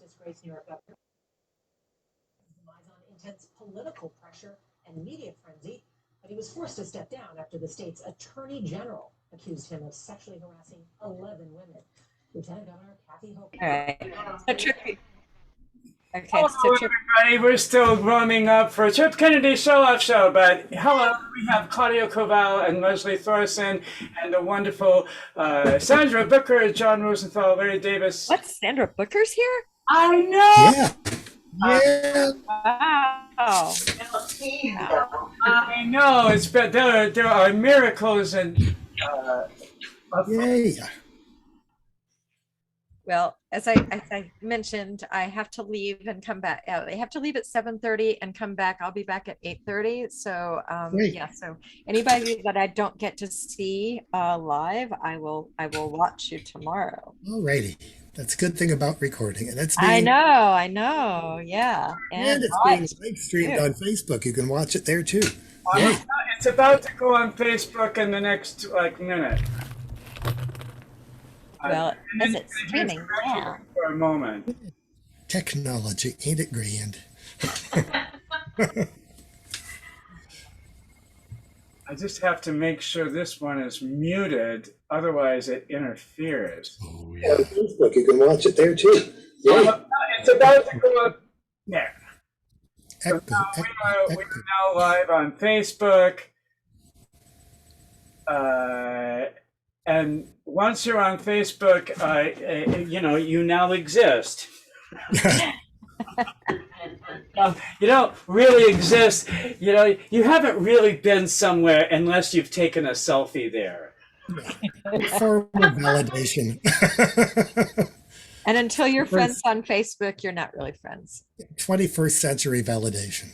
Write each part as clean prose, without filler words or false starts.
disgraced New York governor relies on intense political pressure and media frenzy, but he was forced to step down after the state's attorney general accused him of sexually harassing 11 women. Lieutenant Governor Kathy Hochul. All right. So Trip, okay, Hello, so Trip, everybody. We're still warming up for Trip Kennedy Show-Off Show, but hello, we have Claudia Koval and Leslie Thorson and the wonderful Sandra Booker, John Rosenthal, Larry Davis. what? Sandra Booker's here? I know. Yeah. Wow. I know. It's been, there are miracles and. Yay. Well, as I mentioned, I have to leave and come back. I have to leave at 7:30 and come back. I'll be back at 8:30. So Great. yeah. So anybody that I don't get to see live, I will watch you tomorrow. Alrighty. That's a good thing about recording. And it's I being, know. Yeah. and it's being live streamed on Facebook. You can watch it there too. Yay. It's about to go on Facebook in the next minute. Well, as it's streaming now. For a moment. Technology, ain't it grand? I just have to make sure this one is muted, otherwise it interferes. Oh, yeah. On Facebook, you can watch it there too. Yay. It's about to go up there. So Echo, now echo, we're echo. now live on Facebook. And once you're on Facebook, you now exist. You don't really exist. You haven't really been somewhere unless you've taken a selfie there. Form of validation. And until you're friends on Facebook, you're not really friends. 21st century validation.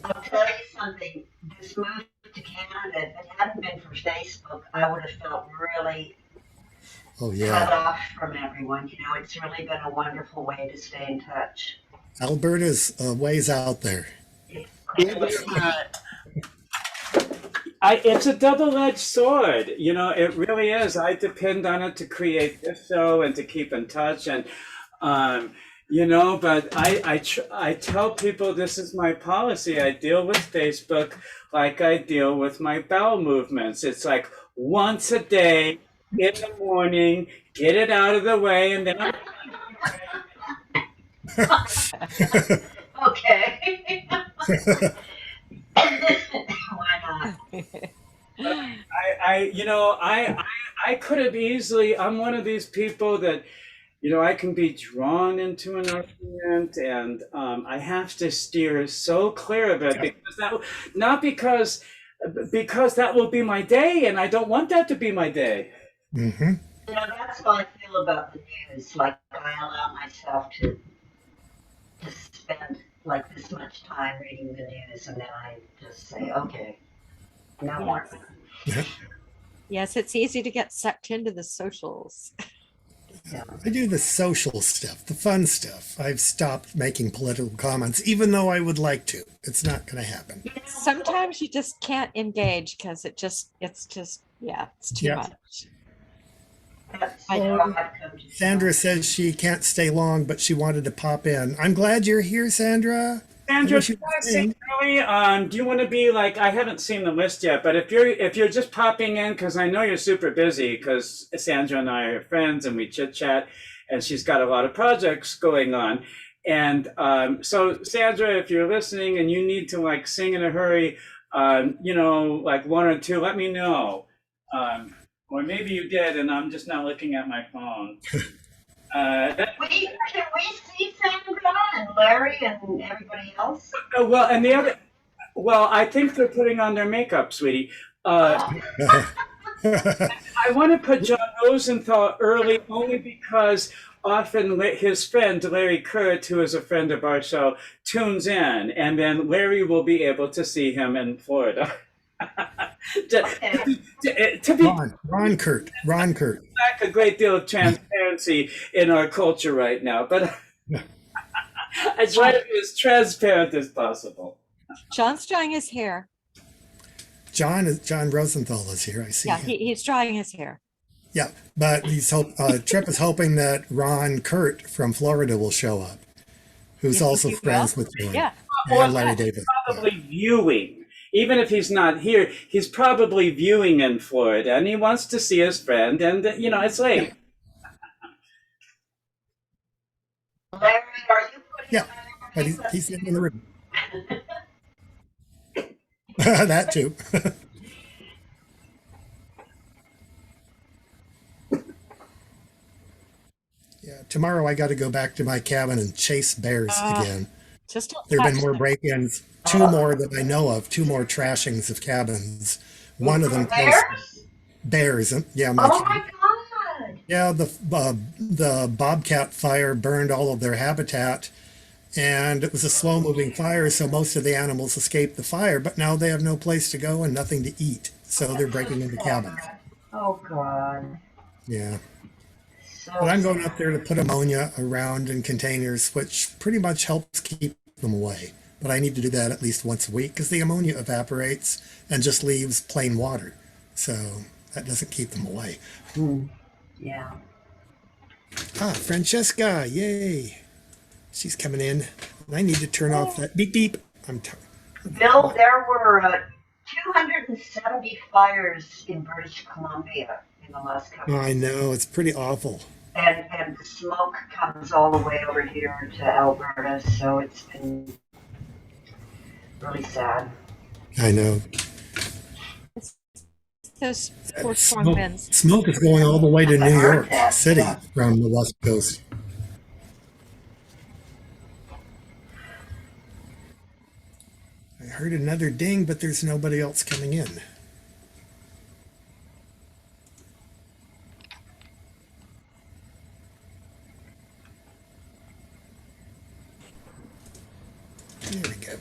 I'll tell you something. This move to Canada, if it hadn't been for Facebook, I would have felt really Oh, cut yeah. off from everyone. It's really been a wonderful way to stay in touch. Alberta's ways out there. It's a double-edged sword. It really is. I depend on it to create this show and to keep in touch. And, but I tell people this is my policy. I deal with Facebook like I deal with my bowel movements. It's like once a day in the morning, get it out of the way, and then I'm Okay. Why not? I could have easily. I'm one of these people that, I can be drawn into an argument, and I have to steer so clear of it because that will be my day, and I don't want that to be my day. Mm-hmm. That's how I feel about the news. Like, I allow myself to spend like this much time reading the news, and then I just say, okay, no more. Yes, it's easy to get sucked into the socials. I do the social stuff, the fun stuff. I've stopped making political comments, even though I would like to. It's not going to happen. Sometimes you just can't engage because it's too Yeah. much. That's I what know. I've come to Sandra says she can't stay long, but she wanted to pop in. I'm glad you're here, Sandra. Sandra, wish you can I could say sing. early, do you want to be like? I haven't seen the list yet, but if you're just popping in, because I know you're super busy, because Sandra and I are friends and we chit chat, and she's got a lot of projects going on, and so Sandra, if you're listening and you need to sing in a hurry, like one or two, let me know, or maybe you did, and I'm just not looking at my phone. Can we see Sandra and Larry and everybody else? I think they're putting on their makeup, sweetie. I want to put John Rosenthal early only because often his friend Larry Kurt, who is a friend of our show, tunes in, and then Larry will be able to see him in Florida. to be Ron Kurt. back a great deal of transparency in our culture right now, but I try to be as transparent as possible. John's drying his hair. John Rosenthal is here. I see Yeah, him. he's drying his hair. Yeah, but Tripp is hoping that Ron Kurt from Florida will show up, who's You think also he friends will? with John Yeah. Well, and Larry David. Yeah. probably viewing. Even if he's not here, he's probably viewing in Florida, and he wants to see his friend. And it's Yeah, late. Larry, are you putting yeah, but he's not in the room. That too. Yeah, tomorrow I got to go back to my cabin and chase bears Uh, again. just don't There have been touch more them. break-ins, two more that I know of, two more trashings of cabins. One of them close to Bears? bears. Yeah, Oh my God. yeah, the bobcat fire burned all of their habitat, and it was a slow-moving fire, so most of the animals escaped the fire. But now they have no place to go and nothing to eat, so they're breaking into cabins. Oh God. Yeah. So But I'm going up there to put ammonia around in containers, which pretty much helps keep them away. But I need to do that at least once a week because the ammonia evaporates and just leaves plain water. So that doesn't keep them away. yeah. Ah, Francesca, yay. She's coming in. And I need to turn off that beep beep. Bill, there were 270 fires in British Columbia in the last couple. I know, it's pretty awful. And the smoke comes all the way over here to Alberta, so it's been really sad. I know. Those poor strong winds. Smoke is going all the way to I New heard York that, City yeah. from the West Coast. I heard another ding, but there's nobody else coming in. There we go.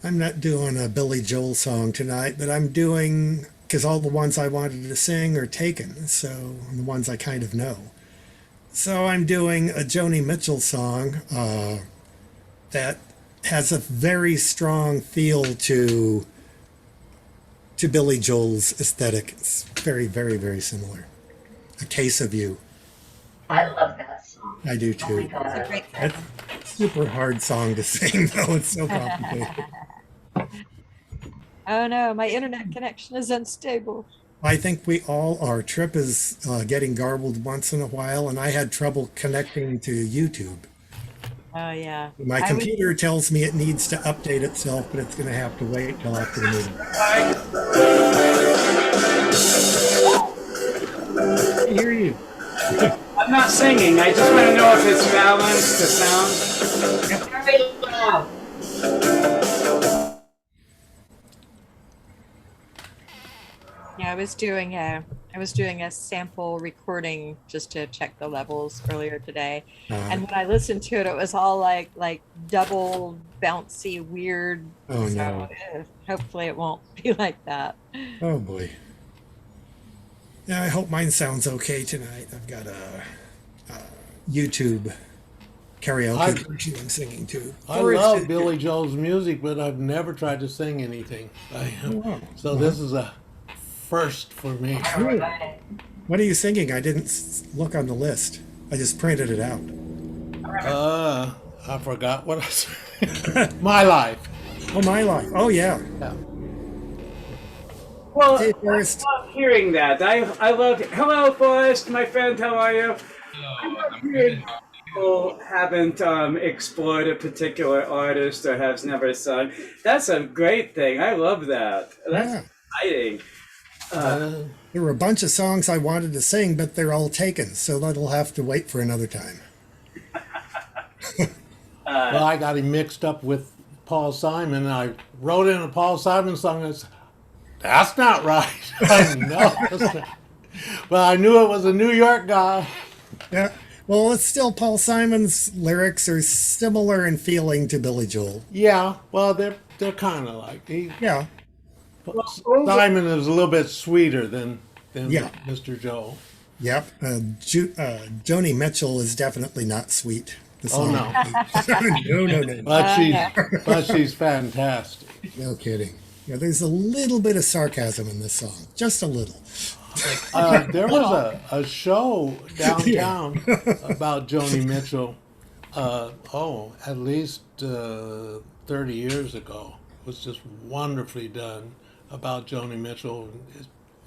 I'm not doing a Billy Joel song tonight, but I'm doing, because all the ones I wanted to sing are taken, so the ones I kind of know. So I'm doing a Joni Mitchell song that has a very strong feel to Billy Joel's aesthetic. It's very, very, very similar. A Case of You. I love that song. I do Oh my too. God. It's a great It's a super hard song to sing, though. It's so complicated. Oh no, my internet connection is unstable. I think we all, our trip is getting garbled once in a while, and I had trouble connecting to YouTube. Oh yeah. My I was- computer tells me it needs to update itself, but it's going to have to wait till after the meeting. I hear you. I'm not singing. I just want to know if it's balanced, the sound. Very loud. Yeah, I was doing a sample recording just to check the levels earlier today. And when I listened to it, it was all like double bouncy weird. Oh, So no. hopefully it won't be like that. Oh boy. Yeah, I hope mine sounds okay tonight. I've got a YouTube karaoke version I'm singing to. I love Billy Joel's music, but I've never tried to sing anything. wow. So this is a first for me. What are you singing? I didn't look on the list. I just printed it out. I forgot what I said. My life. Oh, My Life. Oh, yeah. Yeah. Well, Hey, I Forrest. love hearing that. I love. Hello, Forrest, my friend. How are you? I love hearing people haven't explored a particular artist or has never sung. That's a great thing. I love that. That's Yeah. exciting. There were a bunch of songs I wanted to sing, but they're all taken, so that'll have to wait for another time. Well, I got him mixed up with Paul Simon. I wrote in a Paul Simon song. And that's not right. I know. That's not. Well, I knew it was a New York guy. Yeah. Well, it's still Paul Simon's lyrics are similar in feeling to Billy Joel. Yeah. Well, they're kind of like Yeah. Simon is a little bit sweeter than Yeah. Mr. Joel. Yep. Joni Mitchell is definitely not sweet. The Oh, song. no. no. But she's fantastic. No kidding. Yeah, there's a little bit of sarcasm in this song. Just a little. There was a show downtown about Joni Mitchell. At least 30 years ago. It was just wonderfully done about Joni Mitchell.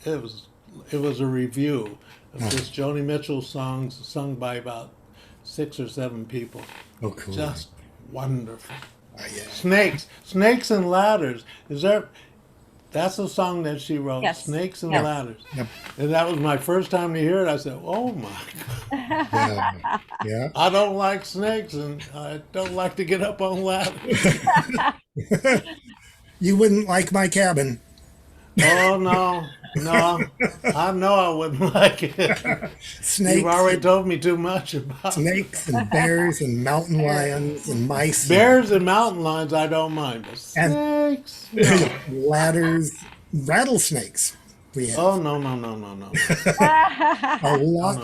It was it was a review of just Joni Mitchell songs sung by about 6 or 7 people. Oh, cool. Just wonderful. Yeah. Snakes and Ladders. That's a song that she wrote. Yes. Snakes and Yes. Ladders. Yep. And that was my first time to hear it. I said, "Oh my God, Yeah. Yeah. I don't like snakes, and I don't like to get up on ladders." You wouldn't like my cabin. Oh no, I know I wouldn't like it. Snakes, You've already told me too much about snakes and bears and mountain lions and mice. bears and mountain lions. I don't mind, but snakes. No. Ladders, rattlesnakes. We have Oh no. a lot no,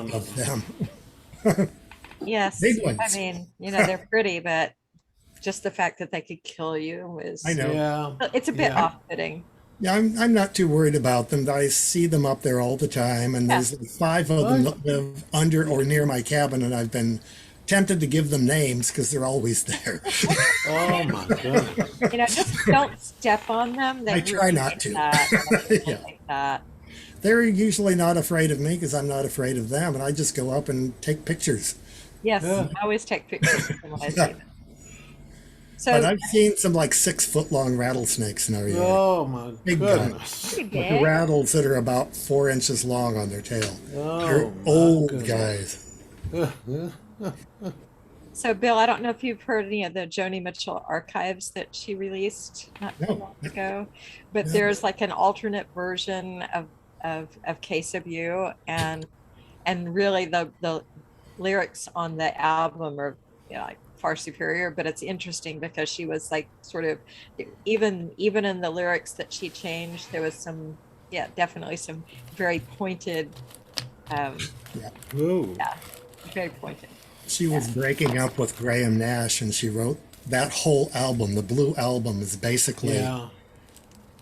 no, of them. Yes. Big ones. I mean, they're pretty, but just the fact that they could kill you is, I know. Yeah, it's a bit Yeah. off-putting. Yeah, I'm not too worried about them. I see them up there all the time, and there's like 5 of them that live under or near my cabin, and I've been tempted to give them names because they're always there. Oh my goodness. Just don't step on them. They I try really not like to. that. Yeah. Like that. They're usually not afraid of me because I'm not afraid of them, and I just go up and take pictures. Yes, Yeah. I always take pictures of them when I see Yeah. them. But So I've seen some like 6-foot long rattlesnakes in our yard. Oh my Big goodness. pretty With big. rattles that are about 4 inches long on their tail. They're Oh my old goodness. guys. So, Bill, I don't know if you've heard any of the Joni Mitchell archives that she released not too No. long ago, but No. there's like an alternate version of Case of You, and really the lyrics on the album are like far superior. But it's interesting because she was like sort of even in the lyrics that she changed, there was some definitely some very pointed, Ooh. very pointed. She was breaking up with Graham Nash, and she wrote that whole album. The Blue Album is basically Yeah.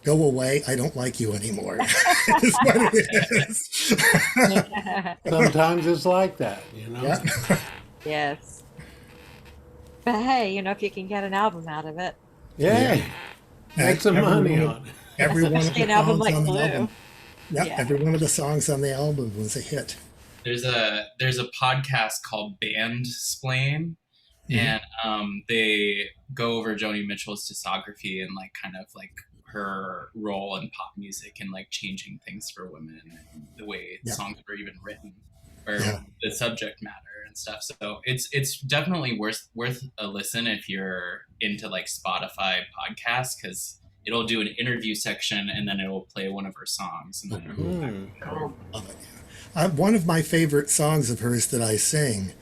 "Go away, I don't like you anymore." Is what it is. Sometimes it's like that, you know. Yeah. Yes. But hey, if you can get an album out of it, Yeah. Make some money on it. Every one of especially the an album songs like on the Blue. album. Yeah, Yeah. every one of the songs on the album was a hit. There's a podcast called Band Splain, Mhm. and they go over Joni Mitchell's discography and like kind of like her role in pop music and like changing things for women and the way Yeah. songs were even written or Yeah. the subject matter and stuff. So it's definitely worth a listen if you're into like Spotify podcasts, because it'll do an interview section and then it'll play one of her songs and then it'll go back. Hmm. Love it. One of my favorite songs of hers that I sing,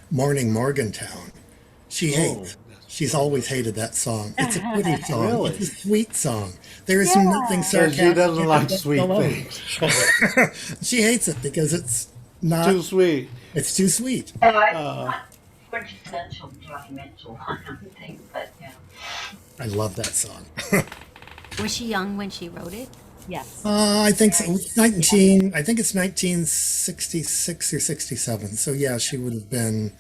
"Morning Morgantown." She hates. She's always hated that song. It's a pretty song. Really? It's a sweet song. There is Yeah. nothing So sarcastic. she doesn't like about sweet it. things. She hates it because it's not. Too sweet. It's too sweet. I'm not quintessential Johnny Mitchell, I don't think, but yeah. I love that song. Was she young when she wrote it? Yes. I think so. I think it's 1966 or 67. So yeah, she would have been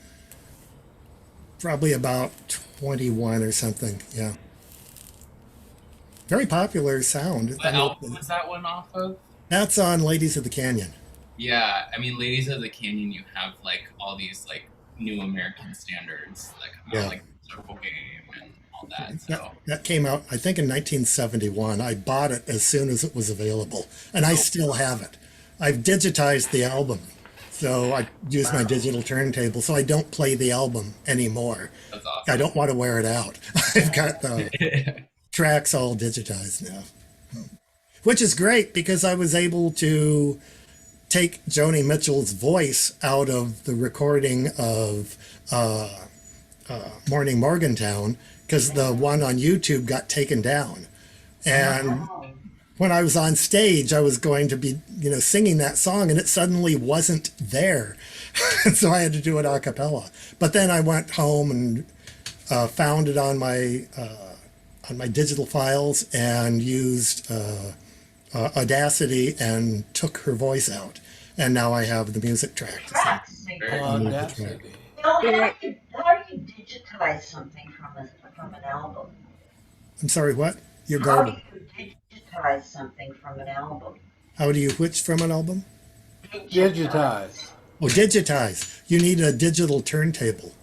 probably about 21 or something. Yeah. Very popular sound. What album was that one off of? That's on Ladies of the Canyon. Yeah, I mean, Ladies of the Canyon, you have like all these like new American standards that come Yeah. out, like Circle Game and all that. That, So that came out, I think, in 1971. I bought it as soon as it was available, and I still have it. I've digitized the album, so I use my digital turntable, so I don't play the album anymore. that's I awesome. don't want to wear it out. I've got the tracks all digitized now, which is great because I was able to take Joni Mitchell's voice out of the recording of Morning Morgantown because the one on YouTube got taken down. And when I was on stage, I was going to be, singing that song, and it suddenly wasn't there. So I had to do it a cappella. But then I went home and found it on my digital files and used Audacity and took her voice out, and now I have the music track. Audacity. How do you digitize something from an album? I'm sorry, what? You're How do garbled. you digitize something from an album? How do you which from an album? Digitize. Oh, digitize. You need a digital turntable.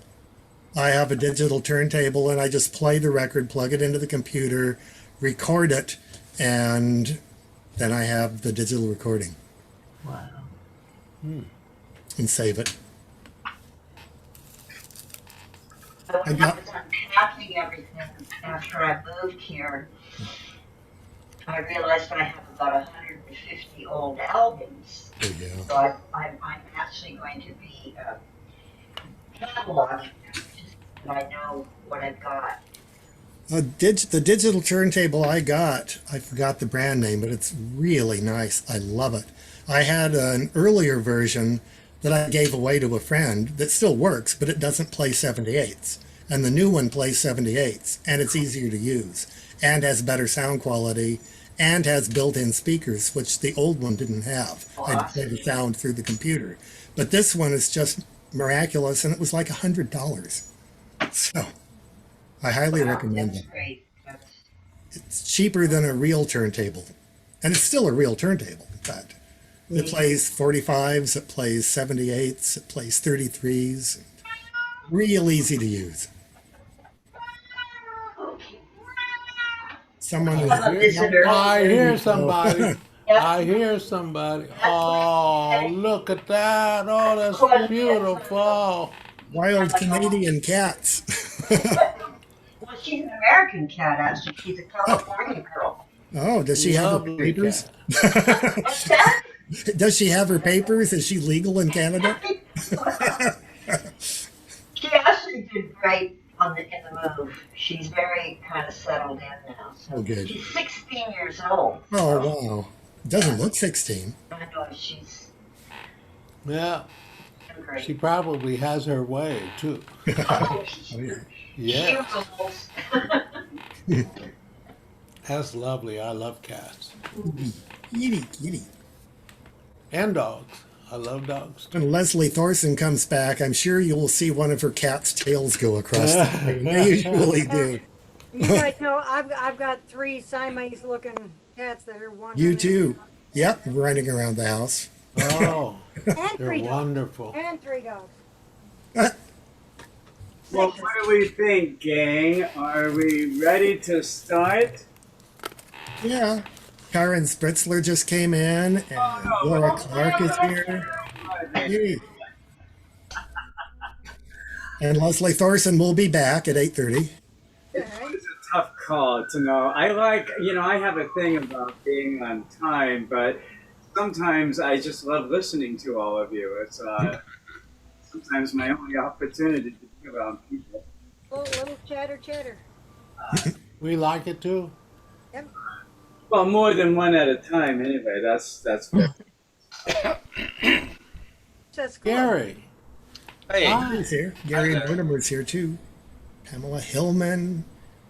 I have a digital turntable, and I just play the record, plug it into the computer, record it, and then I have the digital recording. Wow. And save it. So when I was unpacking everything after I moved here, I realized I have about 150 old albums. There you go. So I'm actually going to be cataloging them so that I know what I've got. The digital turntable I got, I forgot the brand name, but it's really nice. I love it. I had an earlier version that I gave away to a friend that still works, but it doesn't play 78s. And the new one plays 78s, and it's easier to use, and has better sound quality, and has built-in speakers, which the old one didn't have. I play the sound through the computer. But this one is just miraculous, and it was like $100. So I highly recommend That's it. great. It's cheaper than a real turntable, and it's still a real turntable, in fact. It plays 45s, it plays 78s, it plays 33s. Real easy to use. Someone is I'm a visitor. I hear somebody. Yep. I hear somebody. Oh, look at that. Oh, that's beautiful. Wild Canadian cats. Well, she's an American cat, actually. She's a California girl. Oh, does she have her Lovely papers? What's that? Does she have her papers? Is she legal in Canada? She actually did great in the move. She's very kind of settled in now. So Oh, good. she's 16 years old. Oh, wow. Doesn't look 16. I know she's Yeah, great. she probably has her way, too. Oh, Yeah, she rules. that's lovely. I love cats. Kitty, kitty. And dogs. I love dogs, too. When Leslie Thorson comes back, I'm sure you will see one of her cat's tails go across the thing. They usually do. You guys know I've got 3 Siamese looking cats that are wandering. You too. Yep, running around the house. Oh, And they're 3 dogs. wonderful. And 3 dogs. Well, what do we think, gang? Are we ready to start? Yeah. Karen Spritzler just came in, and Laura Clark is here. Yay. And Leslie Thorson will be back at 8:30. It's a tough call to know. I have a thing about being on time, but sometimes I just love listening to all of you. It's sometimes my only opportunity to be around people. Oh, little chatter. We like it, too. Yep. Well, more than one at a time, anyway. That's fair. That's cool. Gary. Hey, Hi. He's here. Gary Mortimer's here too. Pamela Hillman.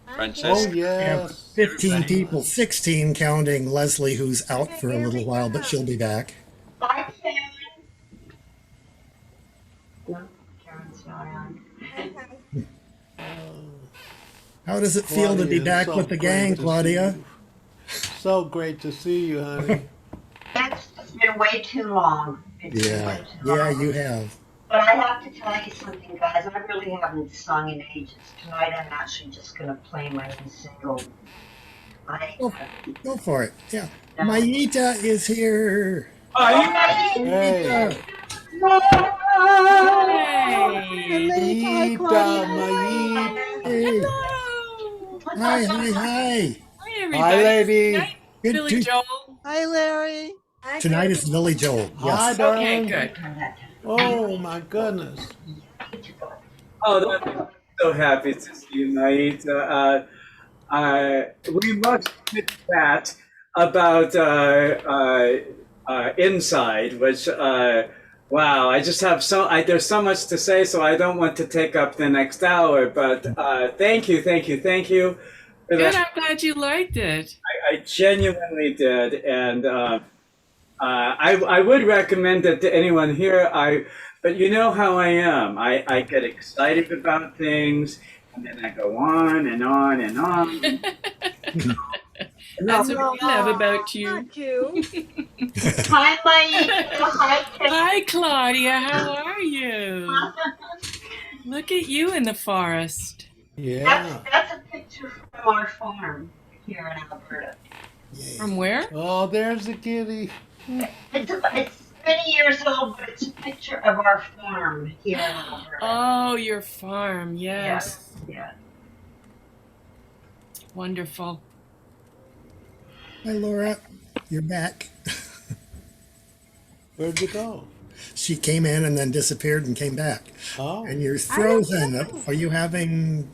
Oh, Francesca. yes. 15 people, 16 counting Leslie, who's out for a little while, but she'll be back. Bye, Karen. No, Karen's not on. How does it feel to be Claudia, back so with the great gang, to see Claudia? you. So great to see you, honey. It's been way too long. It's been Yeah, way too long. yeah, you have. But I have to tell you something, guys. I really haven't sung in ages. Tonight, I'm actually just going to play my new single. Go for it. Yeah. Mayita is here. Hey. Ita, Maita. Hey. Hi, hi, hi. Hi, everybody. Hi, lady. Night, Good Billy to- Joel. Hi, Larry. Tonight is Billy Joel. Hi, Yes. darling. Okay, good. Oh, my goodness. Oh, I'm so happy to see you, Naita. We must chat about Inside, which, wow, I just have there's so much to say, so I don't want to take up the next hour, but thank you for Good, that. I'm glad you liked it. I genuinely did, and I would recommend it to anyone here. But you know how I am. I get excited about things, and then I go on and on and on. No, That's what we love about you. Not you. Hi, Maika. Hi, Kate. Hi, Claudia. How are you? Look at you in the forest. Yeah. That's a picture from our farm here in Alberta. From where? Oh, there's the kitty. It's many years old, but it's a picture of our farm here in Alberta. Oh, your farm. Yes. Yeah. Wonderful. Hi, Laura. You're back. Where'd you go? She came in and then disappeared and came back. Oh. And you're frozen. Are you having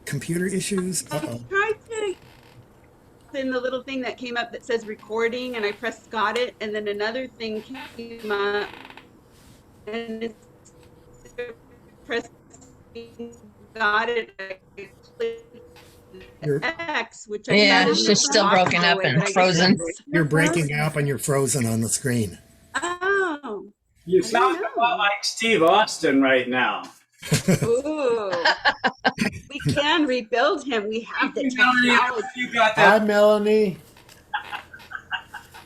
computer issues? Uh-oh. Tried to in the little thing that came up that says recording, and I pressed got it, and then another thing came up, and it's pressing got it. I clicked You're, X, which Yeah, I she's still broken up and frozen. you're breaking up and you're frozen on the screen. Oh. you sound a lot like Steve Austin right now. Ooh. We can rebuild him. We have the technology. You got Hi, that. Melanie.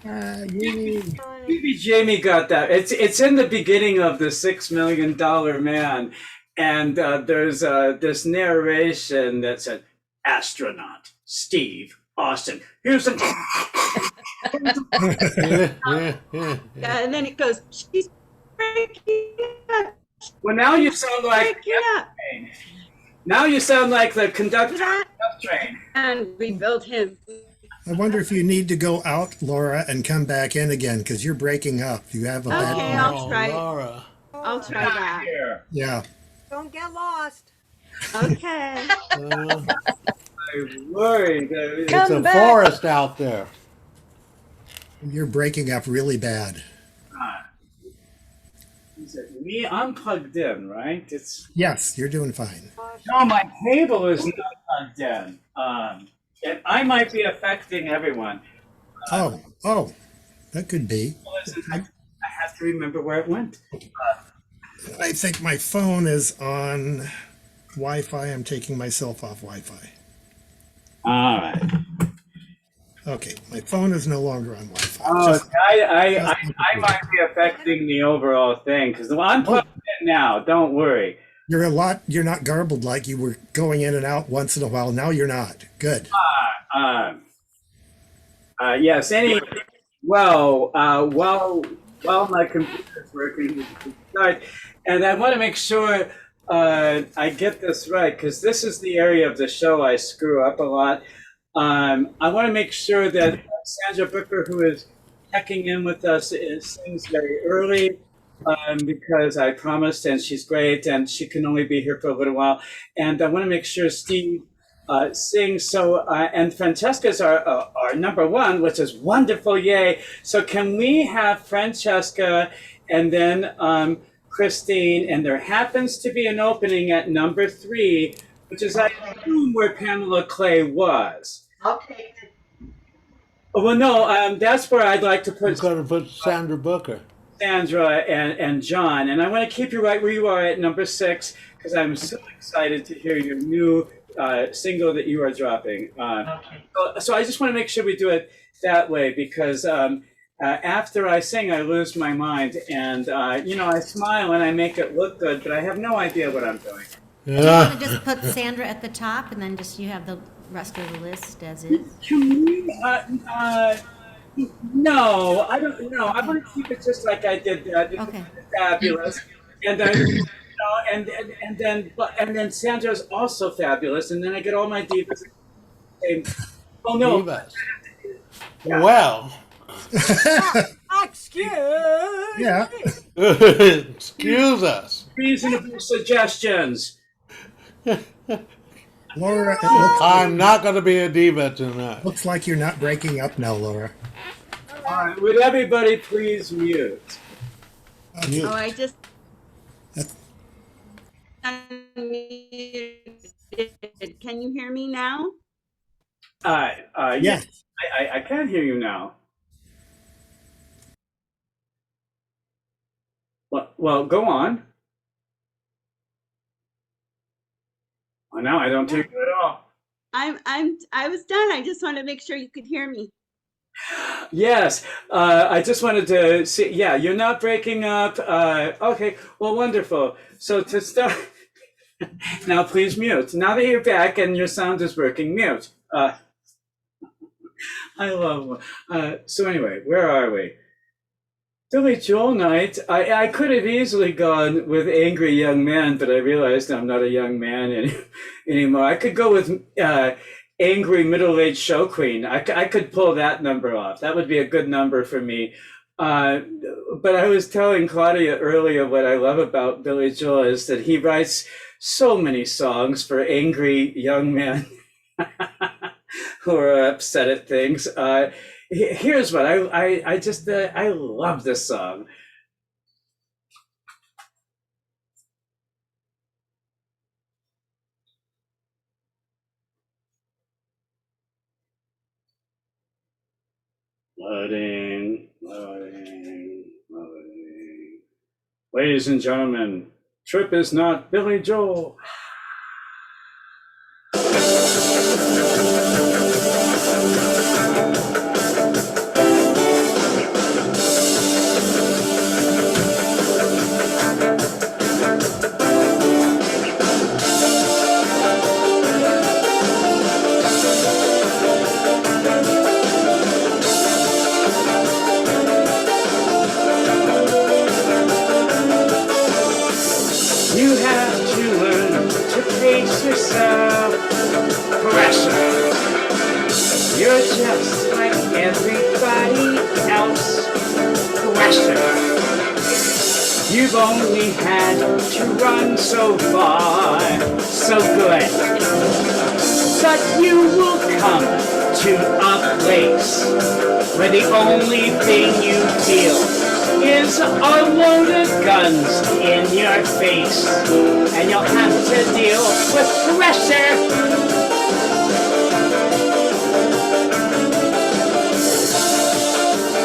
Maybe Jamie got that. It's in the beginning of the $6 Million Man, and there's this narration that said, "Astronaut Steve Austin." Here's some. Yeah. Yeah, and then it goes, she's breaking up. Well, now you sound like Breaking up. now you sound like the conductor of That- the train. And rebuild him. I wonder if you need to go out, Laura, and come back in again because you're breaking up. You have a bad Okay, connection. I'll try it. Laura. I'll try that. Here. Yeah. Don't get lost. Okay. Uh, I worry that it's a forest out there. You're breaking up really bad. Is it me? I'm plugged in, right? It's Yes, you're doing fine. no, my cable is not plugged in. And I might be affecting everyone. Oh, that could be. Listen, I have to remember where it went. I think my phone is on Wi-Fi. I'm taking myself off Wi-Fi. All right. Okay, my phone is no longer on Wi-Fi. Oh, Just- I might be affecting the overall thing because I'm plugged in now. Don't worry. you're not garbled like you were going in and out once in a while. Now you're not. Good. Yes. While my computer's working, we can start. And I want to make sure I get this right because this is the area of the show I screw up a lot. I want to make sure that Sandra Booker, who is checking in with us, sings very early because I promised, and she's great, and she can only be here for a little while. And I want to make sure Steve sings. So, and Francesca's our number one, which is wonderful, yay. So can we have Francesca and then Christine, and there happens to be an opening at number 3, which is, I assume, where Pamela Clay was. I'll take it. Well, no, that's where I'd like to We're put going to put Sandra Booker. Sandra and John. And I want to keep you right where you are at number 6, because I'm so excited to hear your new single that you are dropping. So I just want to make sure we do it that way, because after I sing, I lose my mind. And, I smile and I make it look good, but I have no idea what I'm doing. You want to just put Sandra at the top and then just you have the rest of the list as is? Can we, no, I don't know. I want to keep it just like I did that. Okay. Fabulous. And then, and then Sandra's also fabulous. And then I get all my divas. Oh no. Divas. Yeah. Well, Excuse Yeah. excuse us. Reasonable suggestions. Laura, it I'm not going to be a diva tonight. looks like you're not breaking up now, Laura. All right, would everybody please mute? You- Oh, I just That's- unmuted. Can you hear me now? Yes, Yes. I I can't hear you now. Well, go on. Well, now I don't hear you at all. I was done. I just wanted to make sure you could hear me. Yes, I just wanted to see. Yeah, you're not breaking up. Okay, well, wonderful. So to start, now please mute. Now that you're back and your sound is working, mute. I love. So anyway, where are we? Billy Joel night. I could have easily gone with Angry Young Man, but I realized I'm not a young man anymore. I could go with Angry Middle-Aged Show Queen. I could pull that number off. That would be a good number for me. But I was telling Claudia earlier what I love about Billy Joel is that he writes so many songs for angry young men who are upset at things. Here's what I just I love this song. Loading. Ladies and gentlemen, Trip is not Billy Joel. You have to learn to pace yourself. Pressure. You're just like everybody else. Pressure. You've only had to run so far, so good. But you will come to a place where the only thing you feel is a load of guns in your face, and you'll have to deal with pressure.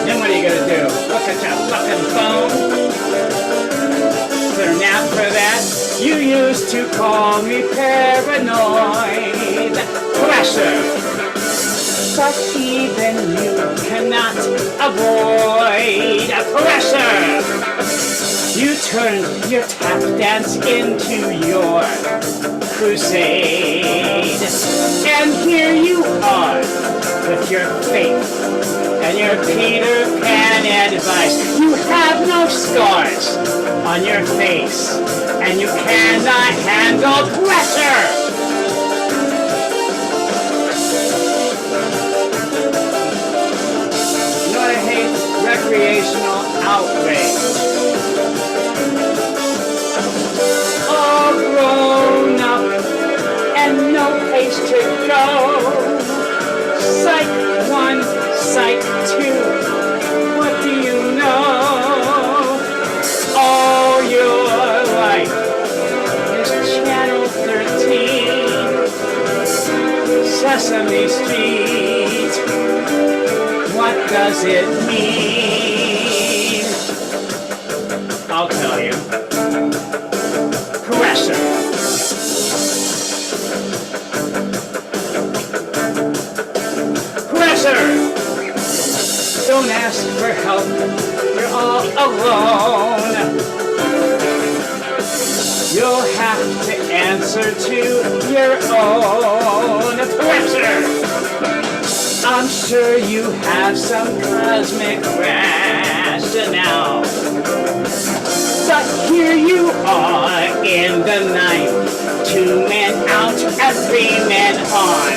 Then what are you gonna do? Look at your fucking phone? Is there an app for that? You used to call me paranoid. Pressure. But even you cannot avoid pressure. You turned your tap dance into your crusade. And here you are with your faith and your Peter Pan advice. You have no scars on your face, and you cannot handle pressure. Recreational outrage. All grown up and no place to go. Psych 1, Psych 2. What do you know? All your life is Channel 13. Sesame Street. What does it mean? I'll tell you. Pressure. Pressure. Don't ask for help. You're all alone. You'll have to answer to your own pressure. I'm sure you have some cosmic rationale. But here you are in the night, 2 men out and 3 men on.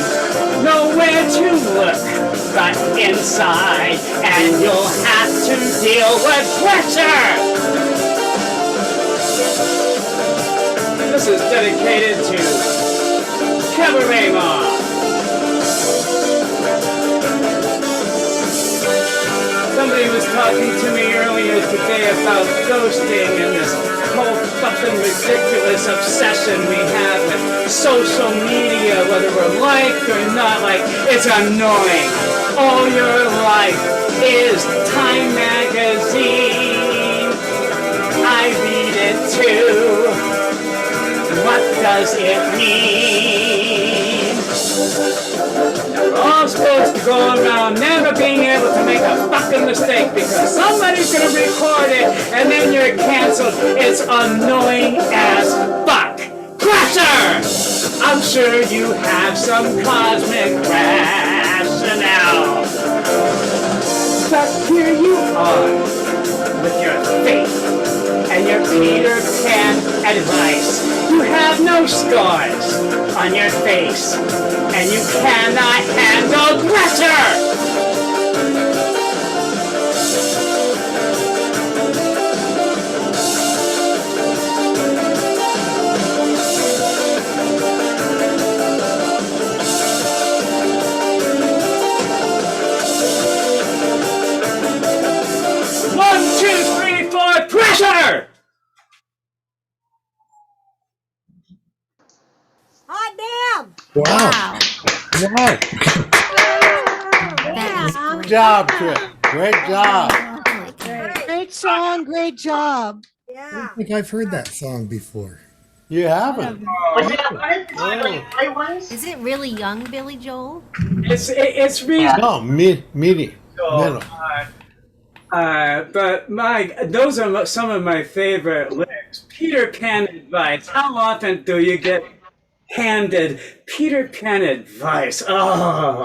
Nowhere to look but inside, and you'll have to deal with pressure. This is dedicated to Cabaret Mob. Somebody was talking to me earlier today about ghosting and this whole fucking ridiculous obsession we have with social media, whether we're liked or not liked, it's annoying. All your life is Time Magazine. I read it too. What does it mean? We're all supposed to go around never being able to make a fucking mistake because somebody's gonna record it and then you're canceled. It's annoying as fuck. Crusher! I'm sure you have some cosmic rationale. But here you are with your faith and your Peter Pan advice. You have no scars on your face, and you cannot handle pressure! One, two, three, four, pressure! Hot damn! Wow. Wow. That is Good great. job, Trick. Great job. Holy cow. Great song, great job. I Yeah. don't think I've heard that song before. You haven't. Was that one of the really early ones? Is it really young Billy Joel? It's reasonable. No, medium. Middle. But those are some of my favorite lyrics. Peter Pan advice. How often do you get handed Peter Pan advice? Oh,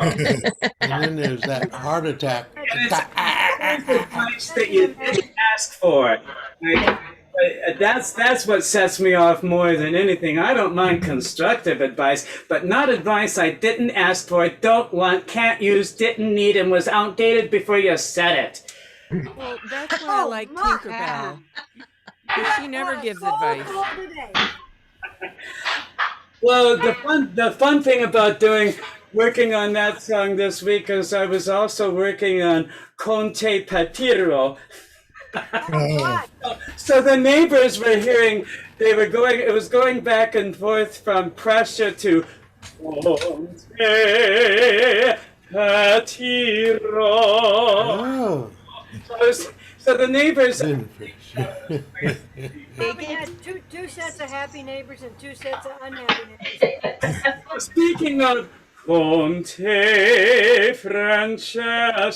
And then there's that heart attack. and it's advice that you didn't ask for. Like, that's what sets me off more than anything. I don't mind constructive advice, but not advice I didn't ask for, don't want, can't use, didn't need, and was outdated before you said it. Well, that's why I like Tinkerbell. Because she never gives advice. Well, the fun thing about working on that song this week is I was also working on Conte Patiro. Oh, So the neighbors were hearing, it was going back and forth from pressure to Conte Patiro. Oh. So the neighbors, Probably had two sets of happy neighbors and two sets of unhappy neighbors. speaking of Conte Francesca,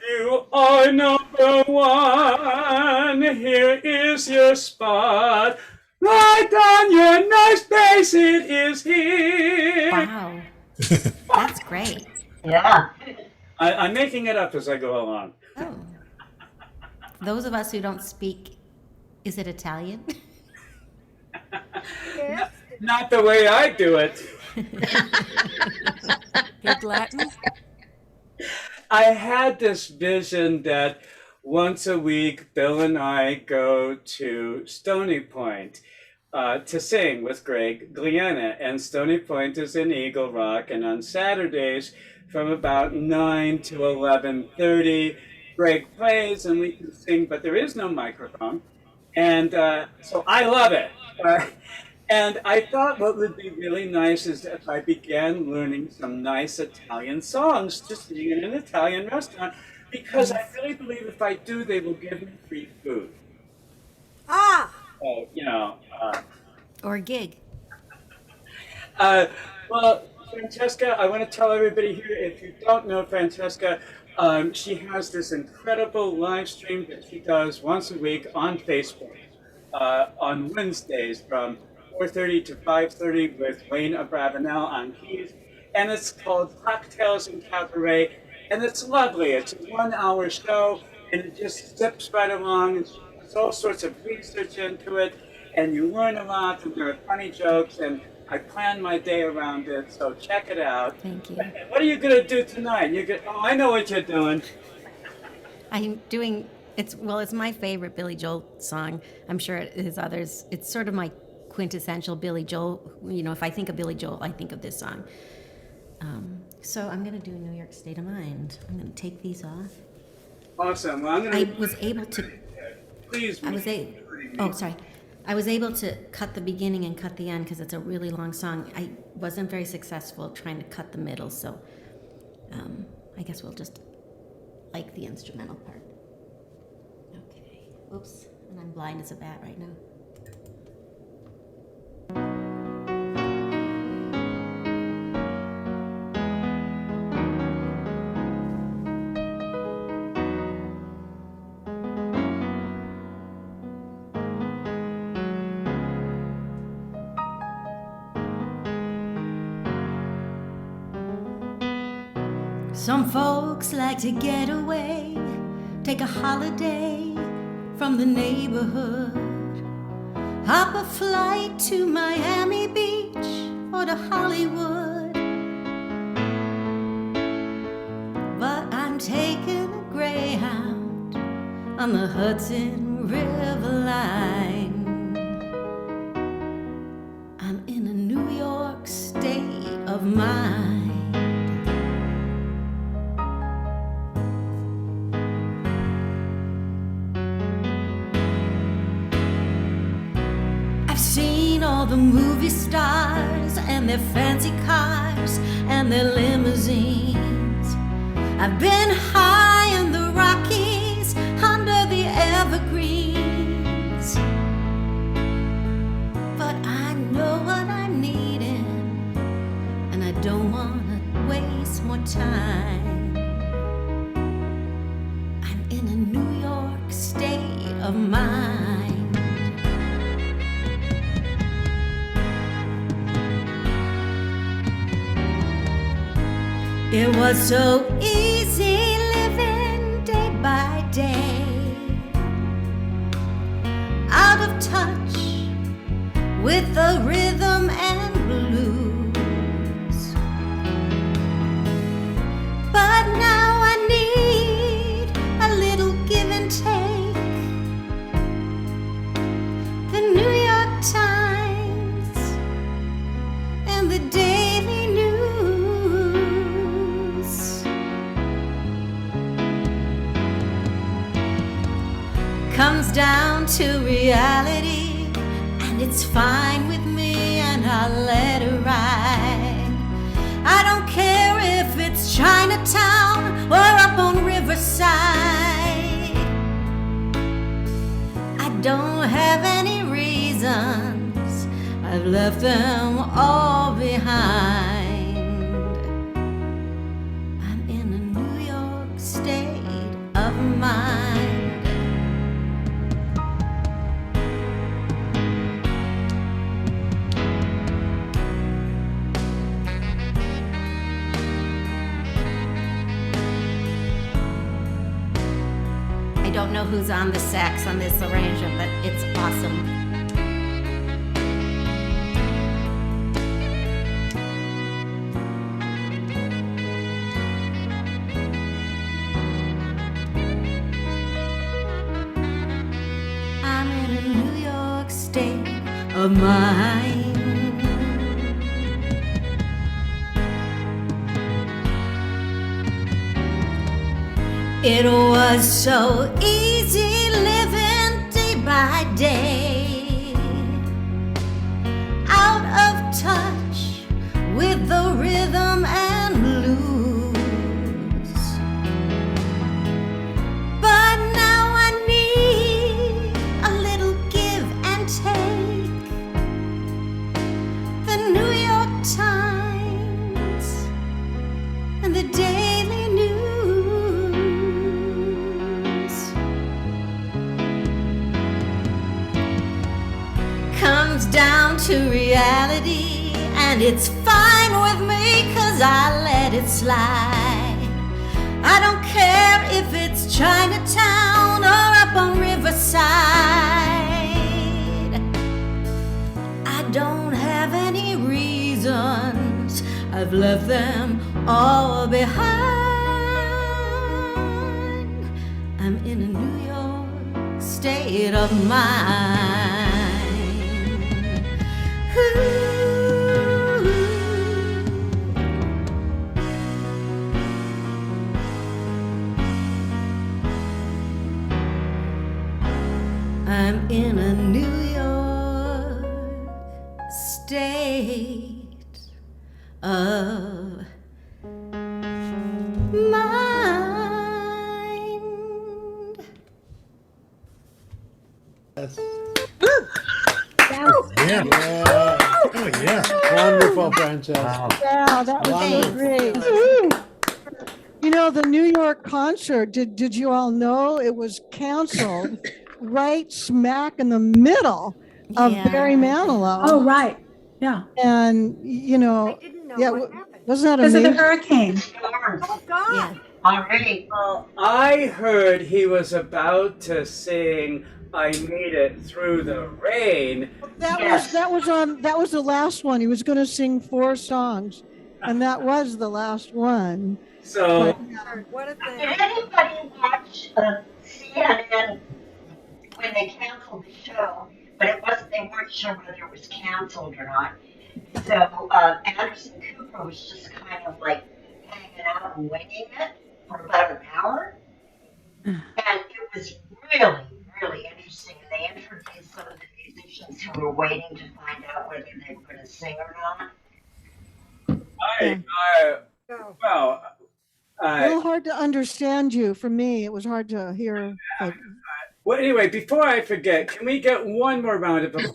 you are number one. Here is your spot. Right on your nice face, it is here. Wow. That's great. Yeah. I'm making it up as I go along. Oh. Those of us who don't speak, is it Italian? Yes. Not the way I do it. Good Latin? I had this vision that once a week, Bill and I go to Stony Point to sing with Greg Gliena. And Stony Point is in Eagle Rock. And on Saturdays, from about 9 to 11:30, Greg plays and we can sing, but there is no microphone. And so I love it. And I thought what would be really nice is if I began learning some nice Italian songs to sing in an Italian restaurant, because I really believe if I do, they will give me free food. Ah! So, Or a gig? Well, Francesca, I want to tell everybody here, if you don't know Francesca, she has this incredible live stream that she does once a week on Facebook on Wednesdays from 4:30 to 5:30 with Wayne Abravanel on keys, and it's called Cocktails and Cabaret, and it's lovely. It's a 1 hour show, and it just zips right along, and she puts all sorts of research into it, and you learn a lot, and there are funny jokes, and I plan my day around it, so check it out. Thank you. What are you gonna do tonight? Oh, I know what you're doing. I'm doing, it's my favorite Billy Joel song. I'm sure it is others. It's sort of my quintessential Billy Joel. You know, if I think of Billy Joel, I think of this song. So I'm going to do New York State of Mind. I'm going to take these off. Awesome. Well, I'm gonna. I was able to, Please. I was Oh, sorry. I was able to cut the beginning and cut the end because it's a really long song. I wasn't very successful trying to cut the middle, so I guess we'll just like the instrumental part. Okay. Oops. And I'm blind as a bat right now. Some folks like to get away, take a holiday from the neighborhood, hop a flight to Miami Beach or to Hollywood. But I'm taking a Greyhound on the Hudson River line. I'm in a New York state of mind. All the movie stars and their fancy cars and their limousines. I've been high in the Rockies under the evergreens. But I know what I'm needing, and I don't want to waste more time. I'm in a New York state of mind. It was so easy living day by day, out of touch with the rhythm and blues. But now I need a little give and take. The New York Times and the Daily News comes down to reality, and it's fine with me, and I'll let it ride. I don't care if it's Chinatown or up on Riverside. I don't have any reasons, I've left them all behind. I'm in a New York state of mind. I don't know who's on the sax on this arrangement, but it's awesome. I'm in a New York state of mind. It was so easy living day by day, out of touch with the rhythm and blues. But now I need a little give and take. The New York Times and the Daily News comes down to reality, and it's fine with me, 'cause I let it slide. I don't care if it's Chinatown or up on Riverside. I don't have any reasons, I've left them all behind. I'm in a New York state of mind. I'm in a state of mind. Yes. Oh, yeah. Yeah. Oh, yeah. Wonderful, Francesca. Wow, that was so Wonderful. great. You know, the New York concert, did you all know it was canceled right smack in the middle of Barry Manilow? Oh, right. Yeah. And, you know, I didn't know yeah, what happened. wasn't that Because of the amazing? hurricane. Storms Oh, God. Yeah. already. Well, I heard he was about to sing "I Made It Through the Rain." That Yes. was the last one. He was going to sing 4 songs, and that was the last one. So But What a Did thing. anybody watch CNN when they canceled the show? But they weren't sure whether it was canceled or not. So Anderson Cooper was just kind of like hanging out and winging it for about an hour. And it was really, really interesting. And they interviewed some of the musicians who were waiting to find out whether they were going to sing or not. well, a little hard to understand you. For me, it was hard to hear. Like, well, anyway, before I forget, can we get one more round of applause?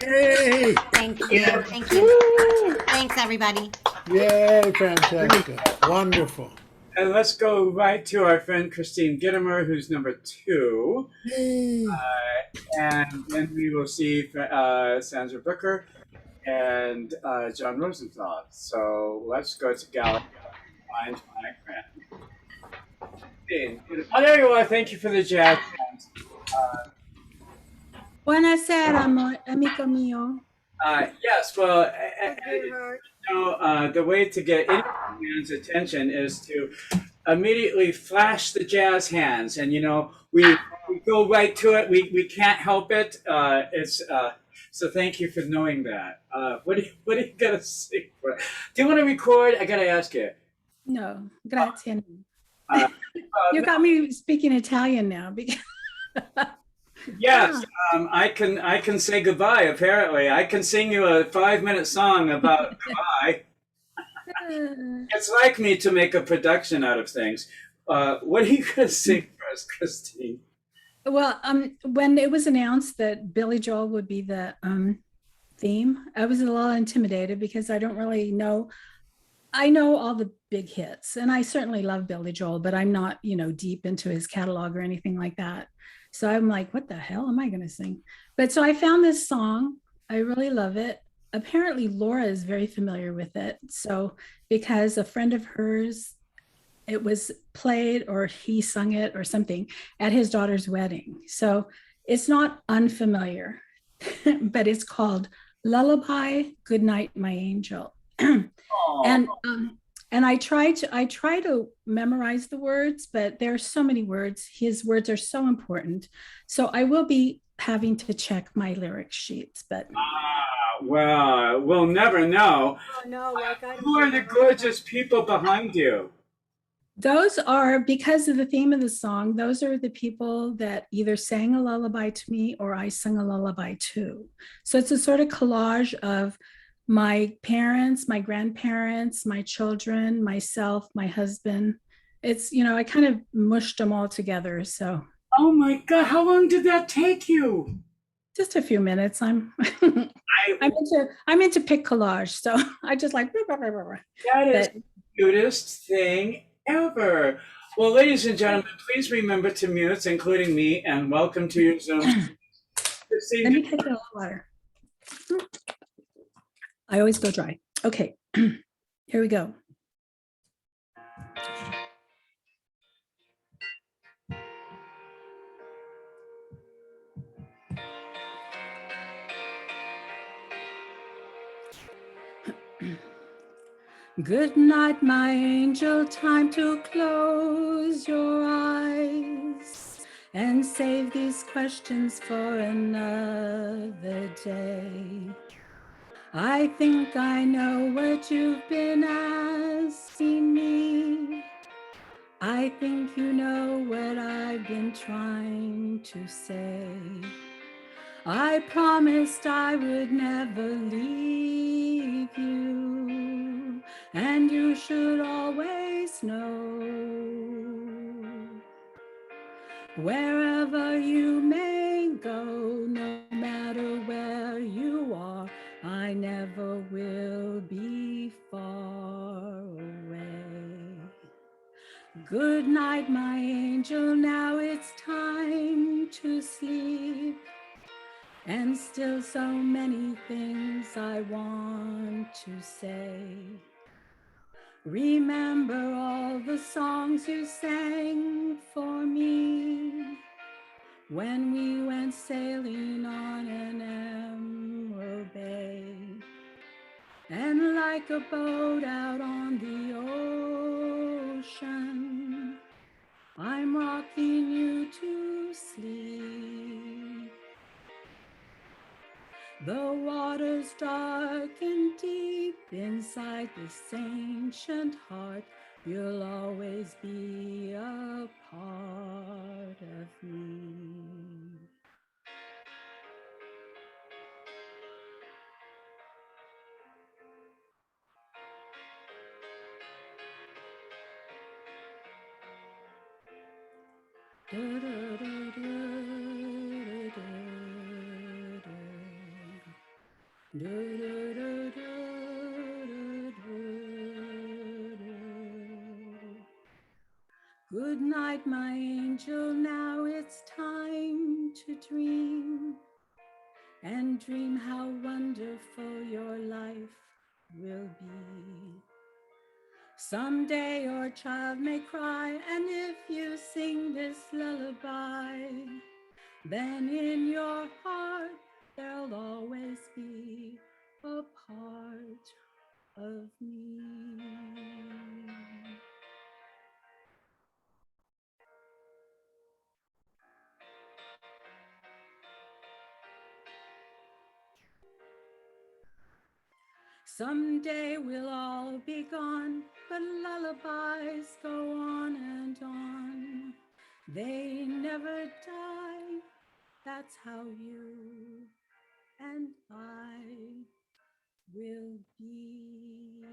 Yay! Thank you. Thank you. Thanks, everybody. Yay, Francesca. Wonderful. And let's go right to our friend Christine Gittimer, who's number 2. Yay! And then we will see Sandra Booker and John Rosenthal. So let's go to Gallup. Find my friend. Christine. Oh, there you are. Thank you for the jazz hands. Buonasera, amico mio. Yes, well, the way to get anyone's attention is to immediately flash the jazz hands, and we go right to it. We can't help it. So thank you for knowing that. What are you gonna sing for? Do you want to record? I gotta ask you. No, grazie. You got me speaking Italian now. Because Yes, I can say goodbye. Apparently, I can sing you a 5-minute song about goodbye. It's like me to make a production out of things. What are you going to sing for us, Christine? Well, when it was announced that Billy Joel would be the theme, I was a little intimidated because I don't really know. I know all the big hits, and I certainly love Billy Joel, but I'm not, deep into his catalog or anything like that. So I'm like, what the hell am I going to sing? But so I found this song. I really love it. Apparently, Laura is very familiar with it. So because a friend of hers, it was played or he sung it or something at his daughter's wedding. So it's not unfamiliar, but it's called Lullaby, Goodnight, My Angel. And I try to memorize the words, but there are so many words. His words are so important. So I will be having to check my lyric sheets, but well, we'll never know. Oh, no, Who are the gorgeous people behind you? those are, because of the theme of the song, those are the people that either sang a lullaby to me or I sung a lullaby to. So it's a sort of collage of my parents, my grandparents, my children, myself, my husband. It's, I kind of mushed them all together. So. Oh my God, how long did that take you? Just a few minutes. I'm into pic collage, so I just like. That is the cutest thing ever. Well, ladies and gentlemen, please remember to mute, including me, and welcome to your Zoom. Let me take a little water. I always go dry. Okay, here we go. Good night, my angel, time to close your eyes and save these questions for another day. I think I know what you've been asking me. I think you know what I've been trying to say. I promised I would never leave you, and you should always know, wherever you may go, no matter where you are, I never will be far away. Good night, my angel, now it's time to sleep. And still so many things I want to say. Remember all the songs you sang for me when we went sailing on an emerald bay. And like a boat out on the ocean, I'm rocking you to sleep. The water's dark and deep inside this ancient heart. You'll always be a part of me. Da, da, da, da, da, da, da, da, Good night, my angel, now it's time to dream, and dream how wonderful your life will be. Someday your child may cry, and if you sing this lullaby, then in your heart there'll always be a part of me. Someday we'll all be gone, but lullabies go on and on. They never die, that's how you and I will be.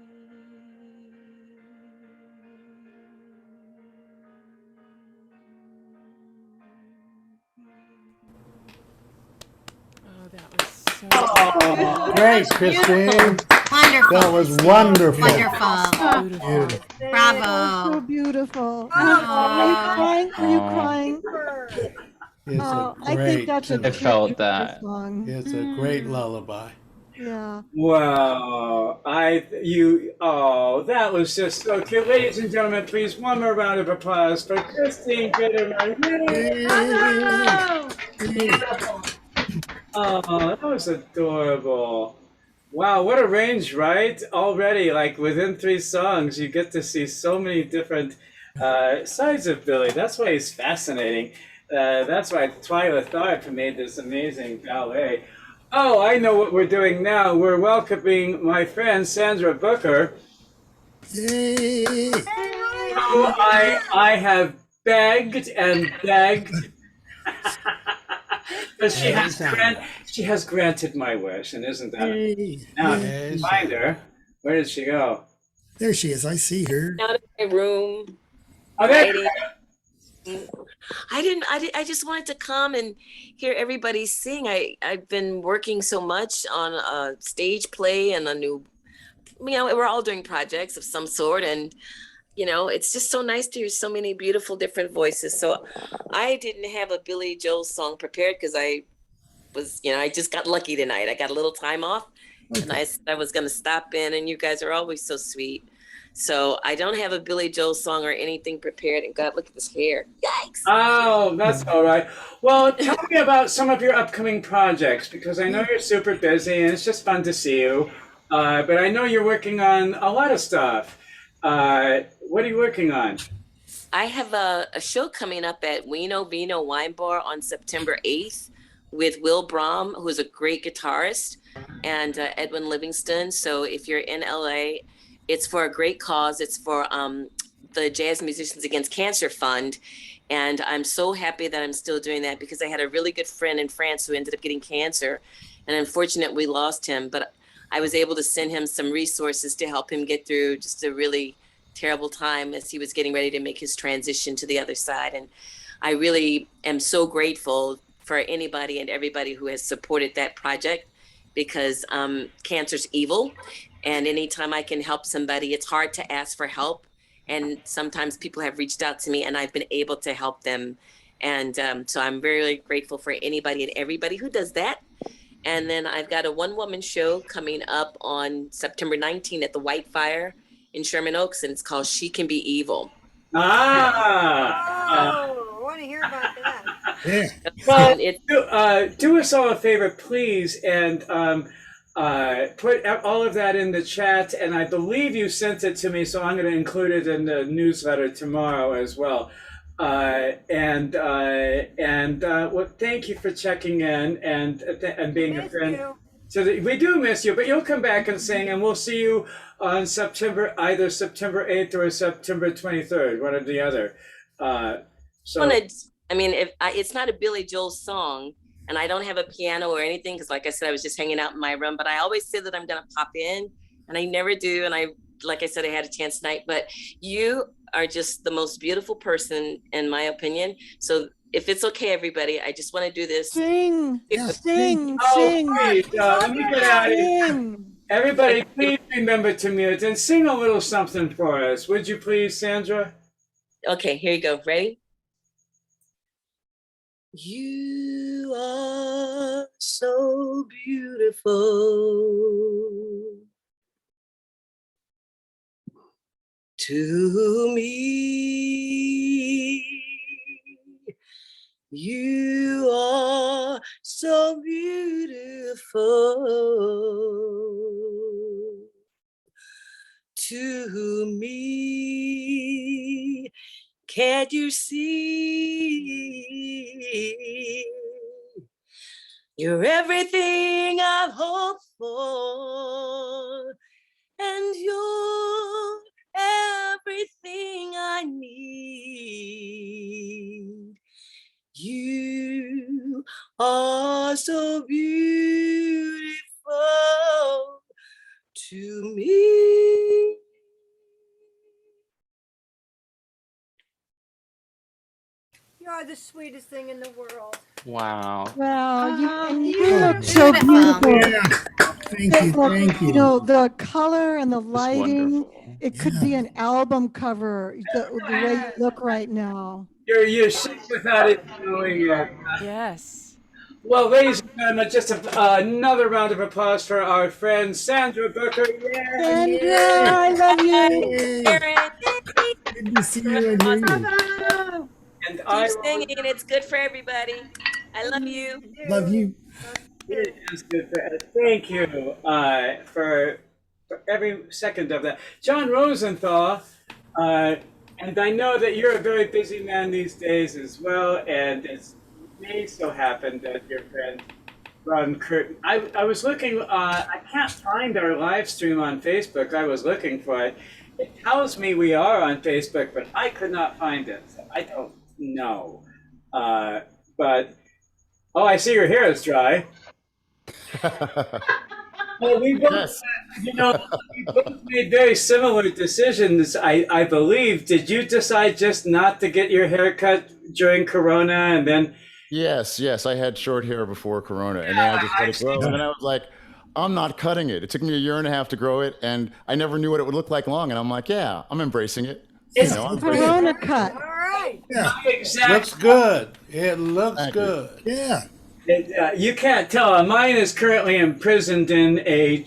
Oh, that was so Oh, Great, Christine. Wonderful. That was wonderful. Wonderful. Beautiful. Bravo. So beautiful. Oh. Are you crying? Are you crying? It's a I think great that's a tune. I felt beautiful that. song. It's a great lullaby. Yeah. wow. That was just so cute. Ladies and gentlemen, please, one more round of applause for Christine Bitterman. Yay! Beautiful. Oh, that was adorable. Wow, what a range, right? Already, like within 3 songs, you get to see so many different sides of Billy. That's why he's fascinating. That's why Twyla Tharp made this amazing ballet. Oh, I know what we're doing now. We're welcoming my friend Sandra Booker, Yay! who I have begged and begged. But she has granted my wish, and isn't that Yay! now? Yay. If you find her, where did she go? There she is. I see her. Out of my room. Oh, there. Writing. I just wanted to come and hear everybody sing. I've been working so much on a stage play and a new, we're all doing projects of some sort, and it's just so nice to hear so many beautiful different voices. So I didn't have a Billy Joel song prepared because I was, I just got lucky tonight. I got a little time off, and I said I was going to stop in, and you guys are always so sweet. So I don't have a Billy Joel song or anything prepared. And God, look at this hair. Yikes. Oh, that's all right. Well, tell me about some of your upcoming projects, because I know you're super busy and it's just fun to see you. But I know you're working on a lot of stuff. What are you working on? I have a show coming up at Wino Vino Wine Bar on September 8th with Will Brom, who's a great guitarist, and Edwin Livingston. So if you're in LA, it's for a great cause. It's for the Jazz Musicians Against Cancer Fund. And I'm so happy that I'm still doing that because I had a really good friend in France who ended up getting cancer. And unfortunately, we lost him. But I was able to send him some resources to help him get through just a really terrible time as he was getting ready to make his transition to the other side. And I really am so grateful for anybody and everybody who has supported that project because cancer's evil. And anytime I can help somebody, it's hard to ask for help. And sometimes people have reached out to me and I've been able to help them. And so I'm very grateful for anybody and everybody who does that. And then I've got a one-woman show coming up on September 19th at the White Fire in Sherman Oaks, and it's called She Can Be Evil. Oh, I want to hear about that. Yeah. Well, do us all a favor, please, and put all of that in the chat. And I believe you sent it to me, so I'm going to include it in the newsletter tomorrow as well. Well, thank you for checking in and being a friend. So we do miss you, but you'll come back and sing, and we'll see you on either September 8th or September 23rd, one or the other. It's not a Billy Joel song, and I don't have a piano or anything because, like I said, I was just hanging out in my room. But I always say that I'm going to pop in, and I never do. And like I said, I had a chance tonight. But you are just the most beautiful person, in my opinion. So if it's okay, everybody, I just want to do this. Sing, sing. Please, let me get out of here. Everybody, please remember to mute and sing a little something for us. Would you please, Sandra? Okay, here you go. Ready? You are so beautiful to me. You are so beautiful to me. Can't you see? You're everything I've hoped for, and you're everything I need. You are so beautiful to me. You're the sweetest thing in the world. Wow. Wow, you look so beautiful. Yeah. Thank you. You know, the color and the It's lighting, wonderful. it could be an album cover, the way you look right now. You're sick without it knowing it. Yes. Well, ladies and gentlemen, just another round of applause for our friend Sandra Booker. Yay! Sandra, I love you. Good to see you and hear you. And Keep singing. It's good for everybody. I love you. Love you. It is good. Thank you for every second of that. John Rosenthal, and I know that you're a very busy man these days as well, and it may so happen that your friend Ron Curtin. I was looking, I can't find our live stream on Facebook. I was looking for it. It tells me we are on Facebook, but I could not find it. So I don't know. But, oh, I see your hair is dry. Well, we both, we both made very similar decisions, I believe. Did you decide just not to get your hair cut during Corona and then? Yes, I had short hair before Corona, and then I just let it grow, and then I was like, I'm not cutting it. It took me 1.5 years to grow it, and I never knew what it would look like long, and I'm like, yeah, I'm embracing it. It's Corona cut. All right. Yeah. Exactly. Looks good. It looks good. Yeah. You can't tell. Mine is currently imprisoned in a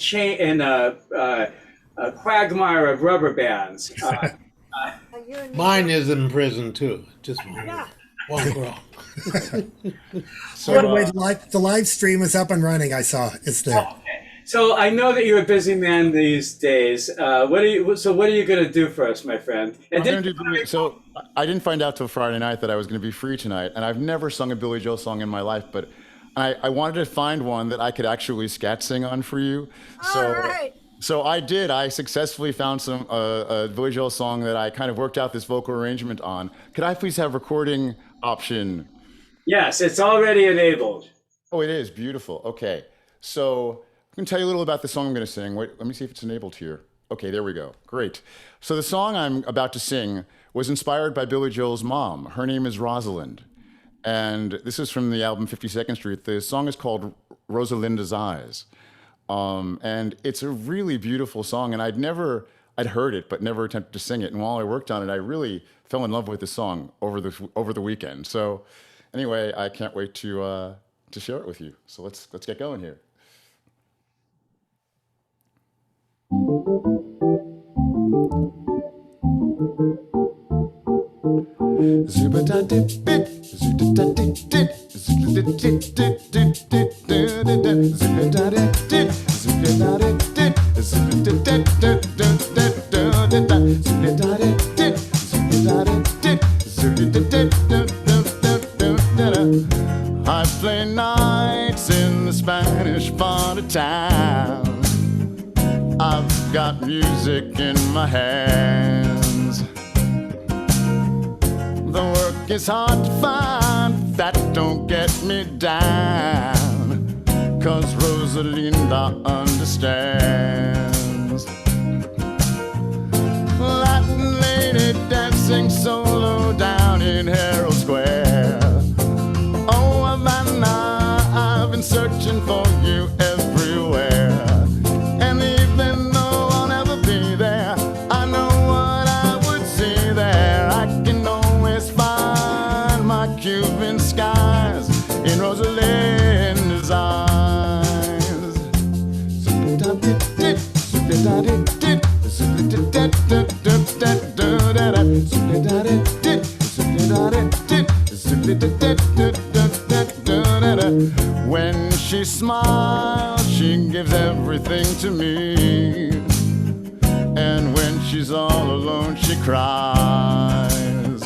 quagmire of rubber bands. Mine is in prison too. Just one girl. By the way, the live stream is up and running. I saw it's there. So I know that you're a busy man these days. What are you going to do for us, my friend? So I didn't find out till Friday night that I was going to be free tonight, and I've never sung a Billy Joel song in my life, but I wanted to find one that I could actually scat sing on for you. So I did. I successfully found some a Billy Joel song that I kind of worked out this vocal arrangement on. Could I please have recording option? Yes, it's already enabled. Oh, it is beautiful. Okay, so I can tell you a little about the song I'm going to sing. Wait, let me see if it's enabled here. Okay, there we go. Great. So the song I'm about to sing was inspired by Billy Joel's mom. Her name is Rosalind, and this is from the album 52nd Street. The song is called Rosalinda's Eyes. And it's a really beautiful song, and I'd heard it, but never attempted to sing it. And while I worked on it, I really fell in love with the song over the weekend. So anyway, I can't wait to share it with you. So let's get going here. I play nights in the Spanish part of town. I've got music in my hands. The work is hard to find, that don't get me down, 'cause Rosalinda understands. Latin lady dancing solo down in Herald Square. Oh, Havana, I've been searching for you everywhere. And even though I'll never be there, I know what I would see there. I can always find my Cuban skies in Rosalinda's eyes. When she smiles, she gives everything to me. And when she's all alone, she cries.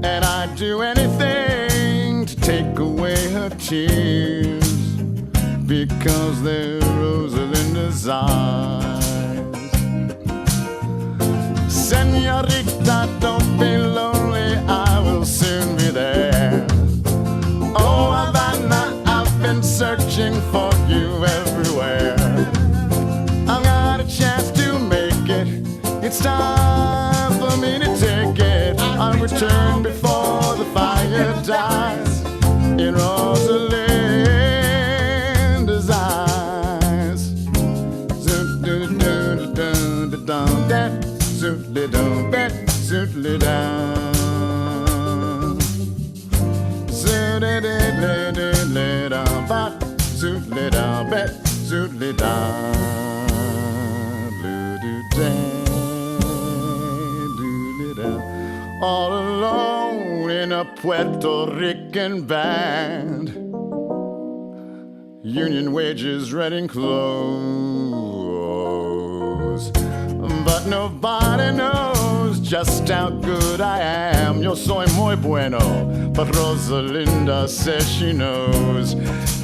And I'd do anything to take away her tears, because they're Rosalinda's eyes. Senorita, don't be lonely, I will soon be there. Oh, Havana, I've been searching for you everywhere. I've got a chance to make it, it's time for me to take it. I'll return before the fire dies in Rosalinda's eyes. All alone in a Puerto Rican band, union wages running close, but nobody knows just how good I am. Yo soy muy bueno, but Rosalinda says she knows.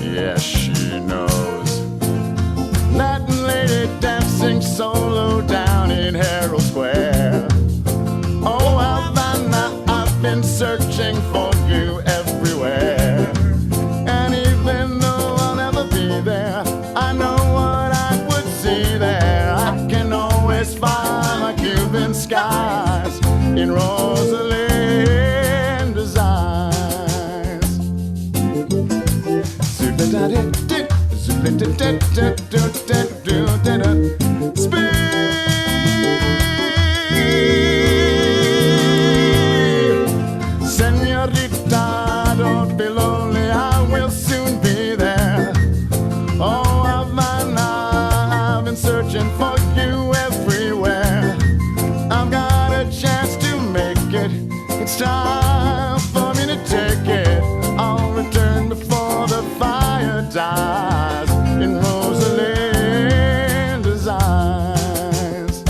Yes, she knows. Latin lady dancing solo down in Herald Square. Oh, Havana, I've been searching for you everywhere. And even though I'll never be there, I know what I would see there. I can always find my Cuban skies in Rosalinda's eyes. Senorita, don't be lonely, I will soon be there. Oh, Havana, I've been searching for you everywhere. I've got a chance to make it, it's time for me to take it. I'll return before the fire dies in Rosalinda's eyes.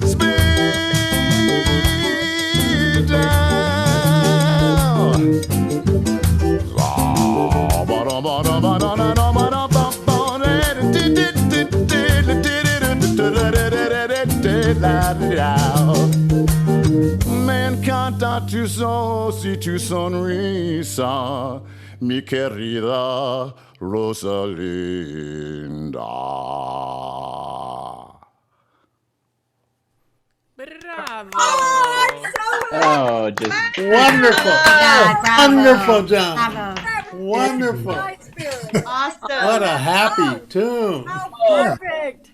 Speed down. encanta tus ojos y tu sonrisa, mi querida Rosalinda. Bravo. Oh, just Oh wonderful. Wonderful, John. Wonderful. Awesome. What a happy tune. How Yeah. perfect.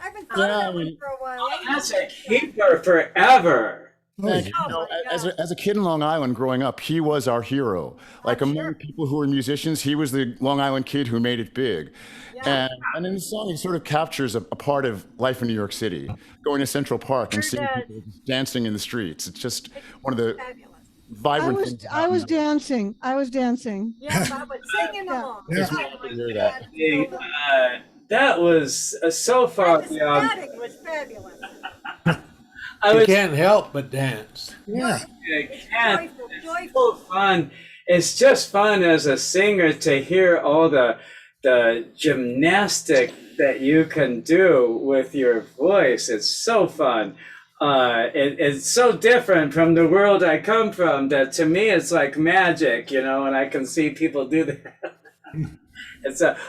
I've been thinking that one for a while. That's a keeper forever. Thank you. Oh You know, my as a kid in Long Island growing up, he was our hero. Like among sure. people who were musicians, he was the Long Island kid who made it big. Yeah. And in the song, he sort of captures a part of life in New York City, going to Central Park and Sure seeing does. people dancing in the streets. It's just one of the Fabulous. vibrant things. I was dancing. I was dancing. Yeah, I was singing along. Yeah. Oh my hear God. that. That was so far The beyond. static was fabulous. I You was can't help but dance. Yeah. can't. Joyful, It's joyful. so fun. It's just fun as a singer to hear all the gymnastics that you can do with your voice. It's so fun. It's so different from the world I come from that to me it's like magic, and I can see people do that.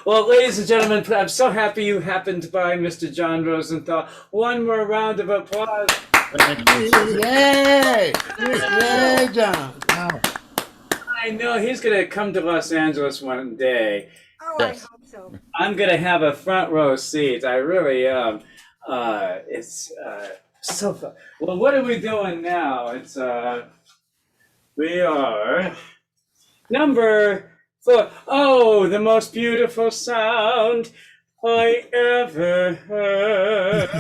Well, ladies and gentlemen, I'm so happy you happened by, Mr. John Rosenthal. One more round of applause. Yay! Yay, John. Wow. I know he's going to come to Los Angeles one day. Oh, I hope so. I'm going to have a front row seat. I really am. It's so fun. Well, what are we doing now? We are number 4. Oh, the most beautiful sound I ever heard.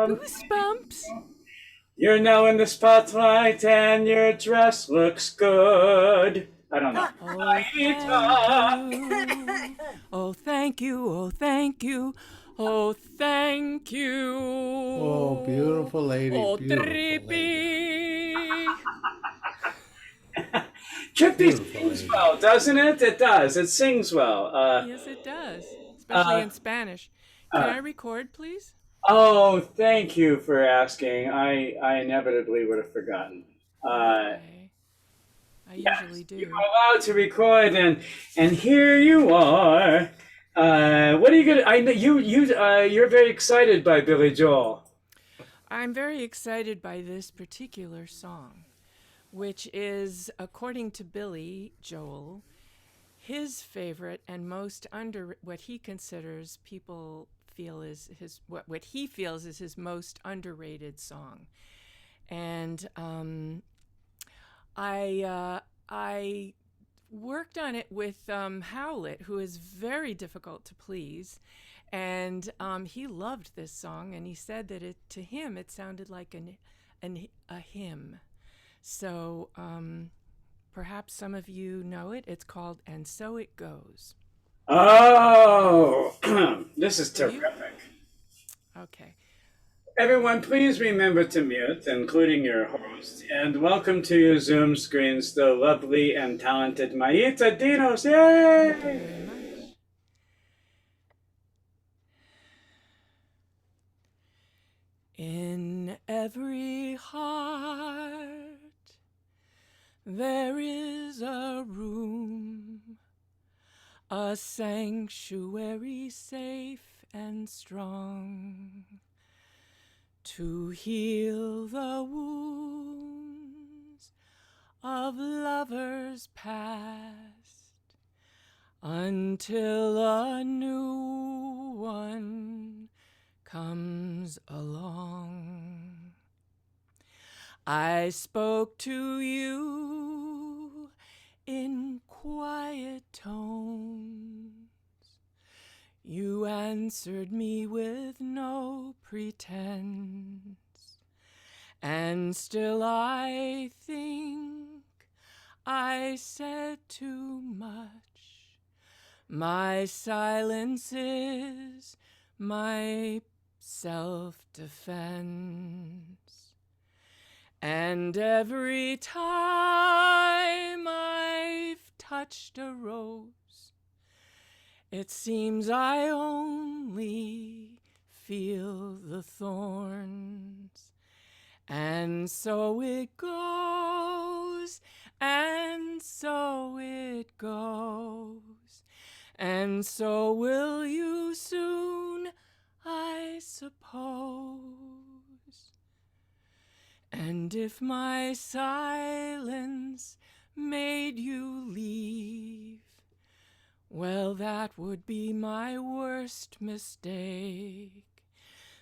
Goosebumps. You're now in the spotlight and your dress looks good. I don't know. Oh, thank you. Oh, thank you. Oh, thank you. Oh, beautiful lady. Oh, Beautiful Trippy. Trippy sings well, doesn't it? It does. It sings well. Yes, it does, especially in Spanish. Can I record, please? Oh, thank you for asking. I inevitably would have forgotten. Okay. I usually do. You're allowed to record, and here you are. What are you gonna? I know you're very excited by Billy Joel. I'm very excited by this particular song, which is, according to Billy Joel, his favorite and most what he considers people feel is what he feels is his most underrated song. And I worked on it with Howlett, who is very difficult to please, and he loved this song, and he said that to him it sounded like a hymn. So perhaps some of you know it. It's called "And So It Goes." Oh, this is terrific. Okay. Everyone, please remember to mute, including your host, and welcome to your Zoom screens the lovely and talented Maita Dinos. Yay! Thank you very much. In every heart there is a room, a sanctuary safe and strong, to heal the wounds of lovers past, until a new one comes along. I spoke to you in quiet tones. You answered me with no pretense, and still I think I said too much. My silence is my self-defense, and every time I've touched a rose, It seems I only feel the thorns. And so it goes, and so it goes, and so will you soon, I suppose. And if my silence made you leave, well, that would be my worst mistake.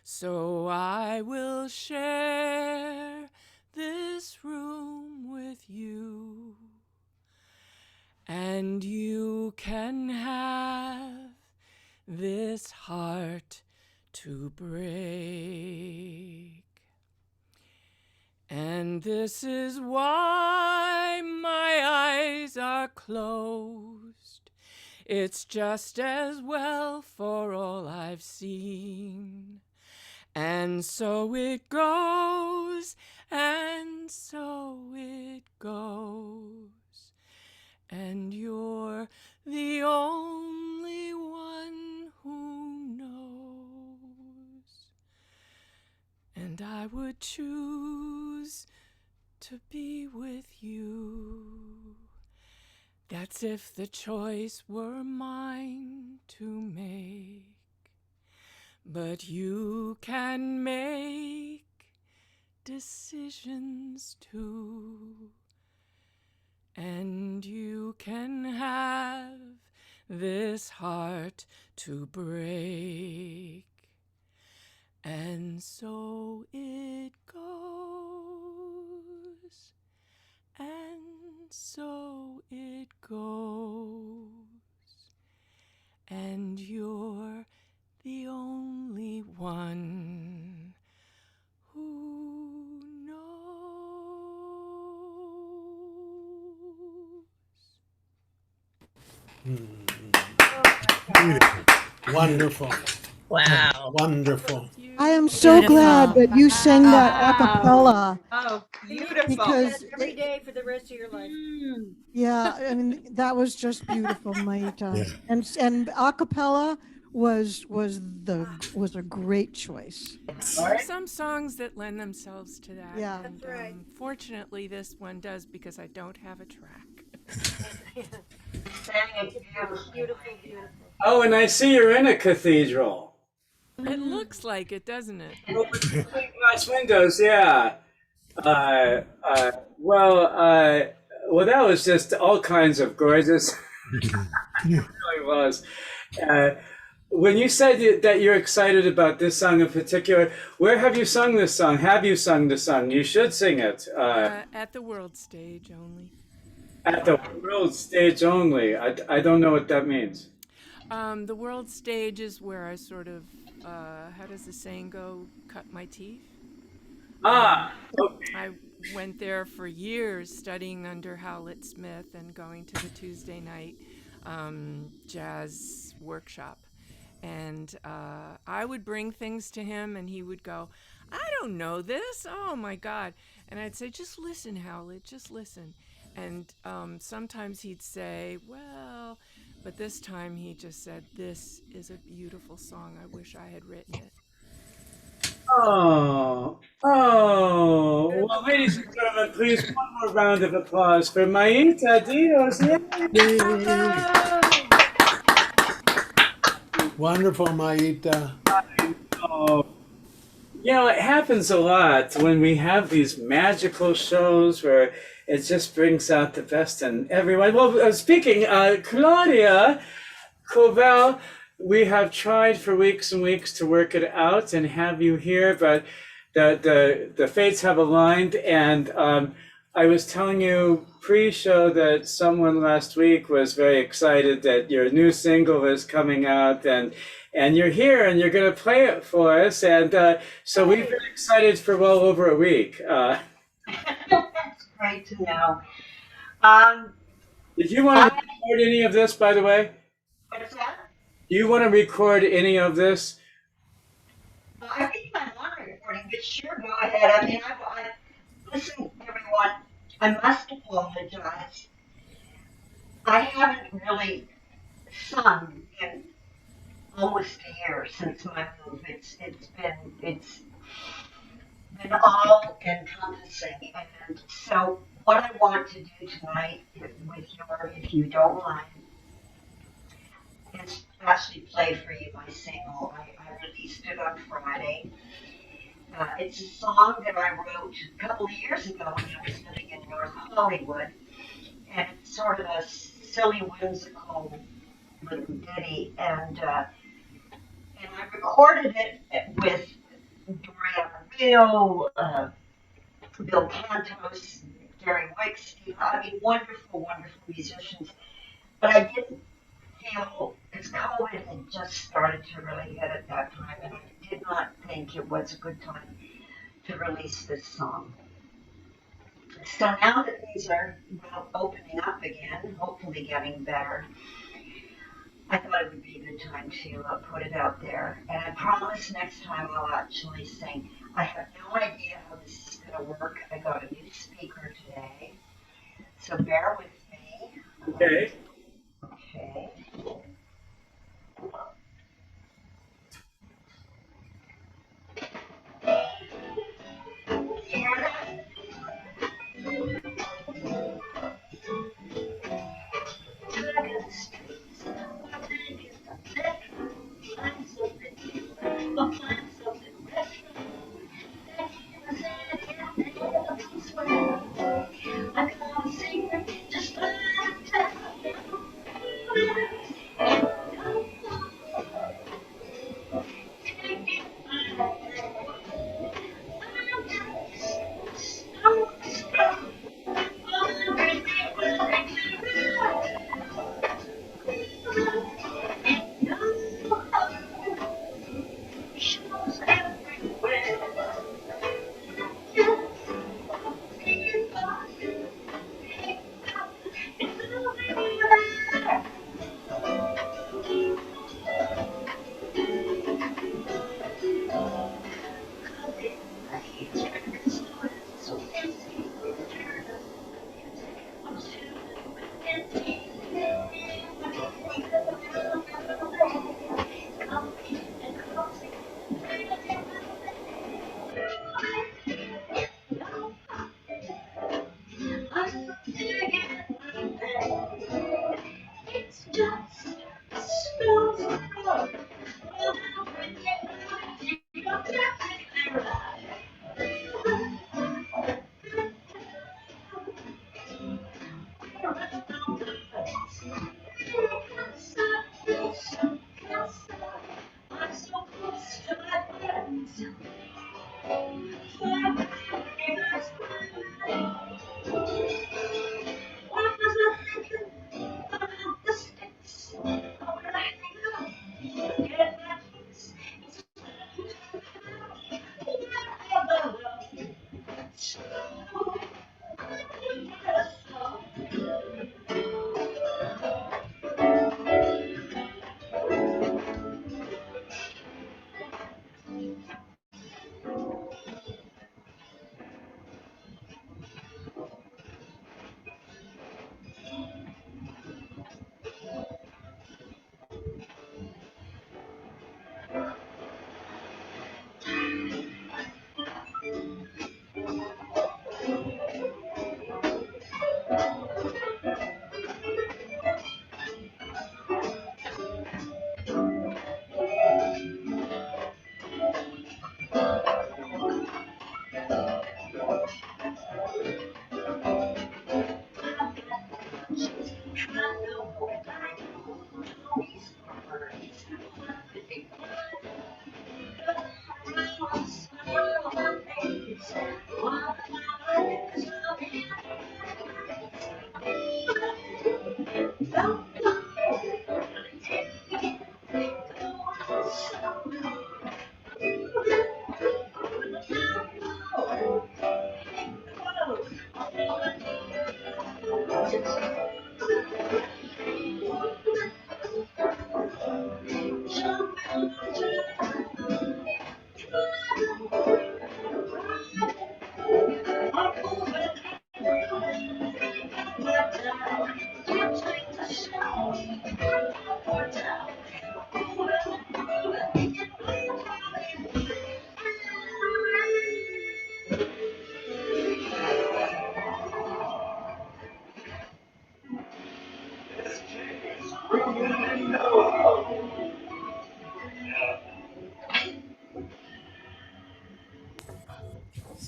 So I will share this room with you, and you can have this heart to break. And this is why my eyes are closed. It's just as well for all I've seen. And so it goes, and so it goes. And you're the only one who knows. And I would choose to be with you. That's if the choice were mine to make. But you can make decisions too. And you can have this heart to break. And so it goes, and so it goes, and you're the only one who knows. Wonderful. Wow. Wonderful. I am so glad that you sang that a cappella. Oh, beautiful. Because every day for the rest of your life. yeah, I mean that was just beautiful, Maita. Yeah. And a cappella was a great choice. There are some songs that lend themselves to that. Yeah. And, That's right. fortunately, this one does because I don't have a track. Beautiful, beautiful. Oh, and I see you're in a cathedral. It looks like it, doesn't it? Glass windows, yeah. Well, that was just all kinds of gorgeous. It really was. When you said that you're excited about this song in particular, where have you sung this song? Have you sung the song? You should sing it. At the world stage only. At the world stage only. I don't know what that means. The world stage is where I sort of, how does the saying go, cut my teeth? Okay. I went there for years studying under Howlett Smith and going to the Tuesday night jazz workshop. And I would bring things to him and he would go, I don't know this. Oh my God. And I'd say, just listen, Howlett, just listen. And sometimes he'd say, well, but this time he just said, this is a beautiful song. I wish I had written it. Oh. Well, ladies and gentlemen, please one more round of applause for Maita Dios. Wonderful, Maita. Oh. You know, it happens a lot when we have these magical shows where it just brings out the best in everyone. Well, speaking, Claudia Covell, we have tried for weeks and weeks to work it out and have you here, but the fates have aligned. And I was telling you pre-show that someone last week was very excited that your new single is coming out, and you're here and you're going to play it for us. And so we've been excited for well over a week. That's great to know. Did you want to record any of this, by the way? What's that? Do you want to record any of this? I think I'm on recording, but sure, go ahead. I mean, listen, everyone, I must apologize. I haven't really son in almost a year since my move. It's been all encompassing. And so what I want to do tonight, if you don't mind, is actually play for you my single. I released it on Friday. It's a song that I wrote a couple of years ago when I was living in North Hollywood, and it's sort of a silly, whimsical little ditty, and I recorded it with Doria Rio, Bill Cantos, Gary Wicks, I mean, wonderful, wonderful musicians. But I didn't feel, because COVID had just started to really hit at that time, and I did not think it was a good time to release this song. So now that things are opening up again, hopefully getting better, I thought it would be a good time to put it out there. And I promise next time I'll actually sing. I have no idea how this is going to work. I got a new speaker today, so bear with me. Okay. Okay. Hear that?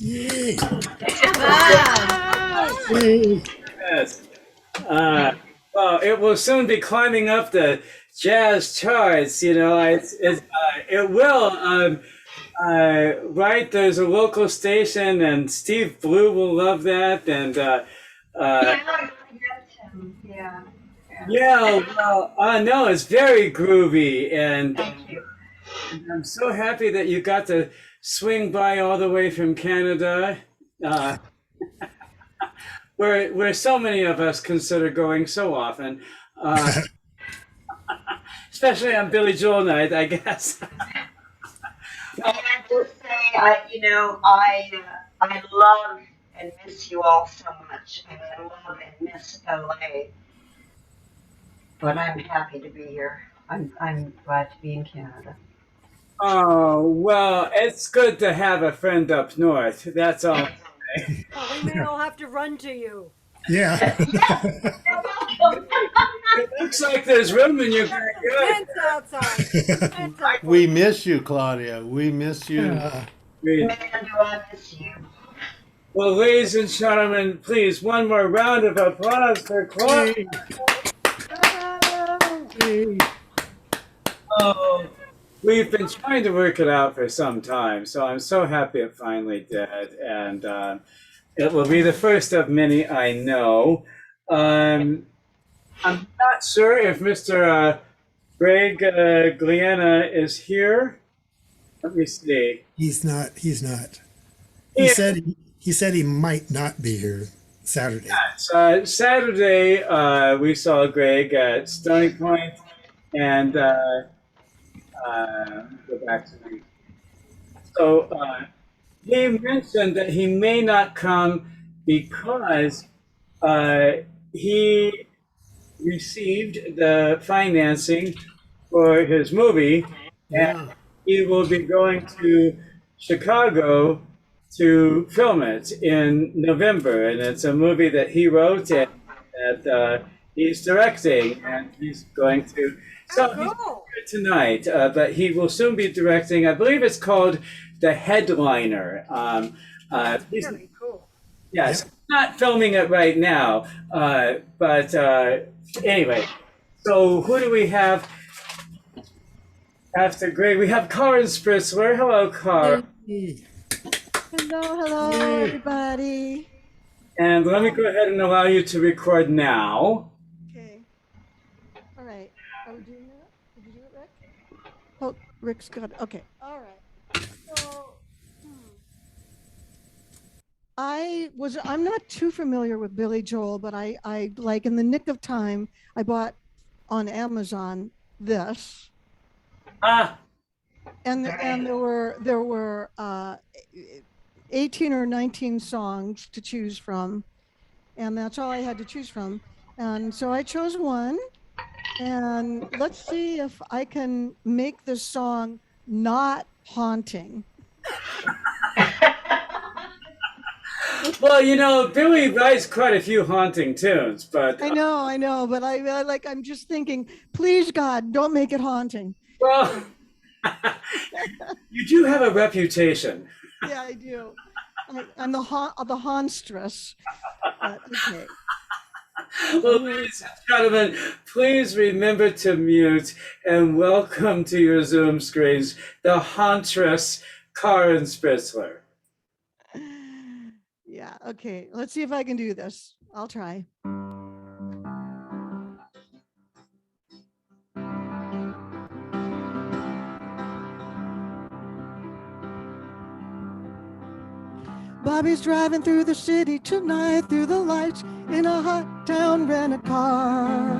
Yay. Yes. Well, it will soon be climbing up the jazz charts. It will. Right, there's a local station, and Steve Blue will love that. And Yeah. yeah, well, no, it's very groovy, and Thank you. I'm so happy that you got to swing by all the way from Canada. Uh, where so many of us consider going so often, especially on Billy Joel night, I guess. I have to say, I love and miss you all so much, and I love and miss LA. But I'm happy to be here. I'm glad to be in Canada. Oh, well, it's good to have a friend up north. That's all. Oh, we may all have to run to you. Yeah. It looks like there's room in your backyard. Tents outside. Tents outside. We miss you, Claudia. We miss you. Man, do I miss you. Well, ladies and gentlemen, please, one more round of applause for Claudia. Oh, we've been trying to work it out for some time, so I'm so happy it finally did. And it will be the first of many, I know. I'm not sure if Mr. Greg Gliena is here. Let me see. He's not. He's not. Yeah. He said he might not be here Saturday. Saturday, we saw Greg at Stony Point, and go back to me. So he mentioned that he may not come because he received the financing for his movie, and he will be going to Chicago to film it in November. And it's a movie that he wrote and that he's directing, and he's going to. So he's here tonight, but he will soon be directing. I believe it's called The Headliner. He's, Very cool. yes, not filming it right now, but anyway. So who do we have after Greg? We have Karen Spritzler. Hello, Karen. Hello, everybody. And let me go ahead and allow you to record now. Okay. All right. Are we doing that? Did you do it, Rick? Oh, Rick's got it. Okay. All right. So, I'm not too familiar with Billy Joel, but I like in the nick of time, I bought on Amazon this. And there were 18 or 19 songs to choose from, and that's all I had to choose from. And so I chose one, and let's see if I can make this song not haunting. Well, Billy writes quite a few haunting tunes, but I know, but I'm just thinking, please God, don't make it haunting. Well, you do have a reputation. Yeah, I do. I'm the haunstress. Okay. Well, ladies and gentlemen, please remember to mute and welcome to your Zoom screens the hauntress Karen Spritzler. Yeah, okay. Let's see if I can do this. I'll try. Bobby's driving through the city tonight, through the lights in a hot town rent-a-car.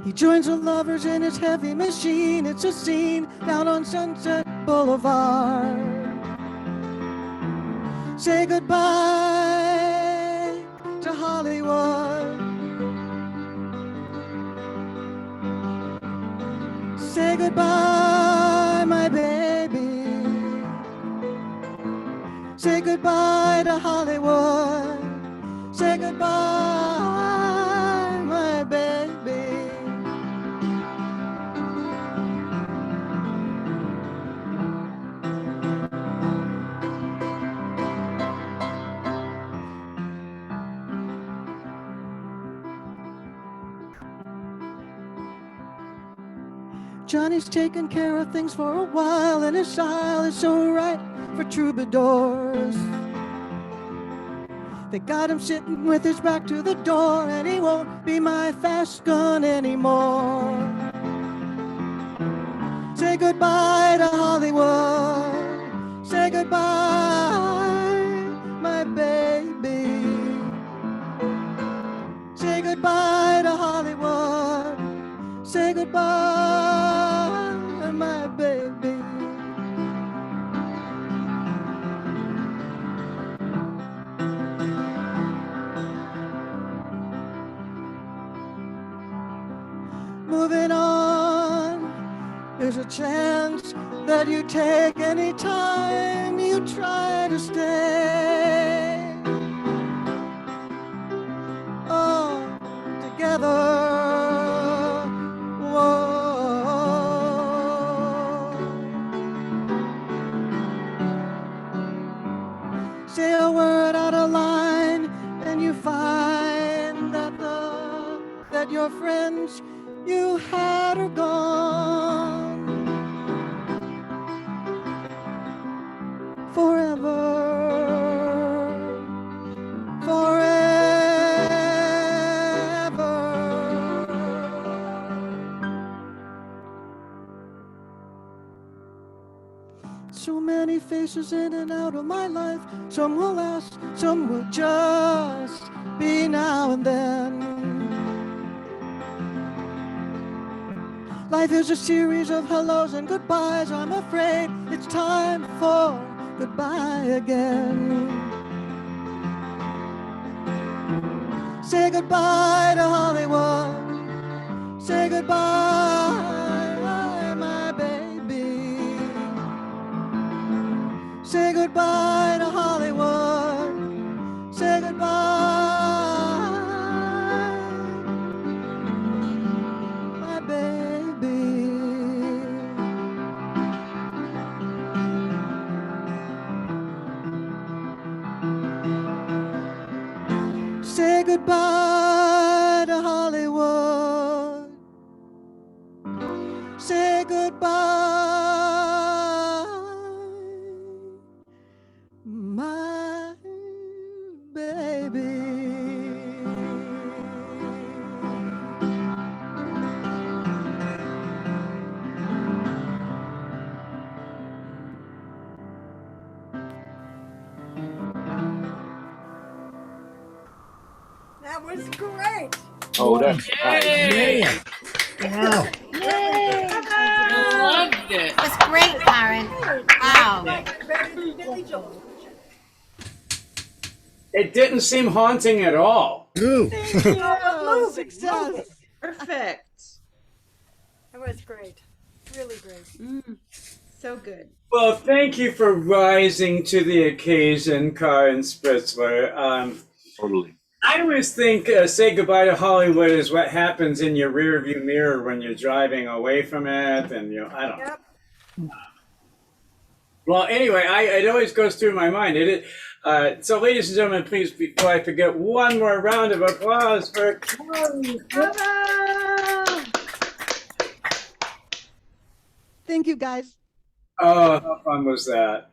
He joins the lovers in his heavy machine. It's a scene down on Sunset Boulevard. Say goodbye to Hollywood. Say goodbye, my baby. Say goodbye to Hollywood. Say goodbye, my baby. Johnny's taken care of things for a while, and his style is so right for troubadours. They got him sitting with his back to the door, and he won't be my fast gun anymore. Say goodbye to Hollywood. Say goodbye, my baby. Say goodbye to Hollywood. Say goodbye, my baby. Moving on, there's a chance that you take any time you try to stay. Oh, together. Say a word out of line, and you find that your friends you had are gone forever, forever. So many faces in and out of my life. Some will last, some will just be now and then. Life is a series of hellos and goodbyes. I'm afraid it's time for goodbye again. Say goodbye to Hollywood. Say goodbye, my baby. Say goodbye to Hollywood. Say goodbye, my baby. Say goodbye to Hollywood. Say goodbye, my baby. That was great. Oh, that's nice. Yay! Wow. Yay! I loved it. That was great, Karen. Wow. Better than Billy Joel. It didn't seem haunting at all. Ooh. Oh, Success. Perfect. that was great. Really great. So good. Well, thank you for rising to the occasion, Karen Spritzler. Totally. I always think say goodbye to Hollywood is what happens in your rearview mirror when you're driving away from it, and I don't know. Well, anyway, it always goes through my mind. So, ladies and gentlemen, please, before I forget, one more round of applause for Karen. Thank you, guys. Oh, how fun was that?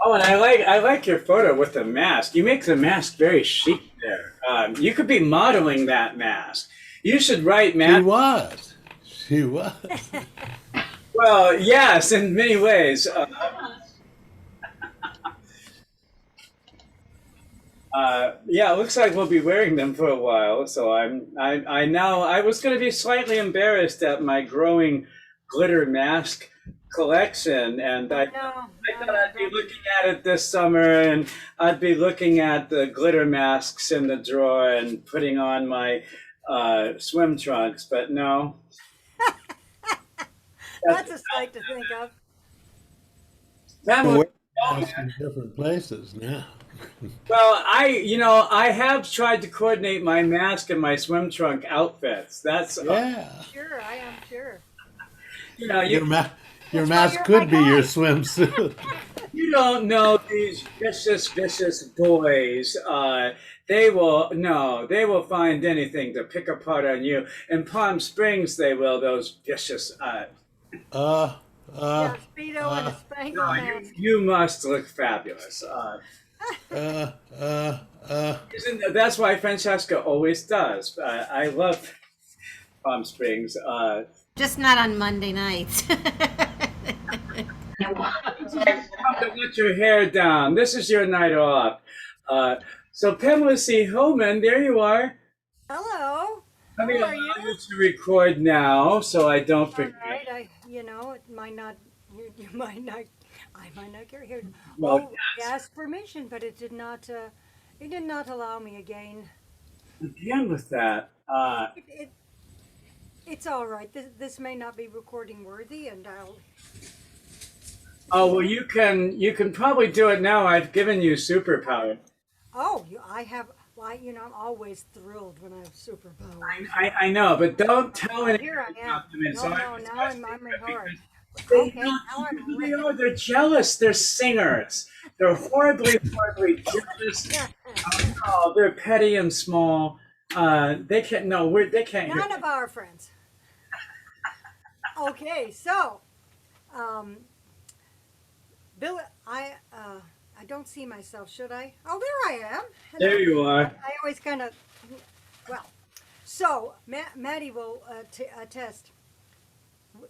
Oh, and I like your photo with the mask. You make the mask very chic there. You could be modeling that mask. You should write mask. She was. Well, yes, in many ways. Yeah, it looks like we'll be wearing them for a while. So I was going to be slightly embarrassed at my growing glitter mask collection, and I thought I'd be looking at it this summer, and I'd be looking at the glitter masks in the drawer and putting on my swim trunks, but no. That's a sight to think of. We're in different places now. Well, I have tried to coordinate my mask and my swim trunk outfits. That's yeah. Sure, I am sure. Your That's why mask you're could my be your guy. swimsuit. You don't know these vicious boys. They will no, they will find anything to pick apart on you. In Palm Springs, they will. Those vicious. Uh, Yeah, Speedo and a No, Spanky mask. you must look fabulous. uh, uh, uh. That's why Francesca always does. I love Palm Springs. Just not on Monday nights. Come to let your hair down. This is your night off. So Pamela C. Homan, there you are. Hello. Let me How allow are you? you to record now, so I don't All forget. right. It might not. You might not. I might not get here. Well, Oh, you asked permission, but it did not. It did not allow me again. Again with that. It's all right. This may not be recording worthy, and I'll. Oh well, you can probably do it now. I've given you superpower. Oh, I have. Well, I'm always thrilled when I have superpowers. I know, but don't tell Well, anyone here I am. about them. And No, so no. Now I'm in heart. they, Okay. no, Now I'm they are. They're jealous. They're singers. They're horribly jealous. Oh, they're petty and small. They can't. No, they can't hear. None of our friends. Okay, so, Bill, I don't see myself, should I? Oh, there I am. Hello. There you are. I always kind of, well, so Maddie will attest.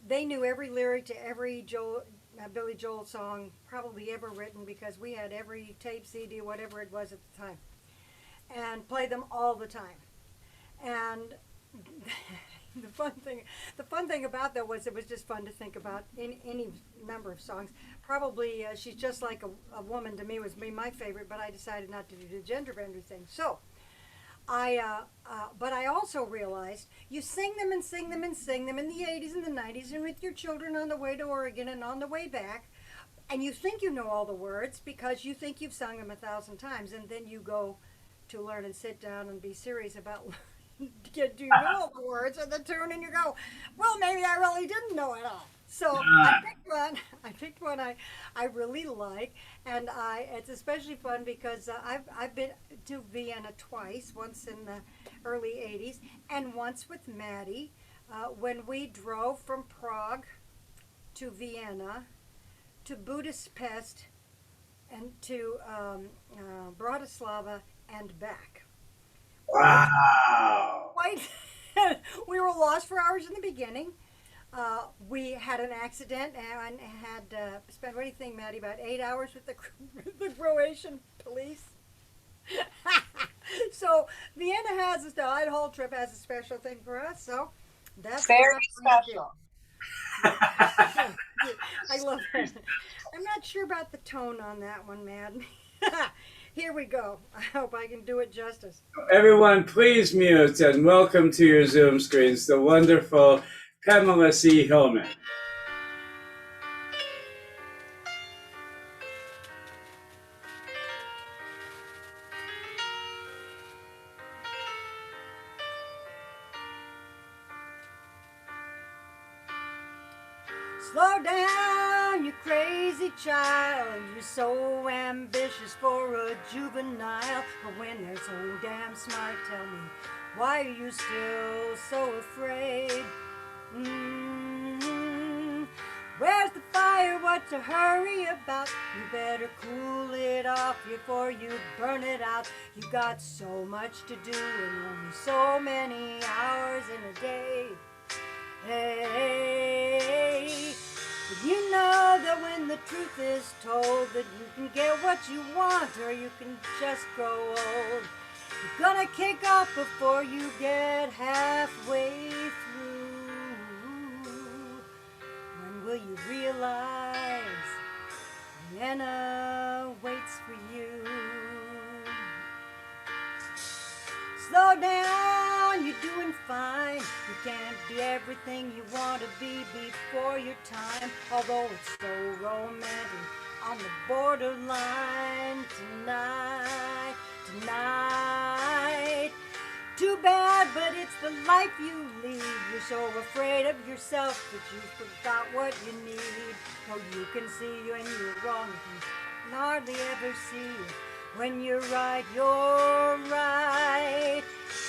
They knew every lyric to every Billy Joel song probably ever written because we had every tape, CD, whatever it was at the time, and played them all the time. And the fun thing about that was it was just fun to think about in any number of songs. Probably She's Just Like a Woman to me was my favorite, but I decided not to do the gender bender thing. So but I also realized you sing them and sing them and sing them in the 80s and the 90s and with your children on the way to Oregon and on the way back, and you think you know all the words because you think you've sung them 1,000 times, and then you go to learn and sit down and be serious about do you know all the words of the tune, and you go, well, maybe I really didn't know it all. So I picked one I really like, and it's especially fun because I've been to Vienna twice, once in the early 80s and once with Maddie when we drove from Prague to Vienna to Budapest and to Bratislava and back. Wow. We were lost for hours in the beginning. We had an accident and had spent, what do you think, Maddie, about 8 hours with the Croatian police. So Vienna the whole trip has a special thing for us. So that's very special. I love that. I'm not sure about the tone on that one, Maddie. Here we go. I hope I can do it justice. Everyone, please mute and welcome to your Zoom screens the wonderful Pamela C. Hillman. Slow down, you crazy child. You're so ambitious for a juvenile. But when they're so damn smart, tell me, why are you still so afraid? Where's the fire? What's a hurry about? You better cool it off before you burn it out. You got so much to do and only so many hours in a day. Hey, but you know that when the truth is told that you can get what you want or you can just grow old. You're gonna kick off before you get halfway through. When will you realize Vienna waits for you? Slow down, you're doing fine. You can't be everything you want to be before your time. Although it's so romantic on the borderline tonight. Too bad, but it's the life you lead. You're so afraid of yourself that you forgot what you need. Oh, you can see when you're wrong, you can hardly ever see. When you're right, you're right.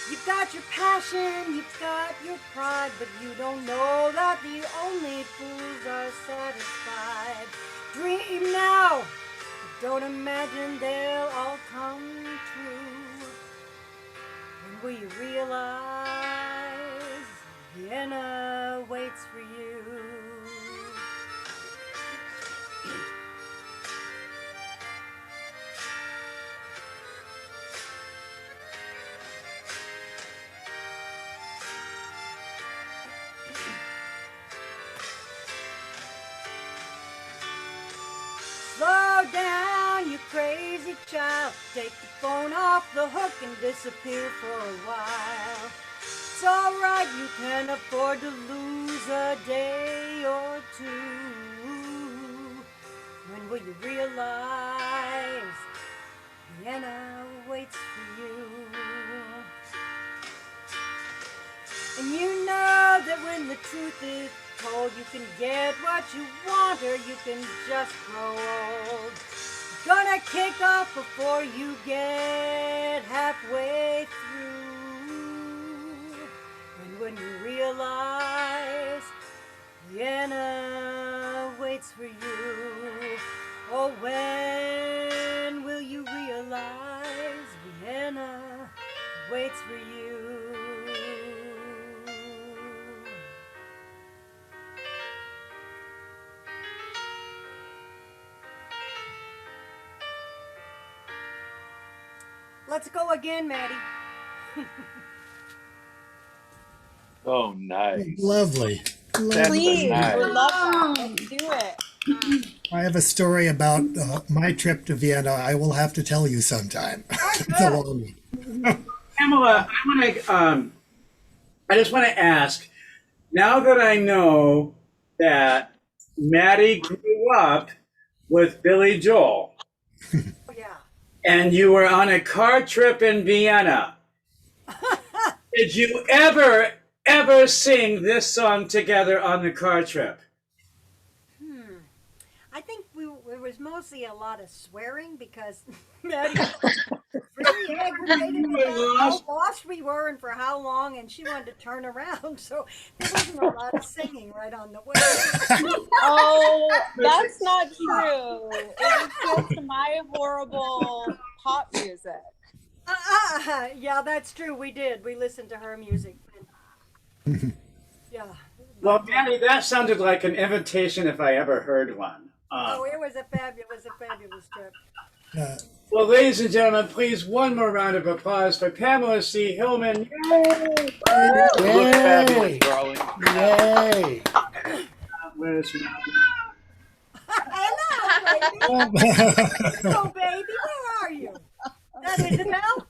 You've got your passion, you've got your pride, but you don't know that the only fools are satisfied. Dream now, but don't imagine they'll all come true. When will you realize Vienna waits for you? Slow down, you crazy child. Take the phone off the hook and disappear for a while. It's alright, you can afford to lose a day or two. When will you realize Vienna waits for you? And you know that when the truth is told, you can get what you want or you can just grow old. You're gonna kick off before you get halfway through. And when you realize Vienna waits for you, oh, when will you realize Vienna waits for you? Let's go again, Maddie. Oh, nice. Lovely. That's Please, nice. I would love that. Let's do it. I have a story about my trip to Vienna. I will have to tell you sometime. It's a long one. Pamela, I just want to ask, now that I know that Maddie grew up with Billy Joel, Yeah. and you were on a car trip in Vienna, did you ever sing this song together on the car trip? I think it was mostly a lot of swearing because Maddie was very aggravated about how lost we were and for how long, and she wanted to turn around. So there wasn't a lot of singing right on the way. Oh, that's not true. It was just my horrible pop music. Yeah, that's true. We did. We listened to her music. Yeah. Well, Maddie, that sounded like an invitation if I ever heard one. Oh, it was a fabulous trip. Well, ladies and gentlemen, please, one more round of applause for Pamela C. Hillman. Yay! You look fabulous, darling. Yay! Where's Hello, baby. Hello, baby. Where are you? That Isabel?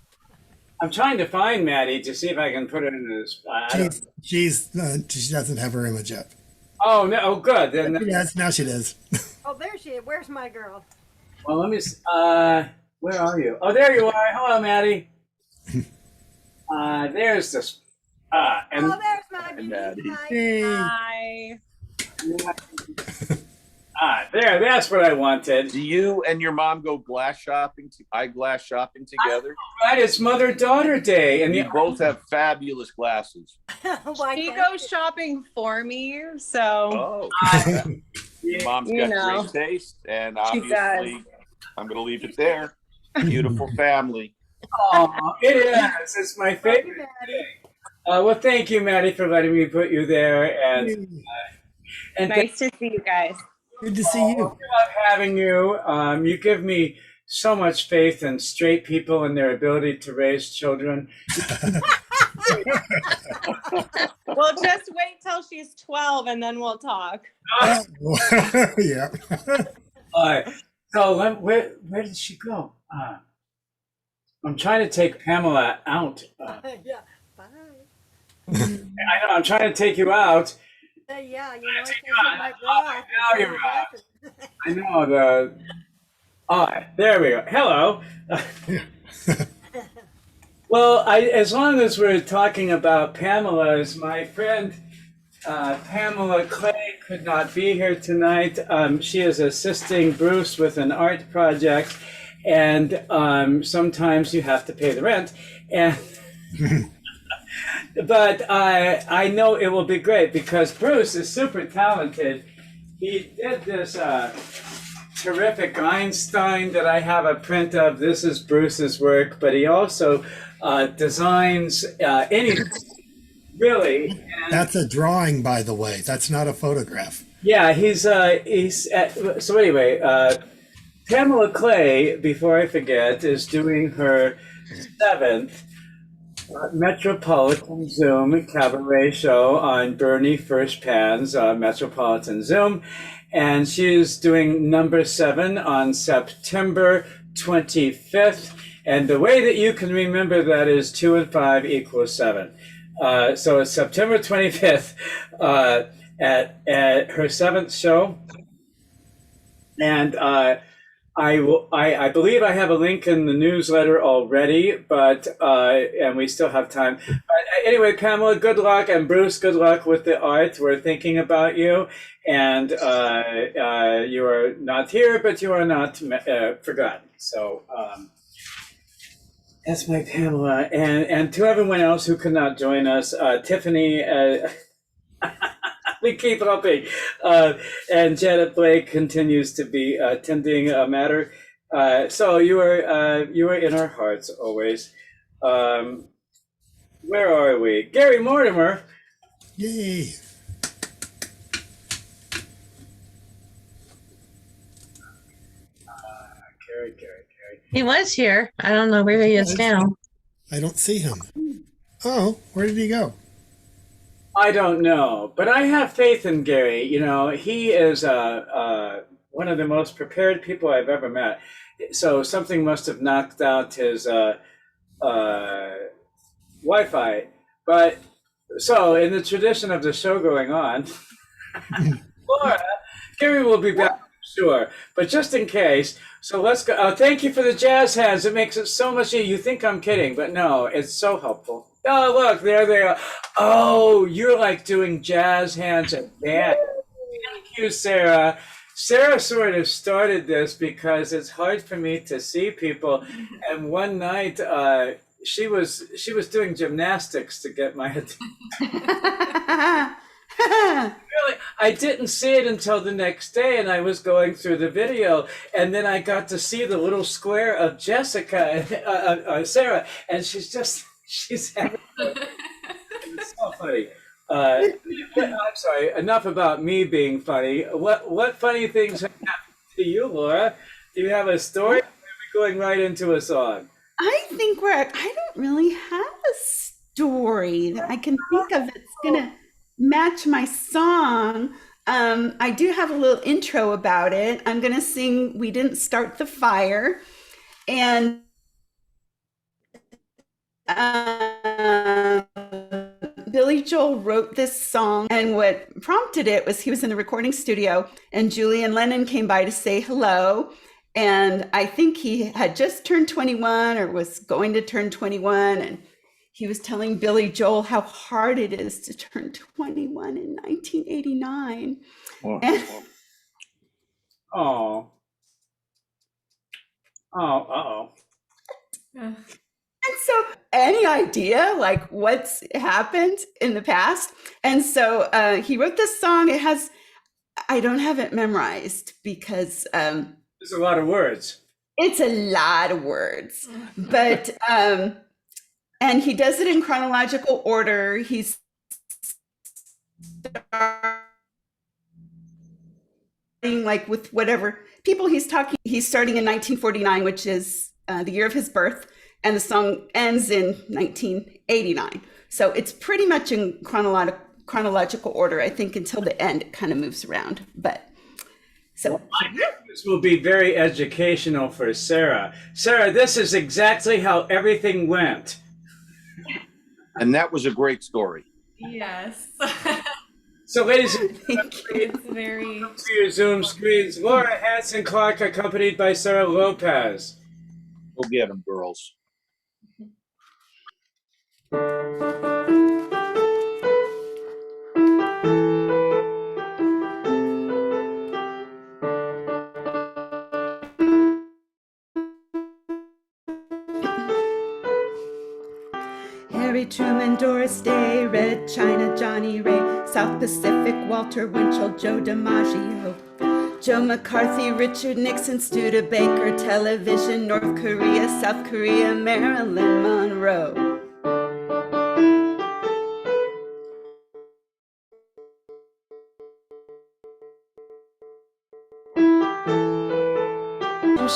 I'm trying to find Maddie to see if I can put her in this. She doesn't have her image up. Oh no! Oh, good. Then Yes, now she does. Oh, there she is. Where's my girl? well, let me. Where are you? Oh, there you are. Hello, Maddie. There's this. And Oh, there's my beauty. Maddie. Hi. There. That's what I wanted. Do you and your mom go eyeglass shopping together? Right. It's Mother-Daughter Day, and you both have fabulous glasses. She goes shopping for me, so. Oh, your mom's got great taste, and obviously, I'm going to leave it there. Beautiful family. Oh, it is. It's my favorite. Well, thank you, Maddie, for letting me put you there, and Nice to see you guys. Good to see you. I love having you. You give me so much faith in straight people and their ability to raise children. Well, just wait till she's 12 and then we'll talk. Yeah. So where did she go? I'm trying to take Pamela out. Yeah, bye. I know, I'm trying to take you out. Yeah, you know, I can't take my girl out. Now you're out. I know there we go. Hello. Well, as long as we're talking about Pamela's, my friend Pamela Clay could not be here tonight. She is assisting Bruce with an art project, and sometimes you have to pay the rent. And but I know it will be great because Bruce is super talented. He did this terrific Einstein that I have a print of. This is Bruce's work, but he also designs anything, really. And That's a drawing, by the way. That's not a photograph. yeah, so anyway, Pamela Clay, before I forget, is doing her 7th Metropolitan Zoom Cabaret Show on Bernie First Pan's Metropolitan Zoom. And she's doing number 7 on September 25th. And the way that you can remember that is 2 and 5 equals 7. So it's September 25th at her 7th show. And I believe I have a link in the newsletter already, but and we still have time. But anyway, Pamela, good luck, and Bruce, good luck with the art. We're thinking about you, and you are not here, but you are not forgotten. So that's my Pamela, and to everyone else who could not join us, Tiffany. We keep hoping. And Janet Blake continues to be tending a matter. So you are in our hearts always. Where are we? Gary Mortimer. Yay. Gary. He was here. I don't know where he is now. I don't see him. Oh, where did he go? I don't know, but I have faith in Gary. You know, he is one of the most prepared people I've ever met. So something must have knocked out his Wi-Fi. But so in the tradition of the show going on, Laura, Gary will be back, I'm sure. But just in case, so let's go. Thank you for the jazz hands. It makes it so much easier. You think I'm kidding, but no, it's so helpful. Oh, look, there they are. Oh, you're like doing jazz hands at band. Thank you, Sarah. Sarah sort of started this because it's hard for me to see people. And one night, she was doing gymnastics to get my attention. Really, I didn't see it until the next day, and I was going through the video, and then I got to see the little square of Jessica, Sarah, and she's having it's so funny. I'm sorry. Enough about me being funny. What funny things have happened to you, Laura? Do you have a story? Or are we going right into a song? I think I don't really have a story that I can think of that's gonna match my song. I do have a little intro about it. I'm gonna sing "We Didn't Start the Fire," and Billy Joel wrote this song, and what prompted it was he was in the recording studio, and Julian Lennon came by to say hello. And I think he had just turned 21 or was going to turn 21. And he was telling Billy Joel how hard it is to turn 21 in 1989. Oh. And, Oh. Uh-oh. and so any idea like what's happened in the past? And so he wrote this song. I don't have it memorized because there's a lot of words. It's a lot of words, but and he does it in chronological order. He's starting like with whatever people he's talking. He's starting in 1949, which is the year of his birth, and the song ends in 1989. So it's pretty much in chronological order, I think, until the end. It kind of moves around, but. So this will be very educational for Sarah. Sarah, this is exactly how everything went. And that was a great story. Yes. So, ladies and gentlemen, It's very. to your Zoom screens, Laura Hanson Clark, accompanied by Sarah Lopez. Go get them, girls. Harry Truman, Doris Day, Red China, Johnny Ray, South Pacific, Walter Winchell, Joe DiMaggio, Joe McCarthy, Richard Nixon, Studebaker, television, North Korea, South Korea, Marilyn Monroe.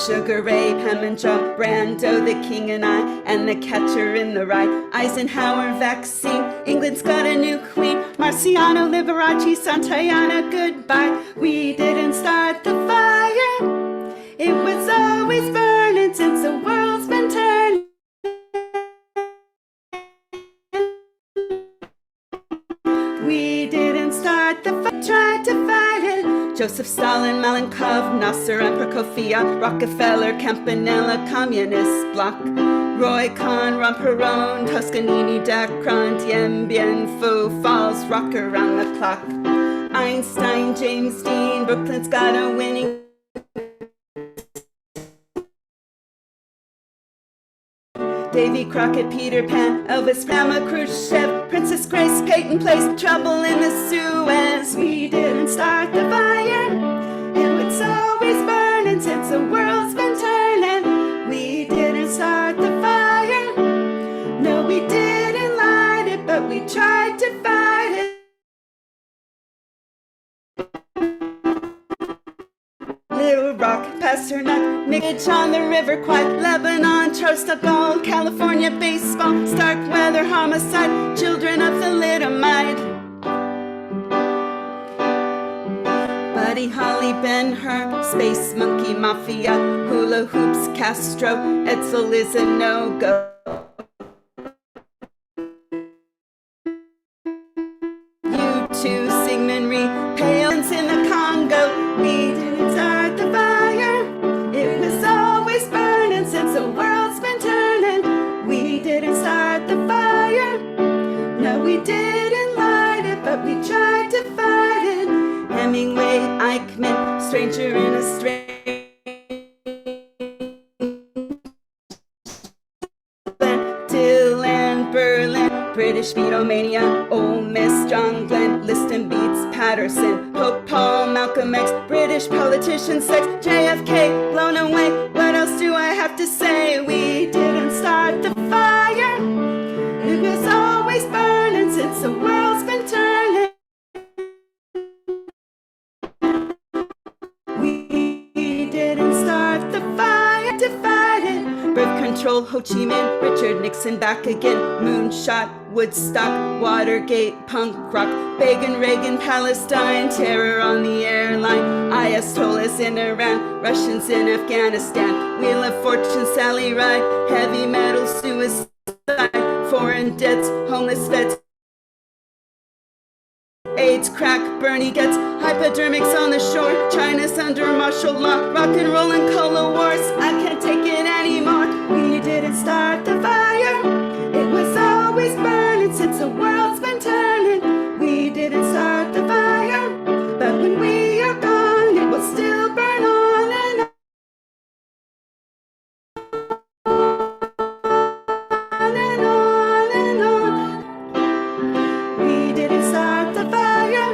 Sugar Ray, Pemmican, Brando, the King and I, and the Catcher in the Rye, Eisenhower vaccine, England's got a new queen, Marciano, Liberace, Santayana, goodbye. We didn't start the fire, it was always burning since the world's been turning. We didn't start the fire, tried to fight it. Joseph Stalin, Malenkov, Nasser and Prokofiev, Rockefeller, Campanella, Communist Bloc, Roy Kahn, Ron Perón, Toscanini, Dacron, Dien Bien Phu, Falls, Rock around the clock. Einstein, James Dean, Brooklyn's got a winning. Davy Crockett, Peter Pan, Elvis, Rama, Khrushchev, Princess Grace, Peyton Place, trouble in the Suez. We didn't start the fire, it's always burning since the world's been turning. We didn't start the fire, no we didn't light it, but we tried to fight it. Little Rock, Pasternak, Mitch on the River Kwai, Lebanon, Charles de Gaulle, California baseball, Stark weather, homicide, children of thalidomide. Buddy Holly, Ben-Hur, Space Monkey Mafia, Hula Hoops, Castro, Edsel is a no-go. U2, Sigmund Rhee, Palins in the Congo. We didn't start the fire, it was always burning since the world's been turning. We didn't start the fire, no we didn't light it, but we tried to fight it. Hemingway, Eichmann, stranger in a strange Dylan, Berlin, British Beatlemania, Ole Miss, John Glenn, Liston beats Patterson, Pope Paul, Malcolm X, British politician sex, JFK, blown away. What else do I have to say? We didn't start the fire, it was always burning since the world's been turning. We didn't start the fire to fight it. Birth control, Ho Chi Minh, Richard Nixon back again, Moonshot, Woodstock, Watergate, punk rock, Begin, Reagan, Palestine, terror on the airline, Ayatollahs in Iran, Russians in Afghanistan, Wheel of Fortune, Sally Ride, heavy metal, suicide, foreign debts, homeless vets, AIDS, crack, Bernie gets hypodermics on the shore, China's under martial law, rock and roll and cola wars, I can't take it anymore. We didn't start the fire, it was always burning since the world's been turning. We didn't start the fire, but when we are gone, it will still burn on and on and on and on. We didn't start the fire,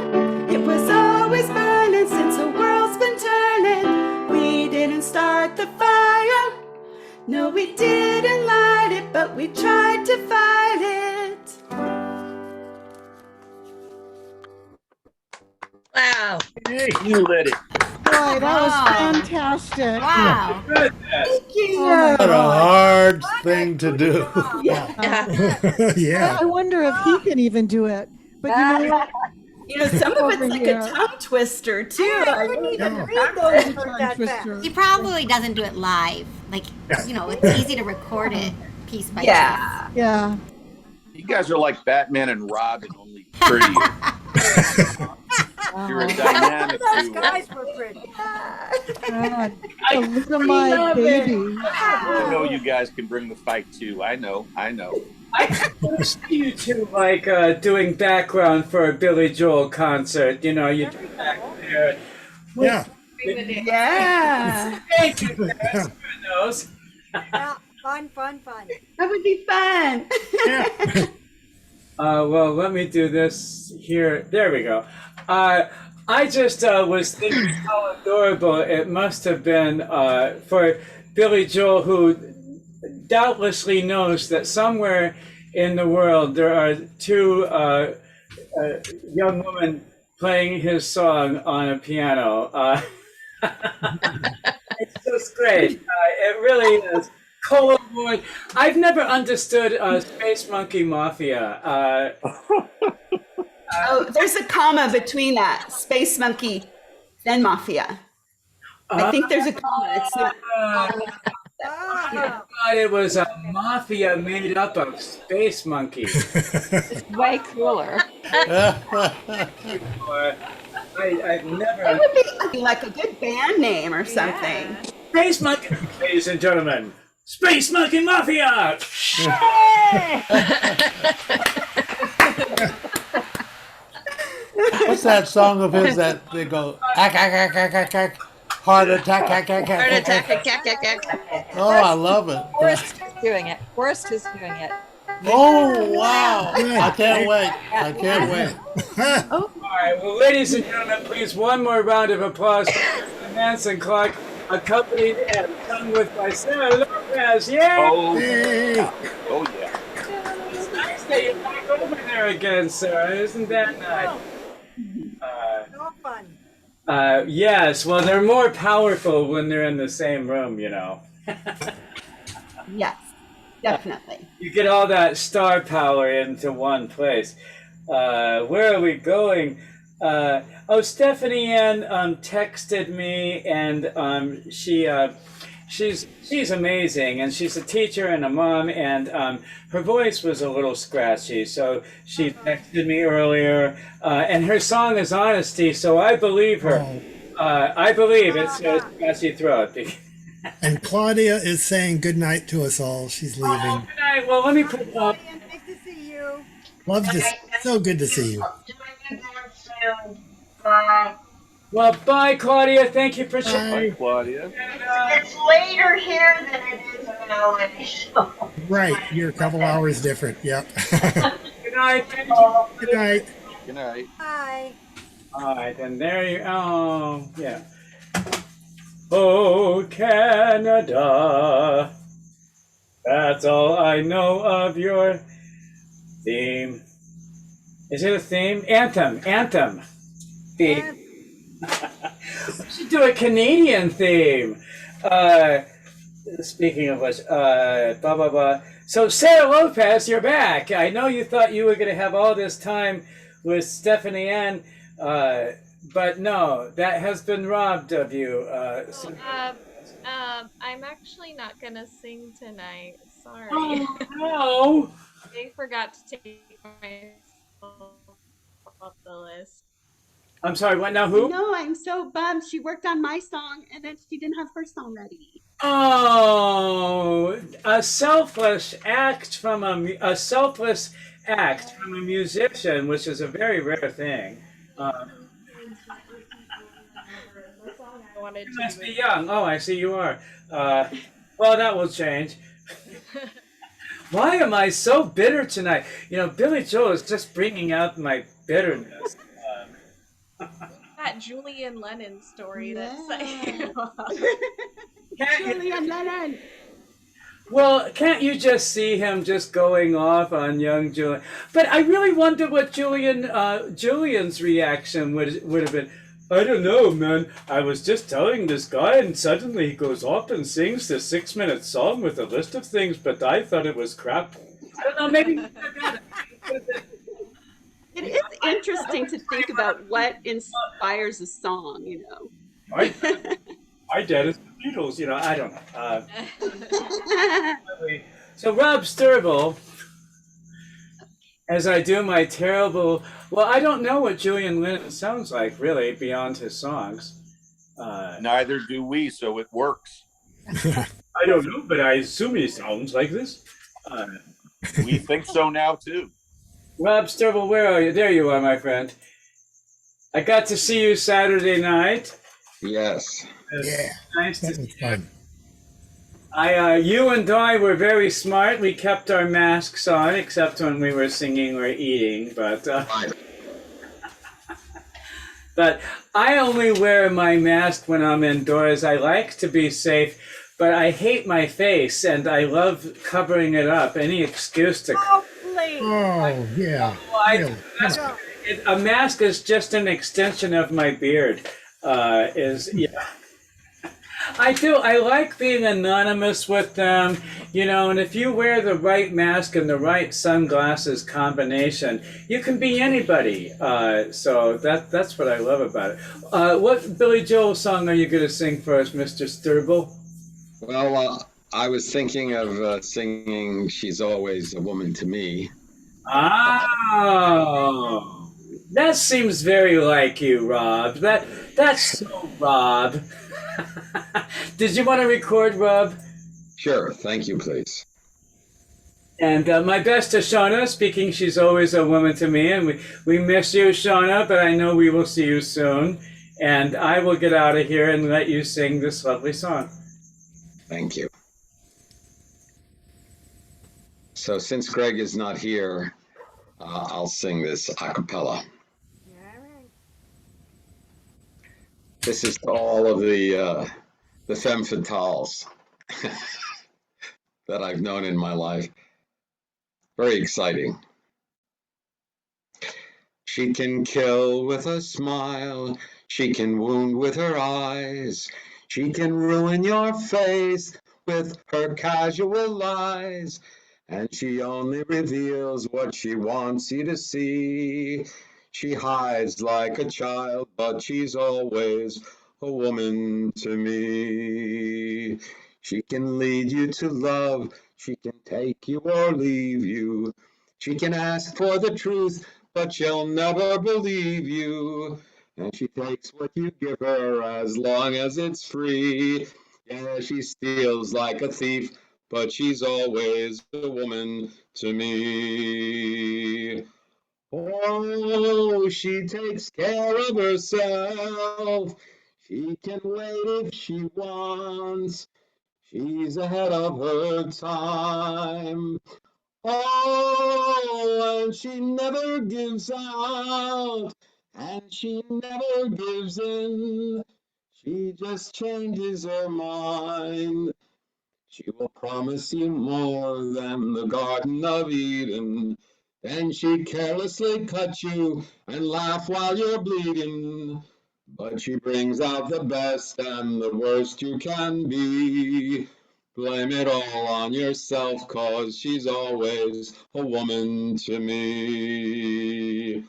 it was always burning since the world's been turning. We didn't start the fire, no we didn't light it, but we tried to fight it. Wow. Hey, you lit it. Boy, that was fantastic. Wow. Thank you. What a hard thing to do. Yeah. I wonder if he can even do it. But you know what? You know, some of it's Over like here. a tongue twister too. I couldn't even read those words that fast. He probably doesn't do it live. Like, you know, it's easy to record it piece by piece. Yeah. You guys are like Batman and Robin, only prettier. You're a dynamic Those duo. guys were pretty. God. So look at my baby. I know you guys can bring the fight too. I know. I can see you two like doing background for a Billy Joel concert. You know, you do back there. Yeah. Yeah. Thank you guys for those. Well, Fun, fun, fun. That would be fun. Yeah. Well, let me do this here. There we go. I just was thinking how adorable it must have been for Billy Joel, who doubtlessly knows that somewhere in the world there are two young women playing his song on a piano. It's just great. It really is. Cola Boy. I've never understood Space Monkey Mafia. Oh, there's a comma between that. Space Monkey, then Mafia. I think there's a comma. It's not. I thought it was a mafia made up of space monkeys. It's way cooler. I've never. That would be like a good band name or something. Space Monkey, ladies and gentlemen, Space Monkey Mafia. What's that song of his that they go, ack, ack, ack, ack, ack, ack, heart attack, ack, ack, Heart ack, attack, ack, attack, attack, attack. Oh, I love it. Forrest is doing it. Forrest is doing it. Oh, wow. I can't wait. I can't wait. All right, well, ladies and gentlemen, please one more round of applause for the Manson clock, accompanied and sung with by Sarah Lopez. Yay! Oh, yeah. Oh, yeah. It's nice that you're back over there again, Sarah. Isn't that nice? So fun. Yes, well, they're more powerful when they're in the same room, you know. Yes, definitely. You get all that star power into one place. Where are we going? Stephanie Ann texted me, and she's amazing, and she's a teacher and a mom, and her voice was a little scratchy, so she texted me earlier, and her song is Honesty, so I believe her. I believe it's a scratchy throat. And Claudia is saying good night to us all. She's leaving. Oh, good night. Well, let me put Nice to see you. Love to. So good to see you. Bye. Well, bye, Claudia. Thank you for Bye, sharing. Claudia. It's later here than it is in LA. So. Right, you're a couple hours different. Yep. Good night. Good night. Good night. Bye. All right, and there you. Oh, yeah. Oh, Canada. That's all I know of your theme. Is it a theme? Anthem. Theme. We should do a Canadian theme. Speaking of which, blah, blah, blah. So, Sarah Lopez, you're back. I know you thought you were going to have all this time with Stephanie Ann, but no, that has been robbed of you. I'm actually not gonna sing tonight. Sorry. Oh, no. They forgot to take my song off the list. I'm sorry, what now? Who? No, I'm so bummed. She worked on my song and then she didn't have her song ready. Oh, a selfless act from a musician, which is a very rare thing. You must be young. Oh, I see you are. Well, that will change. Why am I so bitter tonight? You know, Billy Joel is just bringing out my bitterness. That Julian Lennon story that's Julian Lennon. Well, can't you just see him just going off on young Julian? But I really wonder what Julian's reaction would have been. I don't know, man. I was just telling this guy, and suddenly he goes off and sings this 6-minute song with a list of things, but I thought it was crap. I don't know, maybe. It is interesting to think about what inspires a song, you know. I did. It's the Beatles, you know. I don't know. So Rob Sturble, as I do my terrible. Well, I don't know what Julian Lennon sounds like, really, beyond his songs. Neither do we, so it works. I don't know, but I assume he sounds like this. We think so now, too. Rob Sturble, where are you? There you are, my friend. I got to see you Saturday night. Yes. Yeah. Nice to That see was you. fun. You and I were very smart. We kept our masks on, except when we were singing or eating. But I only wear my mask when I'm indoors. I like to be safe, but I hate my face, and I love covering it up. Any excuse to. Oh, please. Oh, yeah. Really? A mask is just an extension of my beard. I do. I like being anonymous with them, and if you wear the right mask and the right sunglasses combination, you can be anybody. So that's what I love about it. What Billy Joel song are you going to sing for us, Mr. Sturble? Well, I was thinking of singing She's Always a Woman to Me. Oh, that seems very like you, Rob. That's so Rob. Did you want to record, Rob? Sure, thank you, please. And my best to Shauna, speaking She's Always a Woman to Me, and we miss you, Shauna, but I know we will see you soon. And I will get out of here and let you sing this lovely song. Thank you. So since Greg is not here, I'll sing this a cappella. This is to all of the femme fatales that I've known in my life. Very exciting. She can kill with a smile. She can wound with her eyes. She can ruin your face with her casual lies. And she only reveals what she wants you to see. She hides like a child, but she's always a woman to me. She can lead you to love. She can take you or leave you. She can ask for the truth, but she'll never believe you. And she takes what you give her as long as it's free. Yeah, she steals like a thief, but she's always a woman to me. Oh, she takes care of herself. She can wait if she wants. She's ahead of her time. Oh, and she never gives out, and she never gives in. She just changes her mind. She will promise you more than the Garden of Eden. Then she carelessly cut you and laugh while you're bleeding. But she brings out the best and the worst you can be. Blame it all on yourself, 'cause she's always a woman to me.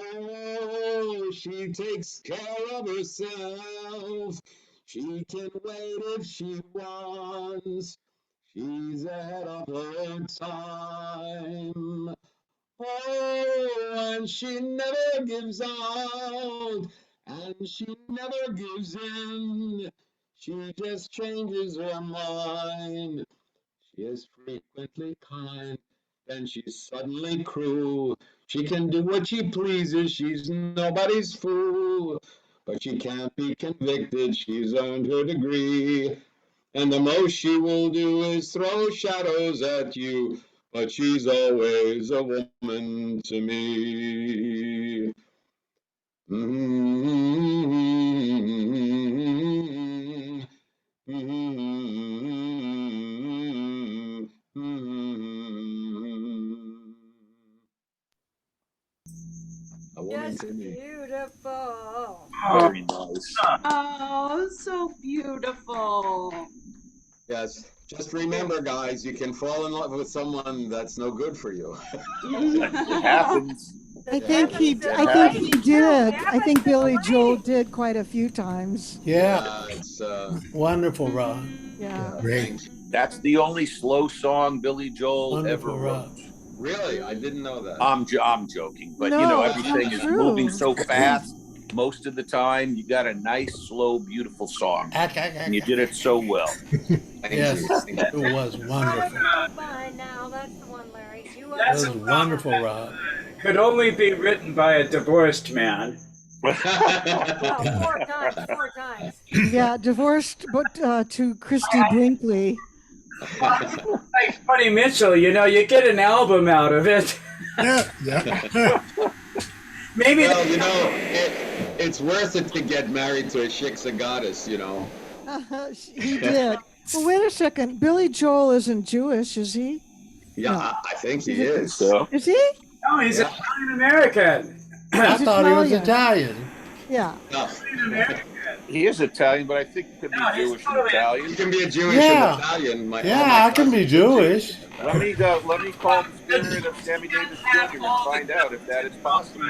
Oh, she takes care of herself. She can wait if she wants. She's ahead of her time. Oh, and she never gives out, and she never gives in. She just changes her mind. She is frequently kind, then she's suddenly cruel. She can do what she pleases, she's nobody's fool. But she can't be convicted, she's earned her degree. And the most she will do is throw shadows at you. But she's always a woman to me. A woman Just to me. beautiful. Very nice. Oh, so beautiful. Yes, just remember, guys, you can fall in love with someone that's no good for you. It happens. I think he did. I think Billy Joel did quite a few times. Yeah. It's wonderful, Rob. Yeah. Great. That's the only slow song Billy Joel Wonderful, ever Rob. wrote. Really, I didn't know that. I'm joking, but No, it's everything not is true. moving so fast. Most of the time, you got a nice, slow, beautiful song, and you did it so well. Thank Yes, you. it was wonderful. Bye now. That's the one, Larry. That was wonderful, Rob. Could only be written by a divorced man. Well, 4 times. Yeah, divorced, but to Christy Brinkley. Like Buddy Mitchell, you get an album out of it. Yeah. Maybe. Well, it's worth it to get married to a Shiksa goddess, He did. Well, wait a second. Billy Joel isn't Jewish, is he? Yeah, No. I think he is. Is he? No, he's Italian American. I thought he was Italian. Yeah. No. He is Italian, but I think he could be Jewish and Italian. You can be a Jewish Yeah. and Italian. I can be Jewish. Let me call the spirit of Sammy Davis Jr. and find out if that is possible.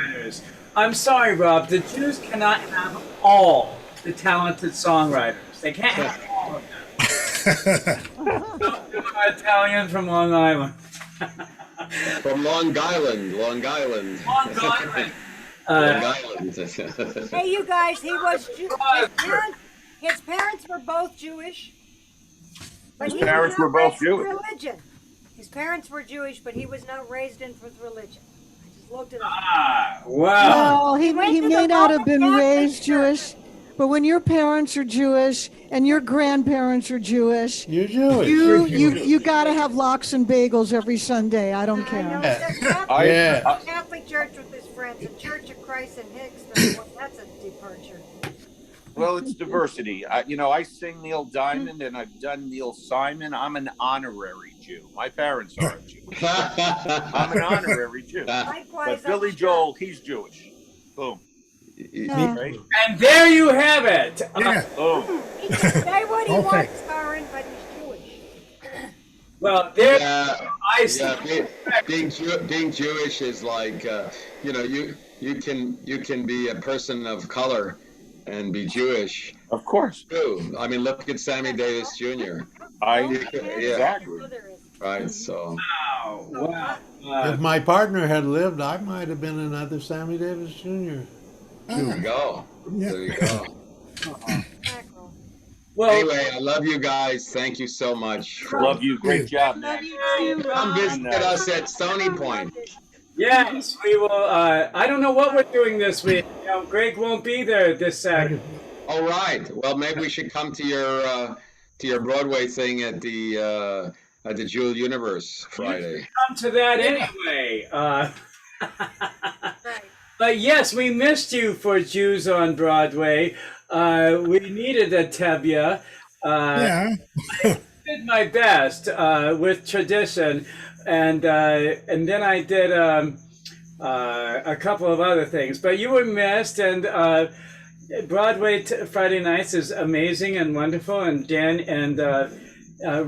I'm sorry, Rob. The Jews cannot have all the talented songwriters. They can't have all of them. Italian from Long Island. From Long Island. Long Island. Hey, you guys, he was his parents were both Jewish. But His parents were both Jewish. Religion. His parents were Jewish, but he was not raised in with religion. I just looked it up. Wow. Well, he may not have been raised Jewish, but when your parents are Jewish and your grandparents are Jewish, you're Jewish. You got to have lox and bagels every Sunday. I don't care. Catholic Church with his friends, the Church of Christ in Hicks. That's a departure. Well, it's diversity. I sing Neil Diamond and I've done Neil Simon. I'm an honorary Jew. My parents aren't Jewish. I'm an honorary Jew. But Billy Joel, he's Jewish. Boom. And there you have it. Boom. He can say what he wants, Karen, but he's Jewish. Well, being Jewish is like, you can be a person of color and be Jewish. Of course. Too. I mean, look at Sammy Davis Jr. Exactly. Right. So. Wow. If my partner had lived, I might have been another Sammy Davis Jr. There you go. There you go. Well, anyway, I love you guys. Thank you so much. Love you. Great job. Love you too, Come visit us at Stony Point. Yes, we will. I don't know what we're doing this week. Greg won't be there this Saturday. All right. Well, maybe we should come to your Broadway thing at the Jewel Universe Friday. Come to that anyway. But yes, we missed you for Jews on Broadway. We needed a Tevye. I did my best with tradition. And then I did a couple of other things, but you were missed. And Broadway Friday nights is amazing and wonderful. And Dan and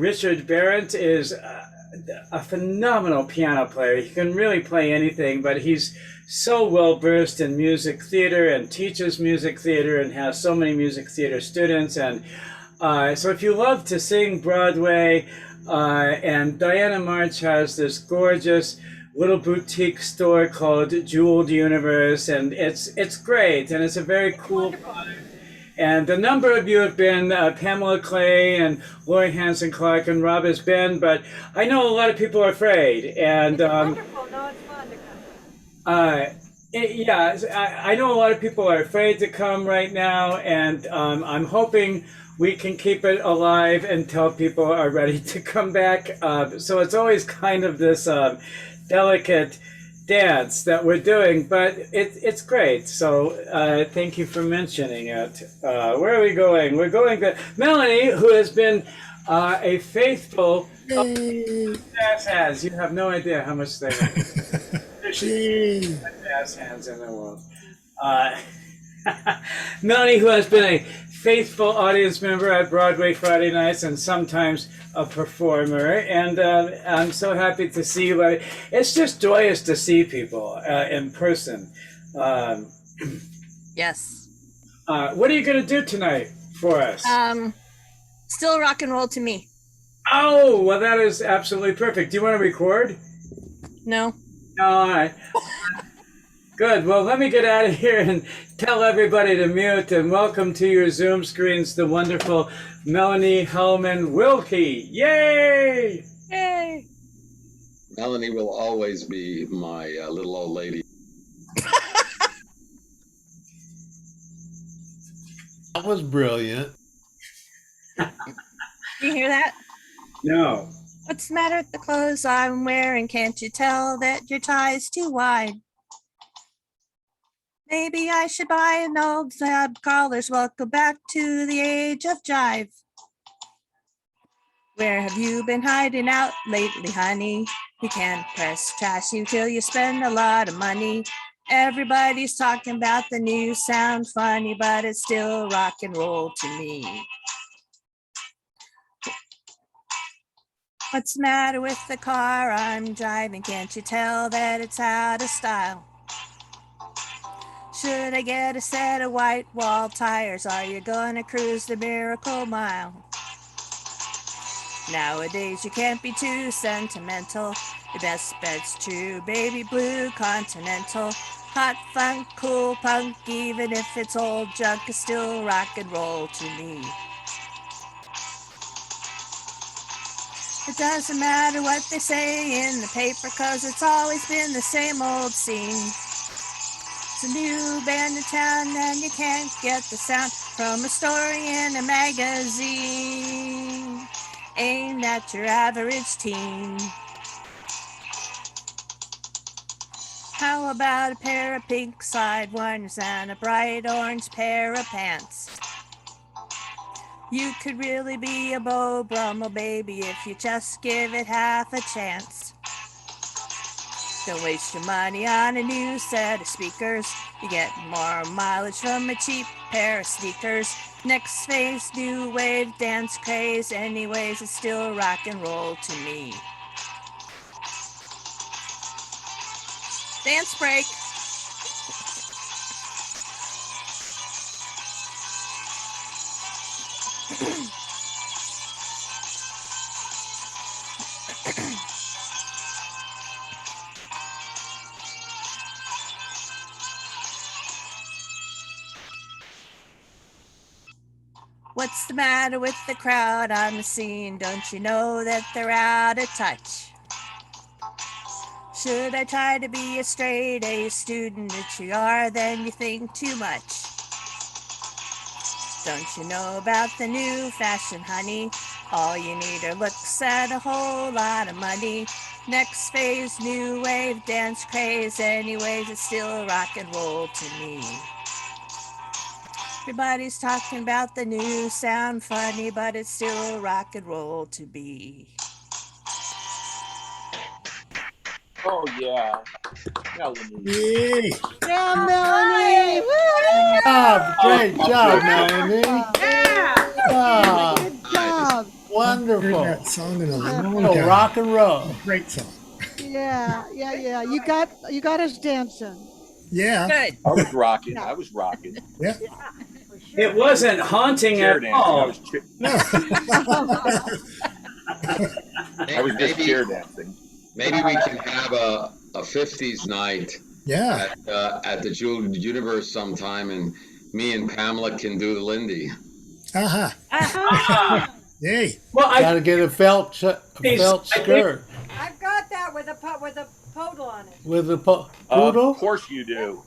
Richard Barrett is a phenomenal piano player. He can really play anything, but he's so well versed in music theater and teaches music theater and has so many music theater students. And so if you love to sing Broadway, and Diana March has this gorgeous little boutique store called Jeweled Universe, and it's great, and it's a very cool vibe. And a number of you have been, Pamela Clay and Lori Hansen Clark and Rob has been, but I know a lot of people are afraid. And Wonderful. No, it's fun to come. I know a lot of people are afraid to come right now, and I'm hoping we can keep it alive until people are ready to come back. So it's always kind of this delicate dance that we're doing, but it's great. So thank you for mentioning it. Where are we going? We're going to Melanie, who has been a faithful jazz hands. You have no idea how much they jazz hands in the world. Melanie, who has been a faithful audience member at Broadway Friday nights and sometimes a performer, and I'm so happy to see you. It's just joyous to see people in person. Yes. What are you going to do tonight for us? Still rock and roll to me. Oh, well, that is absolutely perfect. Do you want to record? No. No, all right. Good. Well, let me get out of here and tell everybody to mute, and welcome to your Zoom screens the wonderful Melanie Hellman Wilkie. Yay! Yay! Melanie will always be my little old lady. That was brilliant. You hear that? No. What's the matter with the clothes I'm wearing? Can't you tell that your tie's too wide? Maybe I should buy an old slab collars. Welcome back to the age of jive. Where have you been hiding out lately, honey? You can't press trash until you spend a lot of money. Everybody's talking about the new sound funny, but it's still rock and roll to me. What's the matter with the car I'm driving? Can't you tell that it's out of style? Should I get a set of white wall tires? Are you gonna cruise the Miracle Mile? Nowadays you can't be too sentimental. Your best bet's true, baby blue continental. Hot funk, cool punk, even if it's old junk, is still rock and roll to me. It doesn't matter what they say in the paper, 'cause it's always been the same old scene. It's a new band in town and you can't get the sound from a story in a magazine aimed at your average teen. How about a pair of pink sidewinders and a bright orange pair of pants? You could really be a Beau Brummel, baby, if you just give it half a chance. Don't waste your money on a new set of speakers. You get more mileage from a cheap pair of sneakers. Next phase, new wave, dance craze. Anyways, it's still rock and roll to me. Dance break. What's the matter with the crowd on the scene? Don't you know that they're out of touch? Should I try to be a straight A student that you are, then you think too much. Don't you know about the new fashion, honey? All you need are looks and a whole lot of money. Next phase, new wave, dance craze. Anyways, it's still rock and roll to me. Everybody's talking about the new sound funny, but it's still rock and roll to be. Oh yeah, Melanie. Yay! Yeah, Melanie! Great job, Melanie. Yeah! Good job. Wonderful. That song in a long Oh, time. rock and roll. Great song. Yeah. You got us dancing. Yeah. Good. I was rocking. I was rocking. Yeah. It wasn't haunting Chair at dancing. all. I was just chair dancing. Maybe we can have a 50s night Yeah. at the Jewel Universe sometime, and me and Pamela can do the Lindy. Uh-huh. Yay. Well, Gotta get a felt skirt I've got that with a podal on it. with a poodle. Of course you do.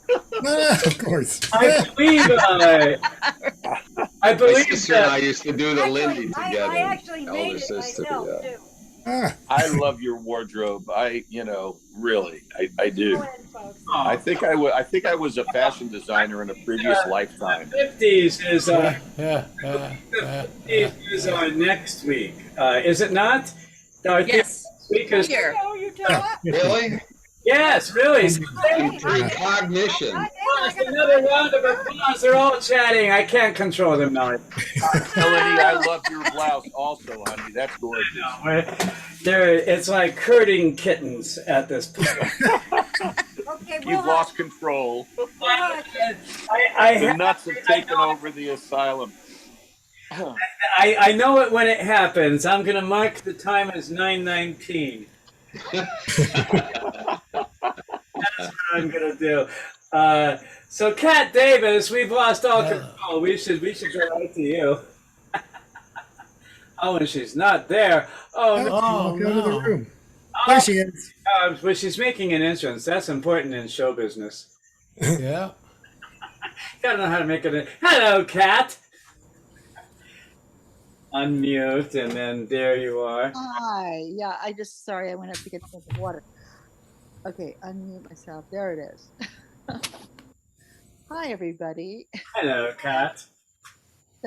Of course. I believe. I My believe sister and I that. used to do the Lindy I together. actually made Elder it sister, myself yeah. too. I love your wardrobe. Really, I do. Go ahead, folks. I think I was a fashion designer in a previous lifetime. 50s is Yeah. 50s is next week. Is it not? No, I think Yes. next week is. Here. Oh, you tell what? Really? Yes, really. Precognition. Yes, another round of applause. They're all chatting. I can't control them now. Melanie, I love your blouse also, honey. That's gorgeous. It's like herding kittens at this point. Okay, You've lost control. I The nuts have taken over the asylum. I know it when it happens. I'm going to mark the time as 9:19. That's what I'm going to do. So, Kat Davis, we've lost all control. We should go right to you. Oh, and she's not there. Oh, no. Walk out of the room. There she is. But she's making an entrance. That's important in show business. Yeah. Gotta know how to make it. Hello, cat. Unmute, and then there you are. Hi. Yeah, I just sorry I went up to get some water. Okay, unmute myself. There it is. Hi, everybody. Hello, cat.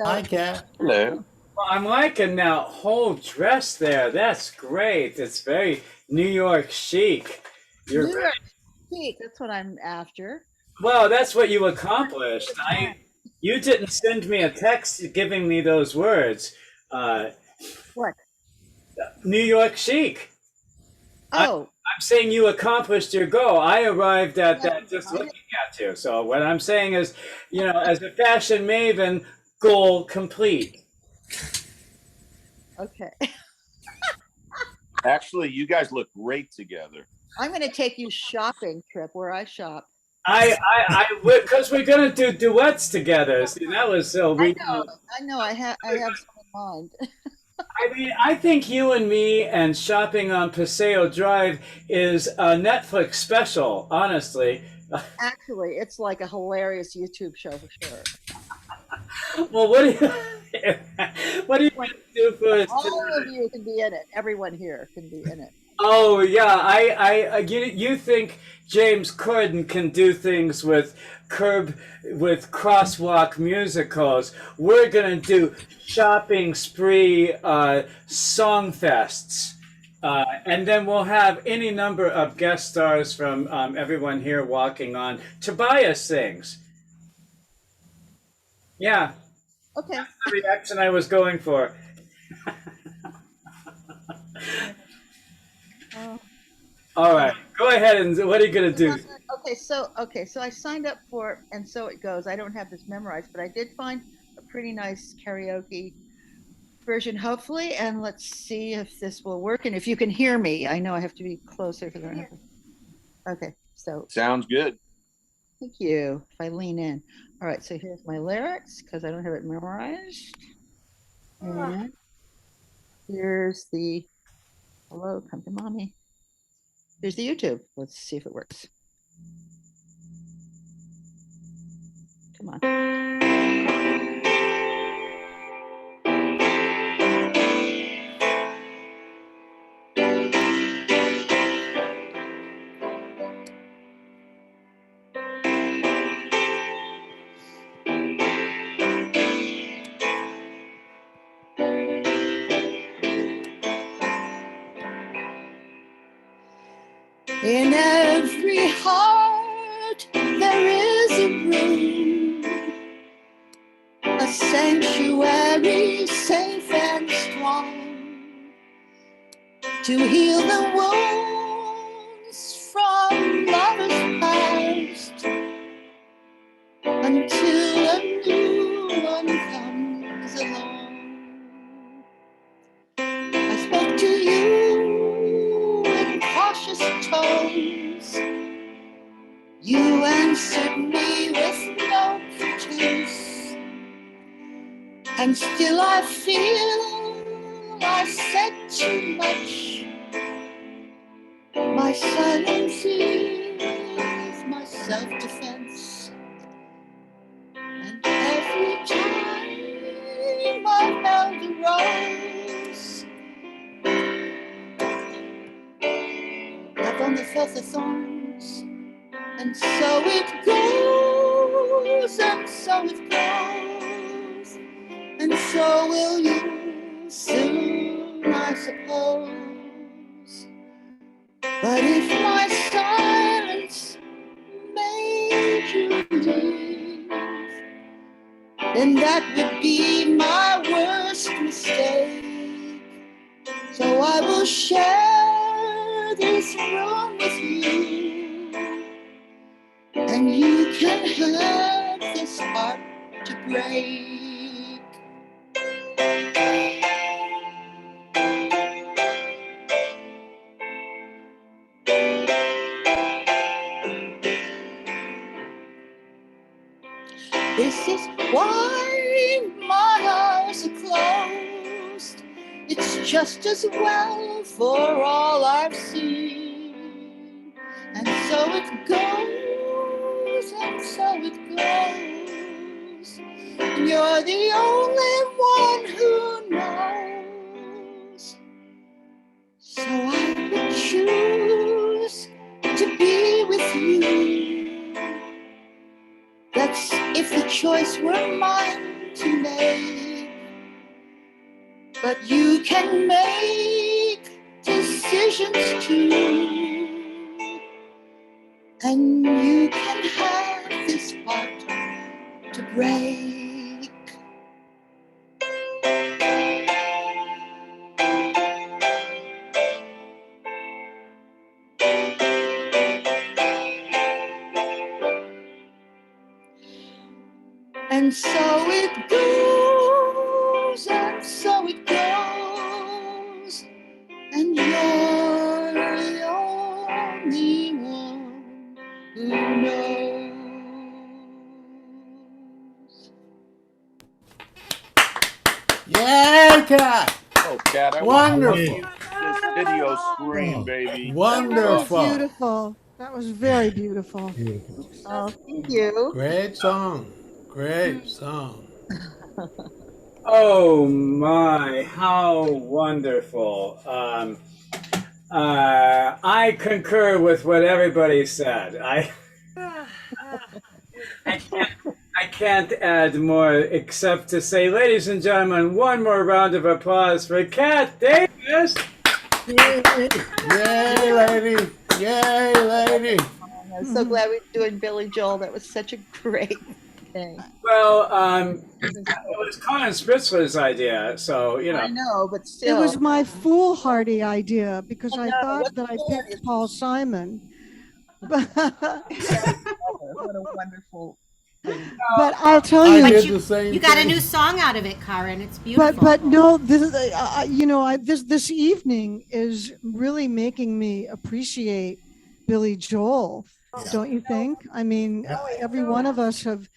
Hi, Cat. Hello. Well, I'm liking that whole dress there. That's great. It's very New York chic. You're New very, York Chic, that's what I'm after. well. That's what you accomplished. You didn't send me a text giving me those words. What? New York chic. Oh. I'm saying you accomplished your goal. I arrived at that just looking at you. So what I'm saying is, as a fashion maven, goal complete. Okay. Actually, you guys look great together. I'm going to take you shopping trip where I shop. Because we're gonna do duets together. See, that was so. I know. I have some in mind. I mean, I think you and me and shopping on Paseo Drive is a Netflix special. Honestly. Actually, it's like a hilarious YouTube show for sure. Well, what do you want to do for us? All of you can be in it. Everyone here can be in it. Oh yeah, you think James Corden can do things with crosswalk musicals? We're gonna do shopping spree song fests, and then we'll have any number of guest stars from everyone here walking on. Tobias sings. Yeah. Okay. That's the reaction I was going for. All right, go ahead and what are you gonna do? Okay, so I signed up for And So It Goes. I don't have this memorized, but I did find a pretty nice karaoke version, hopefully, and let's see if this will work and if you can hear me. I know I have to be closer because I don't have to. Okay, so Sounds good. thank you. If I lean in. All right, so here's my lyrics because I don't have it memorized. And here's the hello, come to mommy. Here's the YouTube. Let's see if it works. Come on. In every heart there is a room, a sanctuary safe and strong, to heal the wounds from lovers past, until a new one comes along. I spoke to you in cautious tones. You answered me with no pretense, and still I feel I said too much. My silence is my self-defense, and every time I held a rose, I've only felt the thorns. And so it goes, and so it goes, and so will you soon, I suppose. But if my silence made you leave, then that would be my worst mistake. So I will share this room with you, and you can have this heart to break. This is why my eyes are closed. It's just as well for all I've seen. And so it goes, and so it goes. You're the only one who knows. So I would choose to be with you. That's if the choice were mine to make. But you can make decisions too. And you can have this heart to break. And so it goes, and so it goes. And you're the only one who knows. Yay, Kat! Oh, Kat, I want to use this video screen, baby. Wonderful. Beautiful. That was very beautiful. Oh, thank you. Great song. Great song. Oh my, how wonderful. I concur with what everybody said. I can't add more except to say, ladies and gentlemen, one more round of applause for Kat Davis. Yay, lady. Yay, lady. I'm so glad we're doing Billy Joel. That was such a great thing. Well, it was Colin Spritzler's idea, so, you know. I know, but It still. was my foolhardy idea because I know, thought what's that I the picked Paul Simon. What a wonderful thing. But I'll tell you, You got a new song out of it, Karen. It's beautiful. but no, this is this evening is really making me appreciate Billy Joel. Don't you think? I mean, every one of us has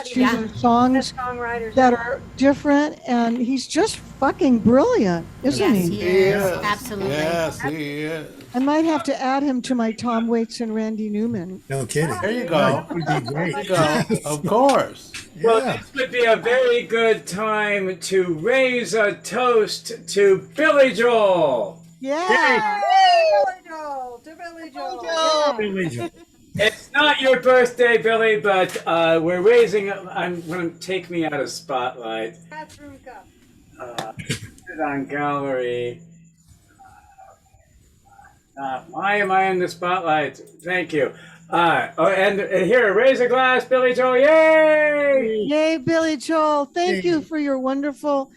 chosen songs that are different, and he's just fucking brilliant, isn't Yes, he? he is. Absolutely. Yes, he is. I might have to add him to my Tom Waits and Randy Newman. No kidding. There you go. That would be great. There you go. Of course. Well, this would be a very good time to raise a toast to Billy Joel. Yeah. Billy Joel, to Billy Joel. Billy Joel. It's not your birthday, Billy, but we're raising. I'm going to take me out of spotlight. Bathroom cup. Put it on gallery. Why am I in the spotlight? Thank you. And here, raise a glass, Billy Joel. Yay! Yay, Billy Joel. Thank you for your wonderful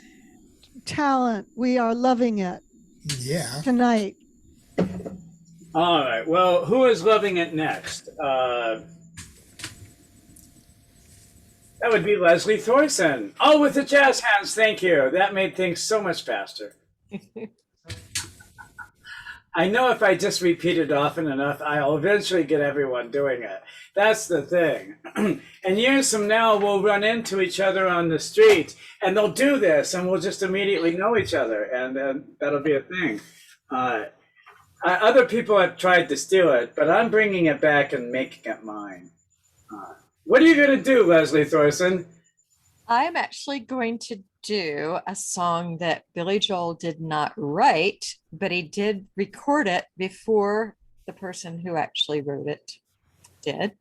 talent. We are loving it. Yeah. Tonight. All right. Well, who is loving it next? That would be Leslie Thorson. Oh, with the jazz hands. Thank you. That made things so much faster. I know if I just repeat it often enough, I'll eventually get everyone doing it. That's the thing. And years from now, we'll run into each other on the street, and they'll do this, and we'll just immediately know each other, and that'll be a thing. Other people have tried to steal it, but I'm bringing it back and making it mine. What are you going to do, Leslie Thorson? I'm actually going to do a song that Billy Joel did not write, but he did record it before the person who actually wrote it did.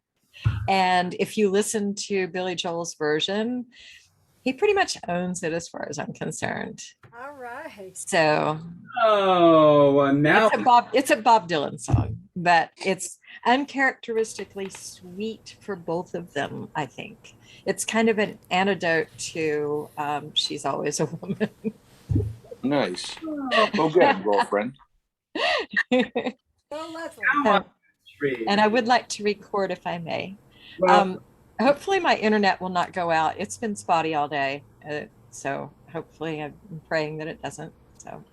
And if you listen to Billy Joel's version, he pretty much owns it as far as I'm concerned. All right. So, well, now it's a Bob Dylan song, but it's uncharacteristically sweet for both of them. I think it's kind of an antidote to "She's Always a Woman." Nice. Go get it, girlfriend. And I would like to record, if I may. Well, hopefully my internet will not go out. It's been spotty all day. So hopefully I'm praying that it doesn't. So.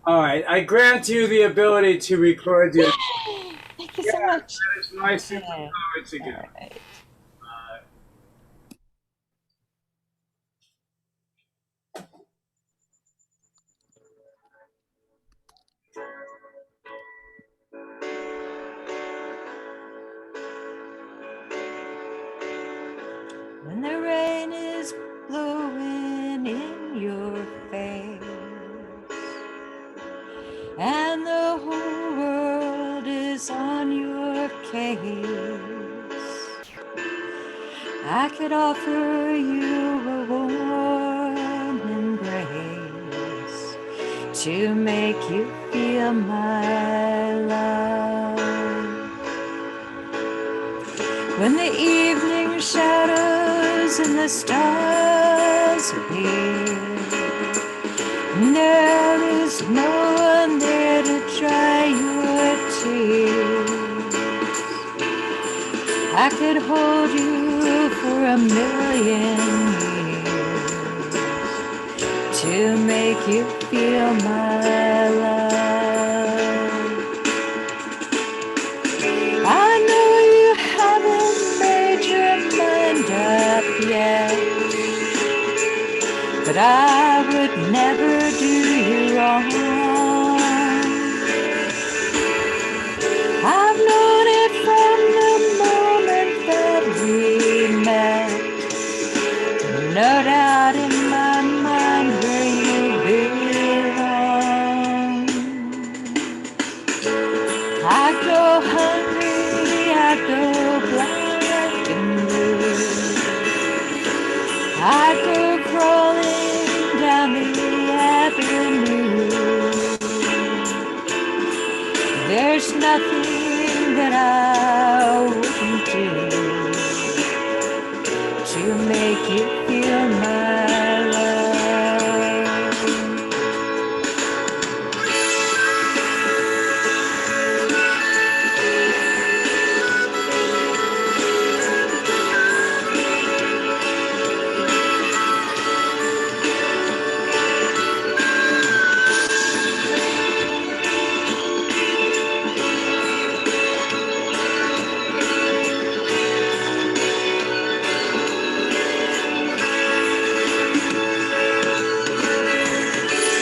All right. I grant you the ability to record your. Thank you so much. That is my superpower to do. Right. when the rain is blowing in your face and the whole world is on your case. I could offer you a warm embrace to make you feel my love. When the evening shadows and the stars appear, and there is no one there to dry your tears, I could hold you for a million years to make you feel my love. I know you haven't made your mind up yet, but I would never do you wrong. I've known it from the moment that we met. No doubt in my mind where you belong. I go hungry, I go black and blue. I go crawling down the avenue. There's nothing that I wouldn't do to make you feel my love.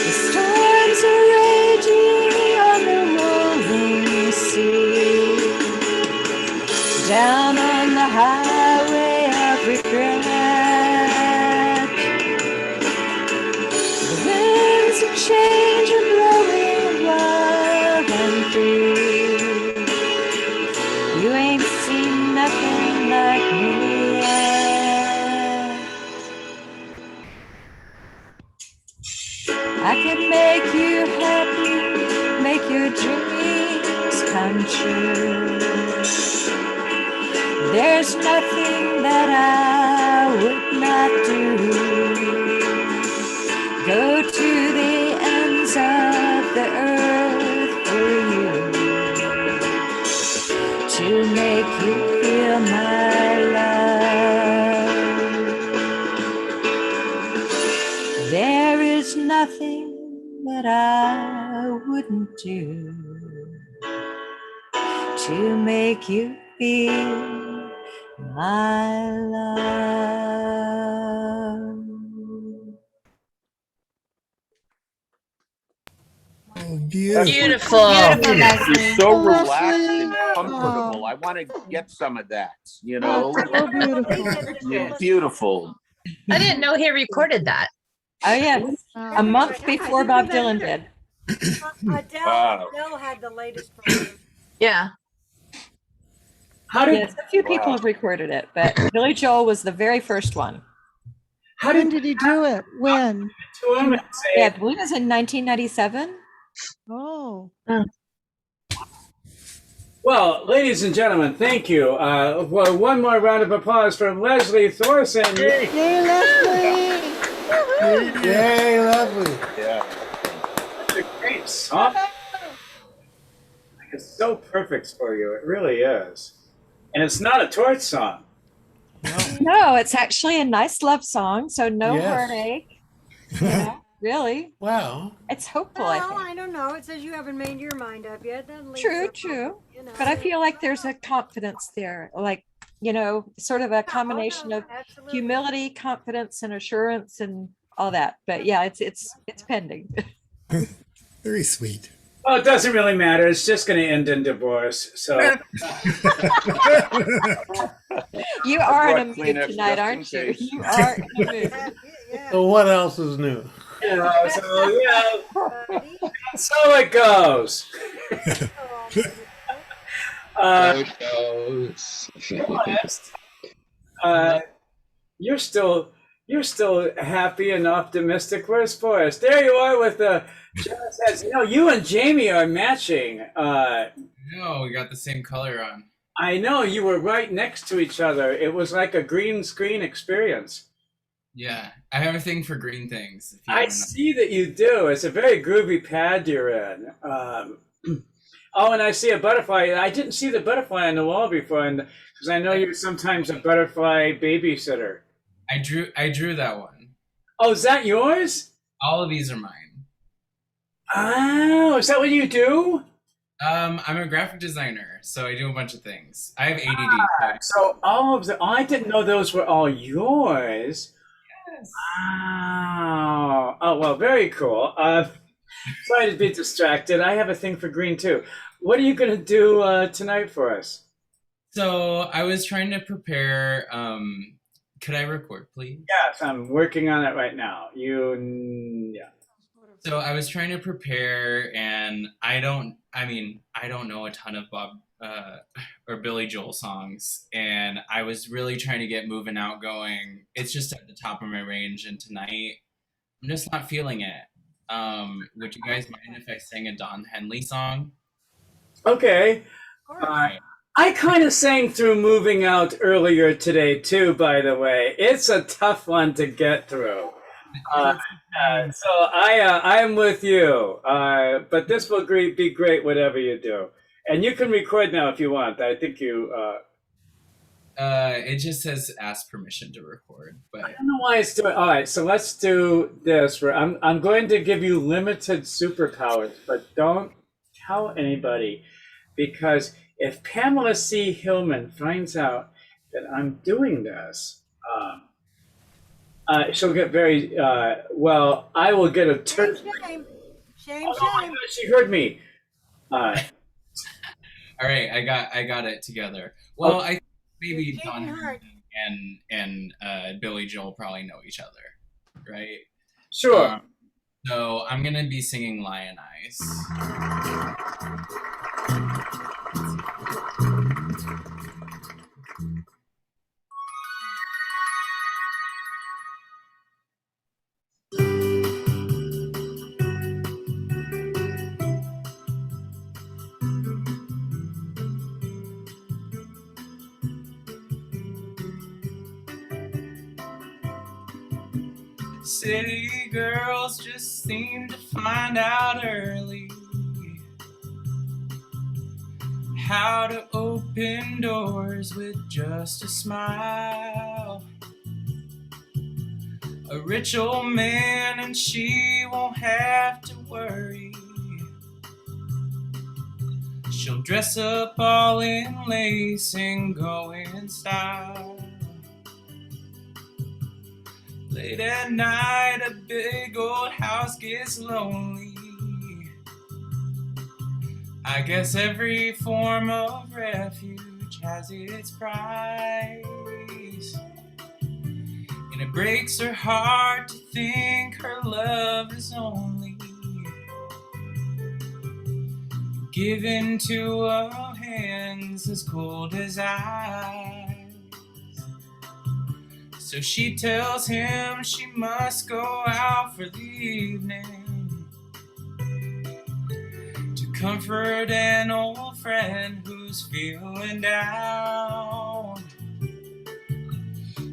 The storms are raging on the rolling sea, down on the highway of regret. The winds of change are blowing wild and free. You ain't seen nothing like me yet. I can make you happy, make your dreams come true. There's nothing that I would not do. Go to the ends of the earth for you to make you feel my love. There is nothing that I wouldn't do to make you feel my love. Oh, beautiful. Beautiful. Beautiful, You're Leslie. so Oh, relaxed Leslie. and comfortable. Oh, I want to get some of that, you oh, know? it's so beautiful. You're beautiful. I didn't know he recorded that. Oh, yes. A month before Bob Dylan did. Adele had the latest version. Yeah. How did Yes, a few people have recorded it, but Billy Joel was the very first one. When did he do it? When? to him and Yeah, I say, believe it was in 1997. Oh. well, ladies and gentlemen, thank you. Well, one more round of applause for Leslie Thorson. Yay, Leslie! Yay, lovely. Yeah. Such a great song. It's so perfect for you. It really is. And it's not a torch song. No, it's actually a nice love song, so no Yes. heartache. You know, really. Well, It's hopeful, I Well, think. I don't know. It says you haven't made your mind up yet. That leaves True, up, true. you know. But I feel like there's a confidence there, like, you know, sort of a combination of Absolutely. humility, confidence, and assurance and all that. But yeah, it's pending. Very sweet. Well, it doesn't really matter. It's just going to end in divorce. So You are in a mood Kleenex tonight, just in aren't you? case. You are in a mood. So what else is new? So it goes. You're still happy and optimistic. Where's Forrest? There you are with the. Says, you and Jamie are matching. No, we got the same color on. I know, you were right next to each other. It was like a green screen experience. Yeah, I have a thing for green things. I see that you do. It's a very groovy pad you're in. Oh, and I see a butterfly. I didn't see the butterfly on the wall before, because I know you're sometimes a butterfly babysitter. I drew that one. Oh, is that yours? All of these are mine. Oh, is that what you do? I'm a graphic designer, so I do a bunch of things. I have ADD. So all of I didn't know those were all yours. Yes. Wow. Oh, well, very cool. Sorry to be distracted. I have a thing for green too. What are you going to do tonight for us? So I was trying to prepare. Could I record, please? Yes, I'm working on it right now. Yeah. So I was trying to prepare, and I don't know a ton of Bob or Billy Joel songs, and I was really trying to get Moving Out going. It's just at the top of my range, and tonight I'm just not feeling it. Would you guys mind if I sang a Don Henley song? Okay. I kind of sang through Moving Out earlier today too, by the way. It's a tough one to get through. So I am with you. But this will be great, whatever you do. And you can record now if you want. I think you. It just says ask permission to record, but I don't know why it's doing. All right, so let's do this. I'm going to give you limited superpowers, but don't tell anybody, because if Pamela C. Hillman finds out that I'm doing this, she'll get very well. I will get a turn. Shame. Oh my God, she heard me. All right, I got it together. Well, I think maybe Don Henley and Billy Joel probably know each other, right? Sure. So I'm gonna be singing Lion Eyes. City girls just seem to find out early how to open doors with just a smile. A rich old man and she won't have to worry. She'll dress up all in lace and go in style. Late at night, a big old house gets lonely. I guess every form of refuge has its price. And it breaks her heart to think her love is only given to hands as cold as ice. So she tells him she must go out for the evening to comfort an old friend who's feeling down.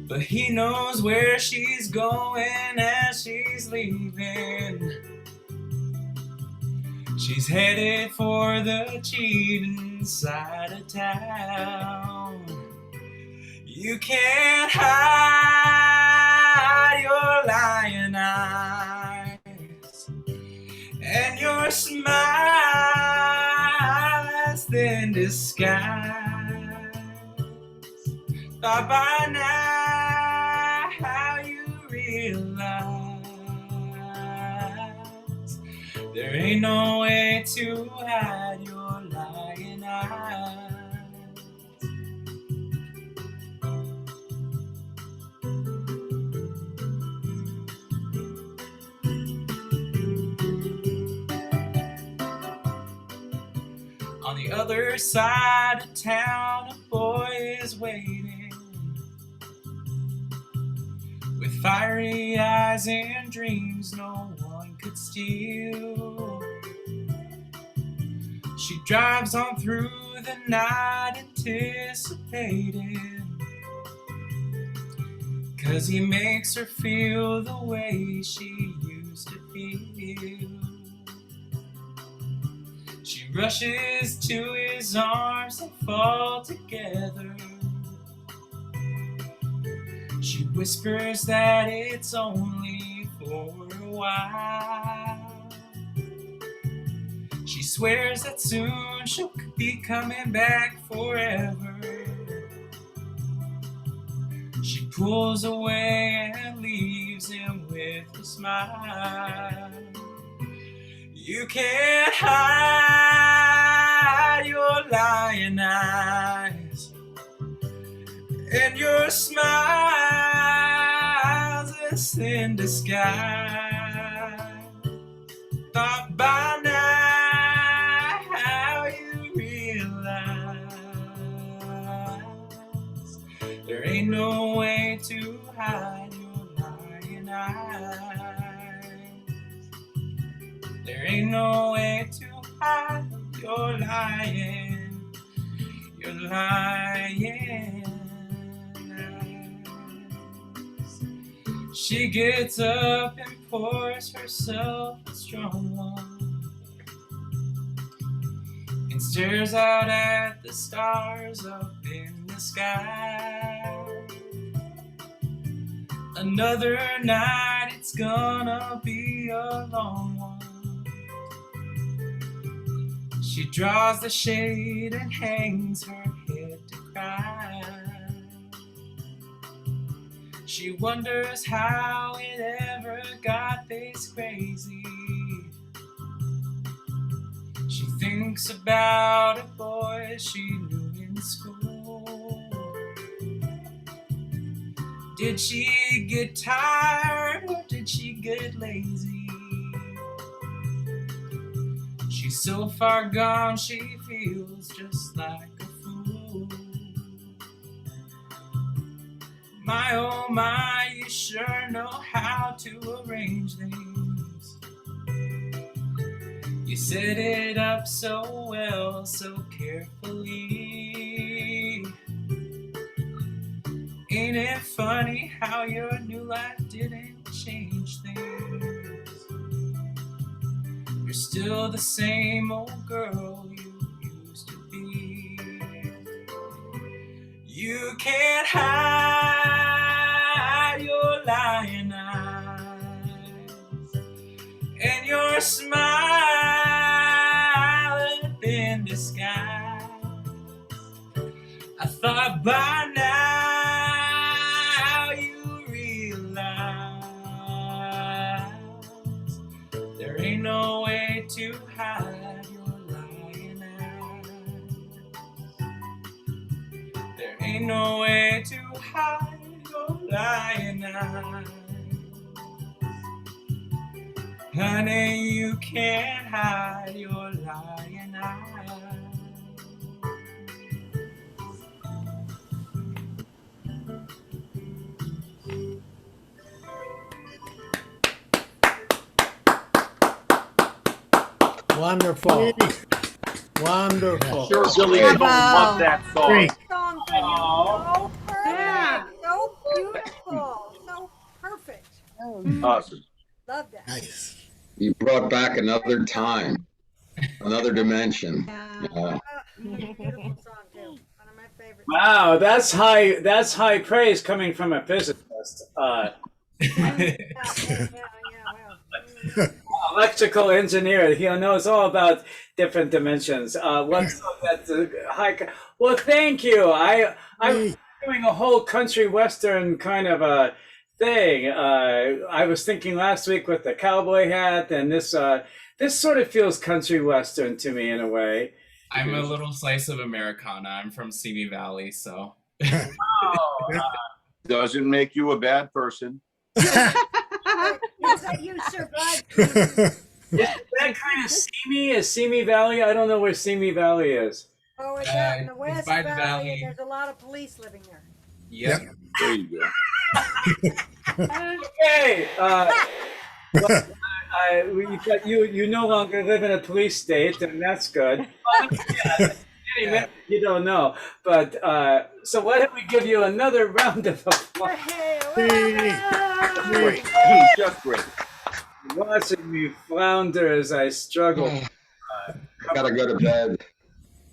But he knows where she's going as she's leaving. She's headed for the cheating side of town. You can't hide your lion eyes, and your smile is thin disguise. Thought by now how you realize there ain't no way to hide your lying eyes. On the other side of town, a boy is waiting with fiery eyes and dreams no one could steal. She drives on through the night anticipating, 'cause he makes her feel the way she used to feel. She rushes to his arms and fall together. She whispers that it's only for a while. She swears that soon she'll be coming back forever. She pulls away and leaves him with a smile. You can't hide your lying eyes, and your smile's a thin disguise. Thought by now you realize there ain't no way to hide your lying eyes. There ain't no way to hide your lying eyes. She gets up and pours herself a strong one and stares out at the stars up in the sky. Another night, it's gonna be a long one. She draws the shade and hangs her head to cry. She wonders how it ever got this crazy. She thinks about a boy she knew in school. Did she get tired or did she get lazy? She's so far gone she feels just like a fool. My oh my, you sure know how to arrange things. You set it up so well, so carefully. Ain't it funny how your new life didn't change things? You're still the same old girl you used to be. You can't hide your lying eyes, and your smile in disguise. I thought by now you realize there ain't no way to hide your lying eyes. There ain't no way to hide your lying eyes. Honey, you can't hide your lying eyes. Wonderful. Wonderful. Sure, Billy Joel loved that song. Great. Song for you. So perfect. Yeah. So beautiful. So perfect. Awesome. Love that. Nice. You brought back another time, another dimension. Beautiful song too. One of my favorites. Wow, that's high praise coming from a physicist. Electrical engineer. He knows all about different dimensions. What's that high? Well, thank you. I'm doing a whole country western kind of a thing. I was thinking last week with the cowboy hat and this This sort of feels country western to me in a way. I'm a little slice of Americana. I'm from Simi Valley, so. Doesn't make you a bad person. Yes, you survived. Is that kind of Simi? Is Simi Valley? I don't know where Simi Valley is. Oh, it's out in the it's West by the Valley, valley. and there's a lot of police living there. Yep. There you go. Okay. Well, you no longer live in a police state, and that's good. You don't know, but so why don't we give you another round of applause? Great. Just great. Watching me flounder as I struggle. I gotta go to bed.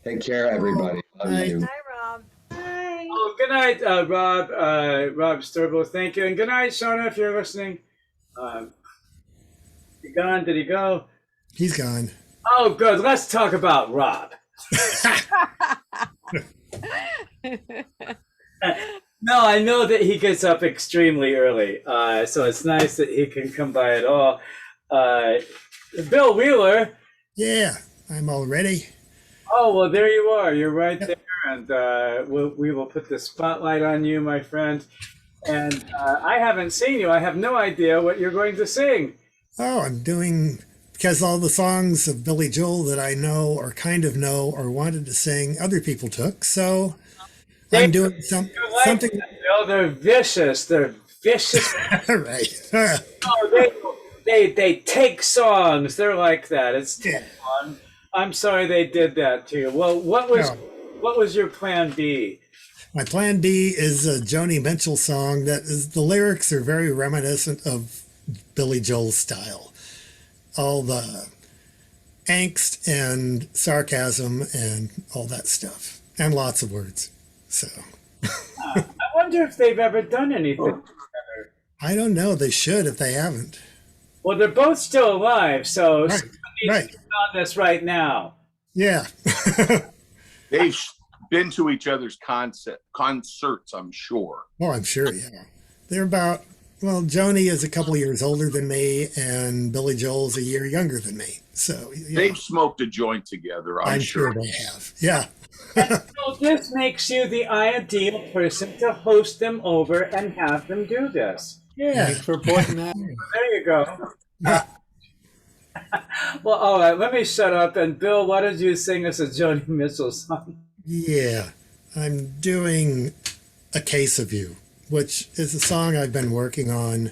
Take care, everybody. Love you. Hi, Rob. Hi. Oh, good night, Rob Sturbo. Thank you, and good night, Shona, if you're listening. He gone? Did he go? He's gone. Oh, good. Let's talk about Rob. No, I know that he gets up extremely early, so it's nice that he can come by at all. Bill Wheeler. Yeah, I'm all ready. Oh, well, there you are. You're right there, and we will put the spotlight on you, my friend. And I haven't seen you. I have no idea what you're going to sing. Oh, I'm doing, because all the songs of Billy Joel that I know or kind of know or wanted to sing, other people took. So I'm doing something. Oh, they're vicious. They're vicious. Right. Oh, they take songs. They're like that. It's fun. I'm sorry they did that to you. Well, what was your plan B? My plan B is a Joni Mitchell song that is, the lyrics are very reminiscent of Billy Joel's style. All the angst and sarcasm and all that stuff. And lots of words. So I wonder if they've ever done anything together. I don't know. They should if they haven't. Well, they're both still alive, so Right. someone needs to get on this right now. Yeah. They've been to each other's concerts, I'm sure. Oh, I'm sure, yeah. They're about, well, Joni is a couple of years older than me, and Billy Joel's a year younger than me. So They've smoked a joint together, I'm sure. they have. Yeah. So this makes you the ideal person to host them over and have them do this. Yeah. Thanks for pointing that. There you go. Well, all right, let me shut up. And Bill, why don't you sing us a Joni Mitchell song? Yeah. I'm doing A Case of You, which is a song I've been working on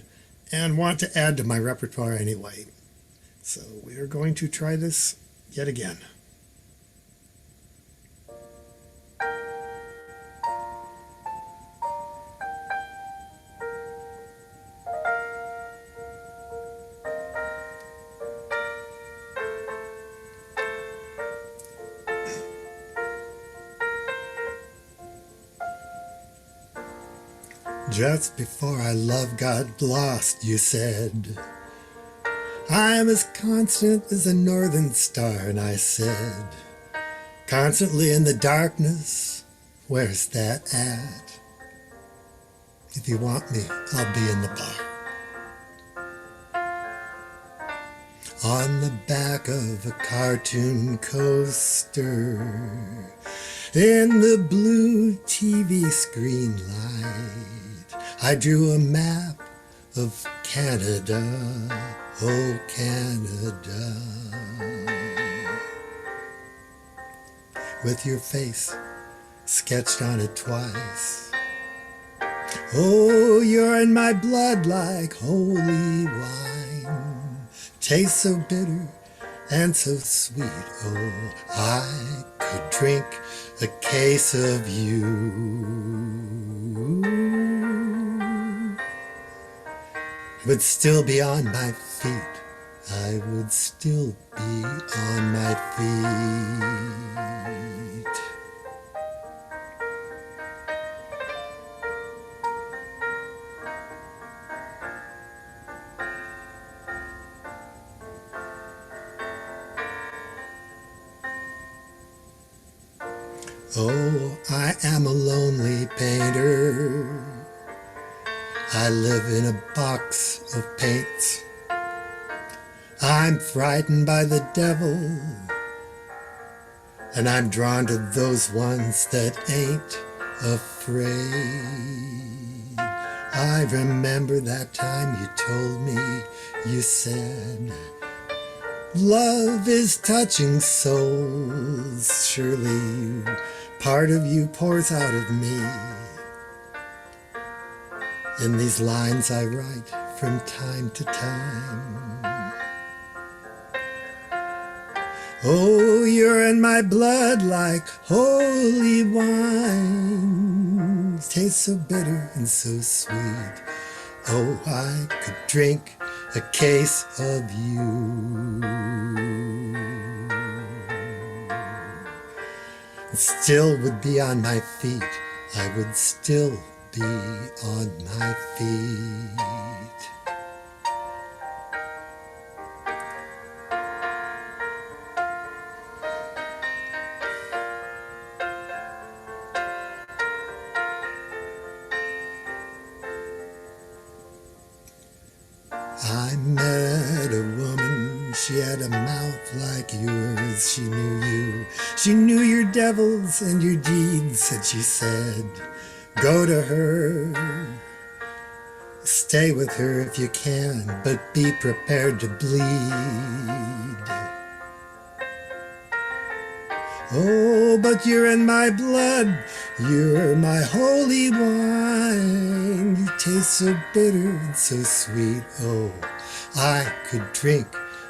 and want to add to my repertoire anyway. So we are going to try this yet again. Just before our love got lost, you said, I'm as constant as a northern star, and I said, constantly in the darkness, where's that at? If you want me, I'll be in the bar. On the back of a cartoon coaster, in the blue TV screen light, I drew a map of Canada, oh Canada, with your face sketched on it twice. Oh, you're in my blood like holy wine, tastes so bitter and so sweet. Oh, I could drink a case of you. Would still be on my feet. I would still be on my feet. Oh, I am a lonely painter. I live in a box of paints. I'm frightened by the devil, and I'm drawn to those ones that ain't afraid. I remember that time you told me, you said, love is touching souls. Surely part of you pours out of me in these lines I write from time to time. Oh, you're in my blood like holy wine. Tastes so bitter and so sweet. Oh, I could drink a case of you. Still would be on my feet. I would still be on my feet. I met a woman, she had a mouth like yours. She knew you, she knew your devils and your deeds. And she said, go to her, stay with her if you can, but be prepared to bleed. Oh, but you're in my blood, you're my holy wine. You taste so bitter and so sweet. Oh, I could drink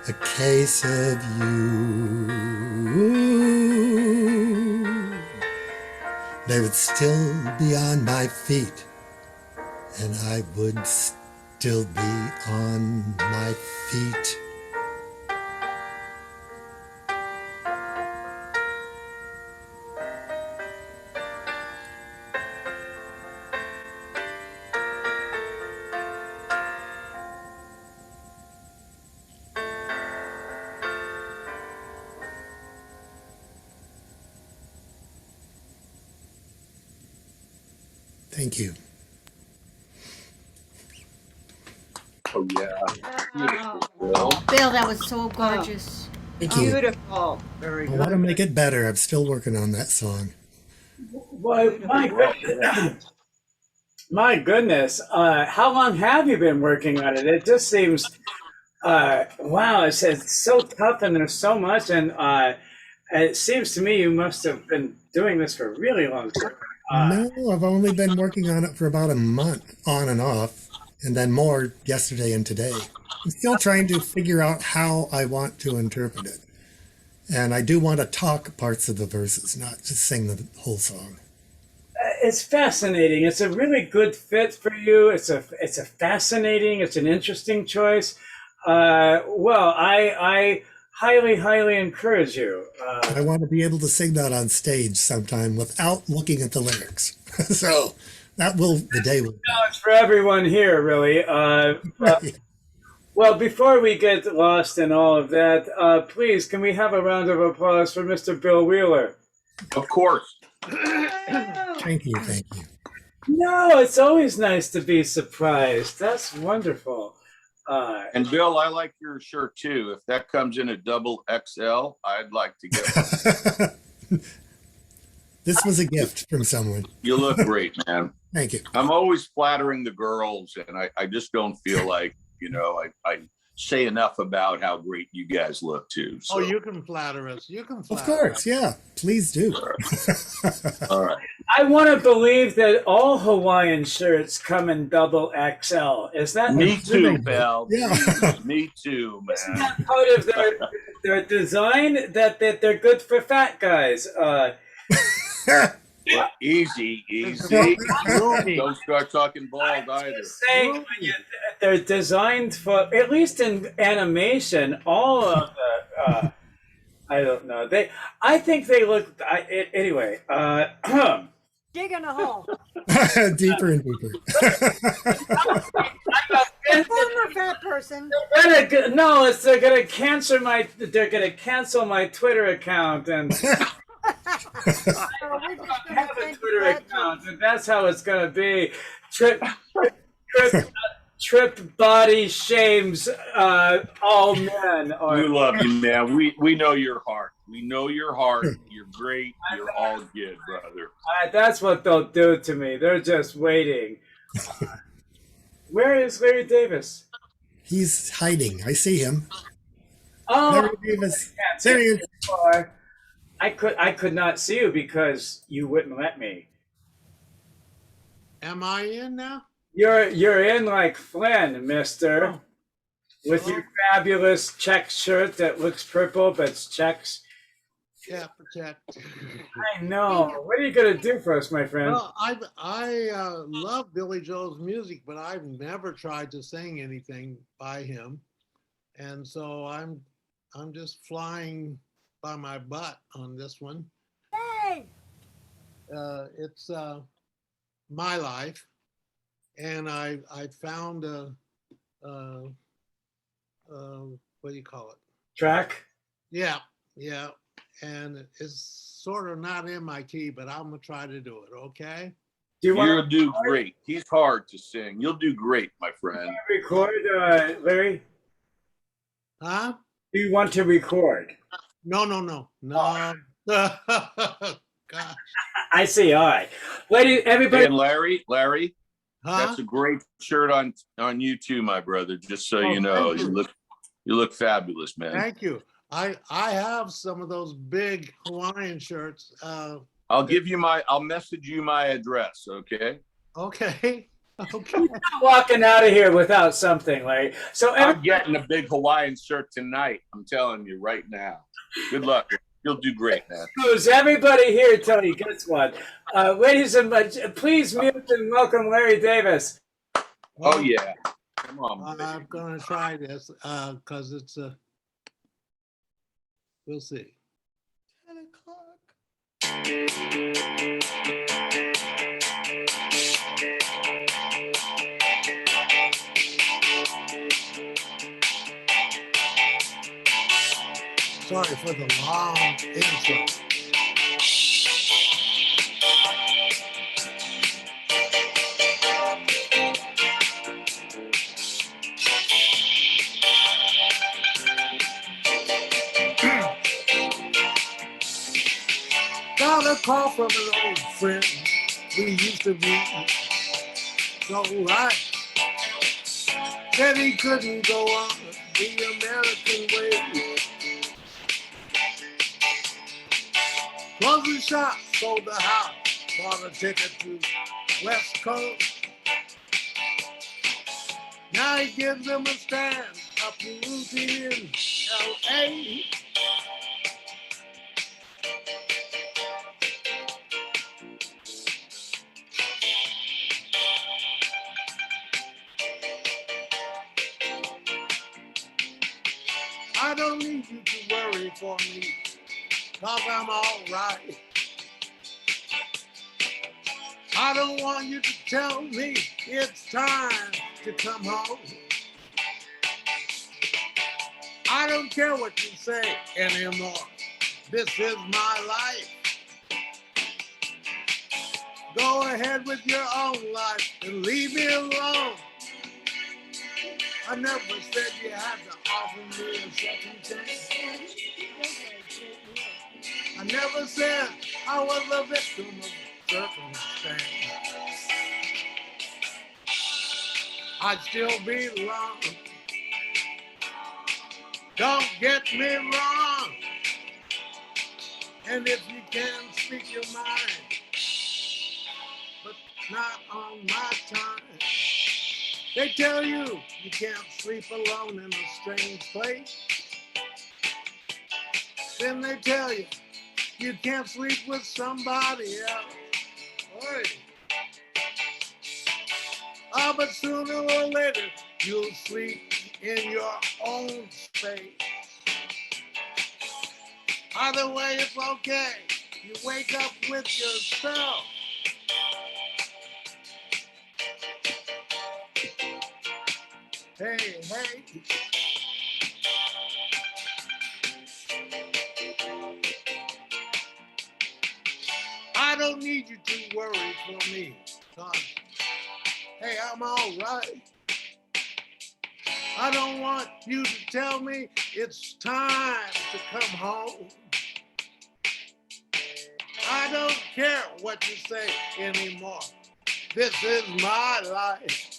a case of you. They would still be on my feet, and I would still be on my feet. Thank you. Oh yeah. Wow. Bill, that was so gorgeous. Thank you. Beautiful. Very I want to make it better. I'm still working on that song. Well, my goodness. How long have you been working on it? It just seems, wow, it's so tough and there's so much. And it seems to me you must have been doing this for a really long time. No, I've only been working on it for about a month, on and off, and then more yesterday and today. I'm still trying to figure out how I want to interpret it. And I do want to talk parts of the verses, not just sing the whole song. It's fascinating. It's a really good fit for you. It's a fascinating. It's an interesting choice. Well, I highly encourage you. I want to be able to sing that on stage sometime without looking at the lyrics. So the day will. It's for everyone here, really. Well, before we get lost in all of that, please, can we have a round of applause for Mr. Bill Wheeler? Of course. Thank you. No, it's always nice to be surprised. That's wonderful. And Bill, I like your shirt too. If that comes in a double XL, I'd like to get one. This was a gift from someone. You look great, man. Thank you. I'm always flattering the girls, and I just don't feel like, I say enough about how great you guys look too. So. Oh, you can flatter us. You can flatter Of course, yeah. Please do. All right. I want to believe that all Hawaiian shirts come in double XL. Is that Me too, Bell? Yeah. Me too, man. Isn't that part of their design that they're good for fat guys? Well, easy. Don't start talking bald either. Saying they're designed for, at least in animation, all of the. I don't know. I think they look. Anyway. Dig in a hole. Deeper and deeper. Former fat person. They're gonna cancel my. They're gonna cancel my Twitter account and. I have a Twitter account, and that's how it's gonna be. trip body shames all men. We Or love you, man. We know your heart. We know your heart. You're great. You're all good, brother. that's what they'll do to me. They're just waiting. Where is Larry Davis? He's hiding. I see him. Oh, Larry Davis. I can't see There he you is. before. I could not see you because you wouldn't let me. Am I in now? You're in like Flynn, mister, Oh. with your fabulous check shirt that looks purple but it's checks. Yeah, protect. I know. What are you gonna do for us, my friend? Well, I love Billy Joel's music, but I've never tried to sing anything by him, and so I'm just flying by my butt on this one. Hey! It's my life, and I found a what do you call it? Track? Yeah, yeah, and it's sort of not in my key, but I'm gonna try to do it. Okay. You'll do great. He's hard to sing. You'll do great, my friend. Record, Larry? Huh? Do you want to record? No. Gosh. I see. All right, lady, everybody. And Larry, Huh? that's a great shirt on you too, my brother. Just so Oh, you know, thank you. you look fabulous, man. Thank you. I have some of those big Hawaiian shirts. I'll message you my address, okay? Okay. Okay. You're not walking out of here without something, Larry. So I'm getting a big Hawaiian shirt tonight. I'm telling you right now. Good luck. You'll do great, man. Who's everybody here, Tony gets one. Ladies and please mute and welcome Larry Davis. Oh yeah. Come on. I'm gonna try this because it's we'll see. 10 o'clock. Sorry for the long intro. Got a call from an old friend. We used to be so right. Said he couldn't go on the American way. Closed the shop, sold the house, bought a ticket to West Coast. Now he gives them a stand up in L.A. I don't need you to worry for me, 'cause I'm all right. I don't want you to tell me it's time to come home. I don't care what you say anymore. This is my life. Go ahead with your own life and leave me alone. I never said you had to offer me a second chance. I never said I was a victim of circumstance. I'd still be wrong. Don't get me wrong. And if you can speak your mind, but not on my time. They tell you you can't sleep alone in a strange place. Then they tell you you can't sleep with somebody else. Oy. Oh, but sooner or later you'll sleep in your own space. Either way, it's okay. You wake up with yourself. Hey, hey. I don't need you to worry for me, 'cause, hey, I'm all right. I don't want you to tell me it's time to come home. I don't care what you say anymore. This is my life.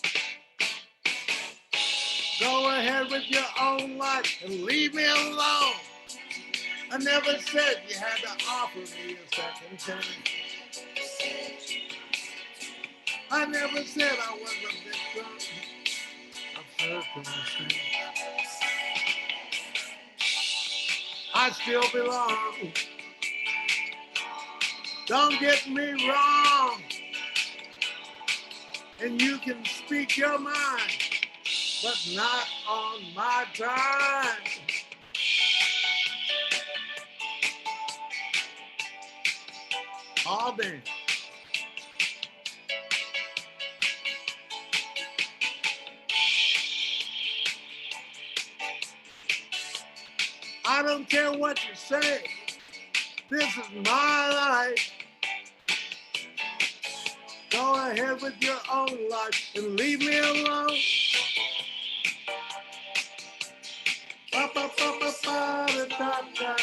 Go ahead with your own life and leave me alone. I never said you had to offer me a second chance. I never said I was a victim of circumstance. I still belong. Don't get me wrong. And you can speak your mind, but not on my time. All day. I don't care what you say. This is my life. Go ahead with your own life and leave me alone. Ba, ba, ba, ba, ba, da, da, da.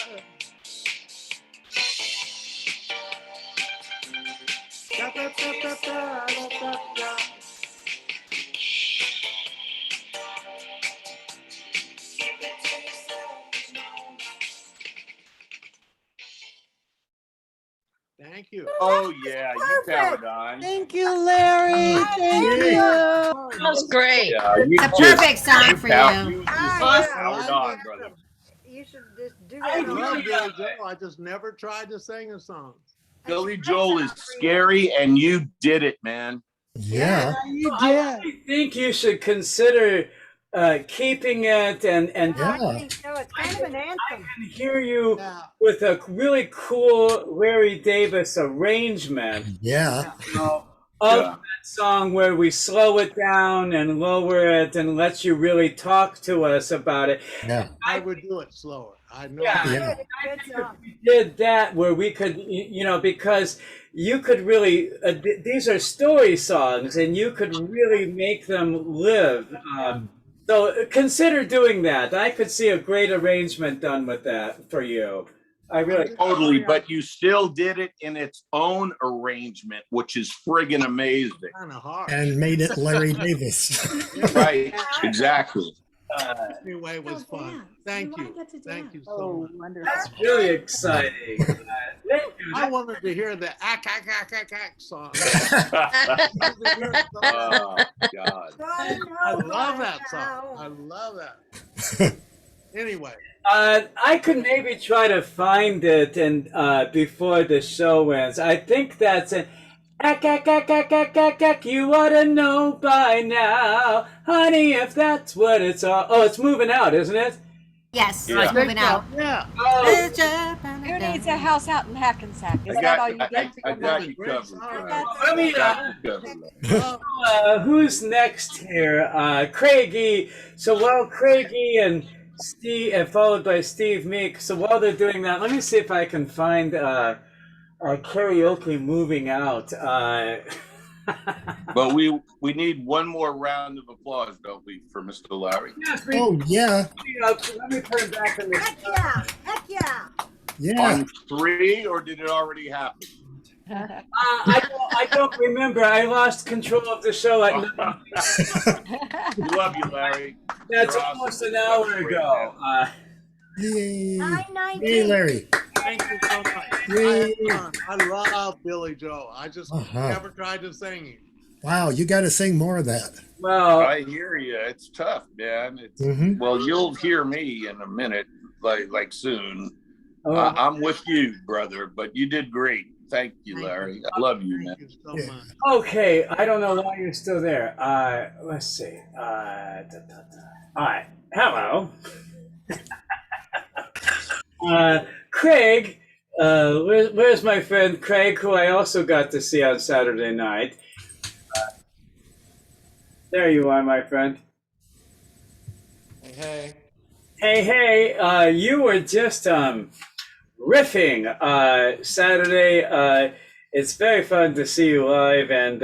Da, da, da, da, da, da, da, da. Thank you. Oh yeah, you powered on. Thank you, Larry. Thank you. That was great. Yeah, you It's a perfect song for you. You just Ah, powered yeah. on, brother. You should just do I that. love Billy Joel. I just never tried to sing a song. Billy Joel is scary, and you did it, man. Yeah. You I did. really think you should consider keeping it and I Yeah. think so. It's kind of an anthem. I can hear you Yeah. with a really cool Larry Davis arrangement, Yeah. you know, of Yeah. that song where we slow it down and lower it and let you really talk to us about it. Yeah. I would do it slower. I know. Yeah. Yeah. Good song. We did that where we could, because you could really, these are story songs and you could really make them live. So consider doing that. I could see a great arrangement done with that for you. I really. Totally, but you still did it in its own arrangement, which is friggin' amazing. Kind of hard. And made it Larry Davis. Right, exactly. Anyway, it was fun. Thank you. Thank you so Oh, much. wonderful. That's really exciting. Thank you. I wanted to hear the ack, ack, ack, ack, ack song. Oh, God. I love that song. I love that. Anyway. I could maybe try to find it and before the show ends. I think that's an ack, ack, ack, ack, ack, ack, ack. You ought to know by now, honey, if that's what it's all. Oh, it's moving out, isn't it? Yes, Yeah. it's moving out. Yeah. Oh, Who needs a house out in Hackensack? Is I that all got, you get? I got you covered. let me. Got you covered. Who's next here? Craigie. So while Craigie and Steve, and followed by Steve Meek. So while they're doing that, let me see if I can find karaoke moving out. But we need one more round of applause, don't we, for Mr. Larry? Yes, Oh, yeah. let me turn back on this. Heck yeah. Heck yeah. Yeah. On 3, or did it already happen? I don't remember. I lost control of the show at 9. We love you, Larry. That's You're almost awesome. an hour ago. Yay. 9:19. Yay, Larry. Thank you so much. Yay. I love Billy Joel. I just never tried to sing him. Wow, you got to sing more of that. Well, I hear you. It's tough, man. Well, you'll hear me in a minute, like soon. I'm with you, brother, but you did great. Thank you, Larry. I love you, man. Thank you so much. okay. I don't know why you're still there. Let's see. All right. Hello. Craig. Where's my friend Craig, who I also got to see on Saturday night? There you are, my friend. Hey. Hey, you were just riffing Saturday. It's very fun to see you live, and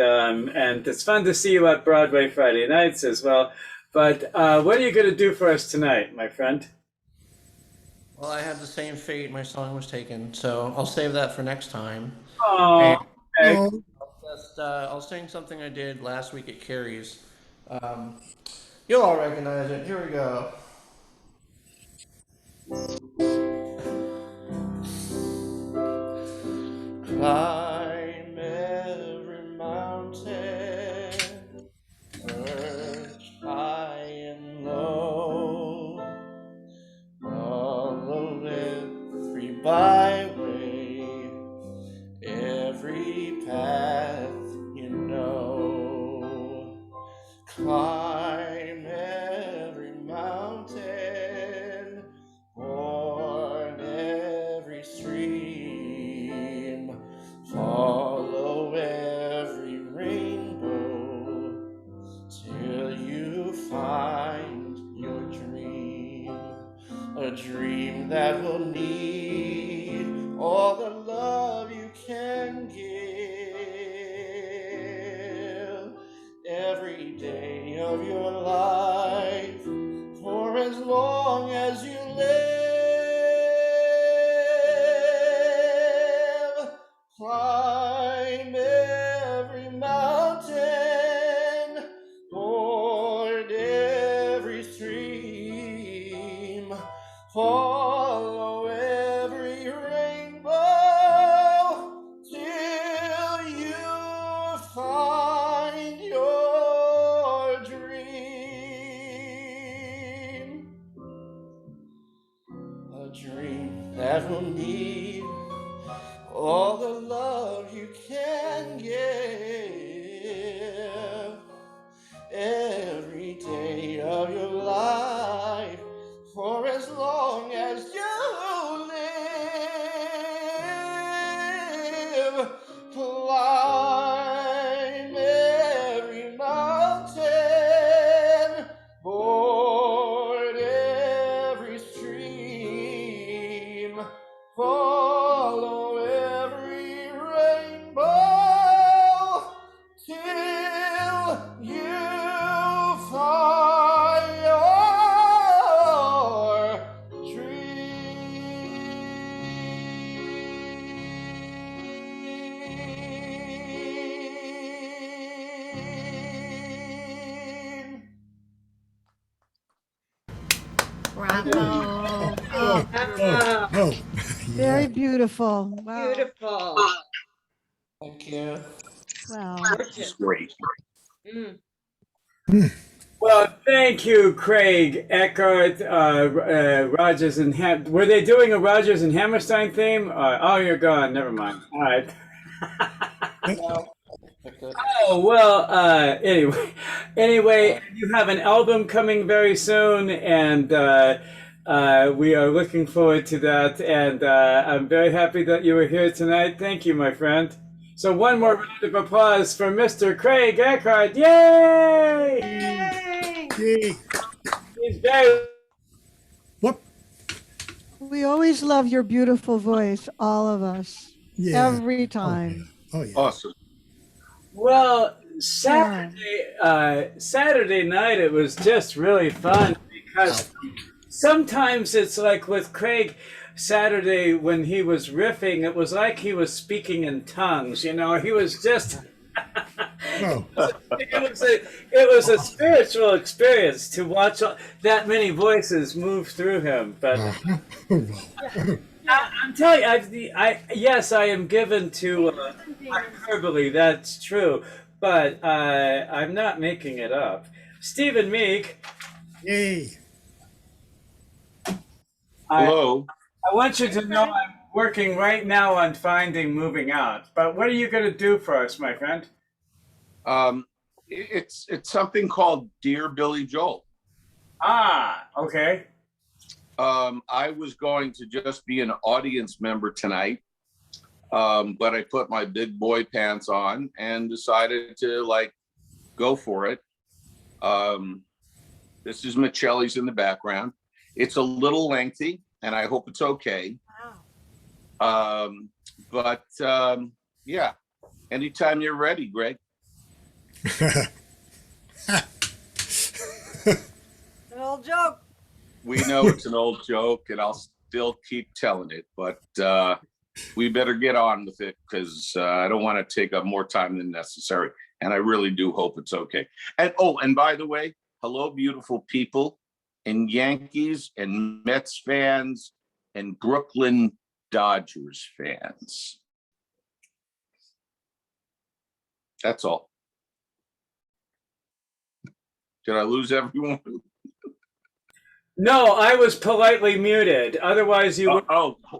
it's fun to see you at Broadway Friday nights as well. But what are you going to do for us tonight, my friend? Well, I had the same fate. My song was taken, so I'll save that for next time. Oh, And okay. I'll sing something I did last week at Carrie's. You'll all recognize it. Here we go. Climb every mountain, search high and low, follow every byway, every path you know. Climb every mountain, board every stream, follow every rainbow till you find your dream. A dream that will need all the love you can give every day of your life for as long as you live. Climb every mountain, board every stream, follow every rainbow till you find your dream. A dream that will need all the love you can give every day of your life for as long as you live. Climb every mountain, board every stream, follow every rainbow till you find your dream. Bravo. Oh, oh. Very beautiful. Wow. Beautiful. Thank you. Wow. This is great. Well, thank you, Craig, Eckhart, Rogers, and were they doing a Rogers and Hammerstein theme? Oh, you're gone. Never mind. All right. Oh well. Anyway, you have an album coming very soon, and we are looking forward to that. And I'm very happy that you were here tonight. Thank you, my friend. So one more round of applause for Mr. Craig Eckhart. Yay! Yay! He's very. We always love your beautiful voice, all of us. Yeah. Every time. Oh yeah. Awesome. Well, Saturday night it was just really fun because sometimes it's like with Craig Saturday when he was riffing, it was like he was speaking in tongues. You know, he was just. It was a spiritual experience to watch that many voices move through him. But I'm telling you, yes, I am given to hyperbole. That's true, but I'm not making it up. Stephen Meek. Yay. Hello. I want you to know I'm working right now on finding Moving Out. But what are you going to do for us, my friend? It's something called Dear Billy Joel. Ah, okay. I was going to just be an audience member tonight, but I put my big boy pants on and decided to go for it. This is Michelle's in the background. It's a little lengthy, and I hope it's okay. Wow. Yeah, anytime you're ready, Greg. An old joke. We know it's an old joke, and I'll still keep telling it, but we better get on with it because I don't want to take up more time than necessary. And I really do hope it's okay. And and by the way, hello, beautiful people, and Yankees and Mets fans and Brooklyn Dodgers fans. That's all. Did I lose everyone? No, I was politely muted. Otherwise, you would.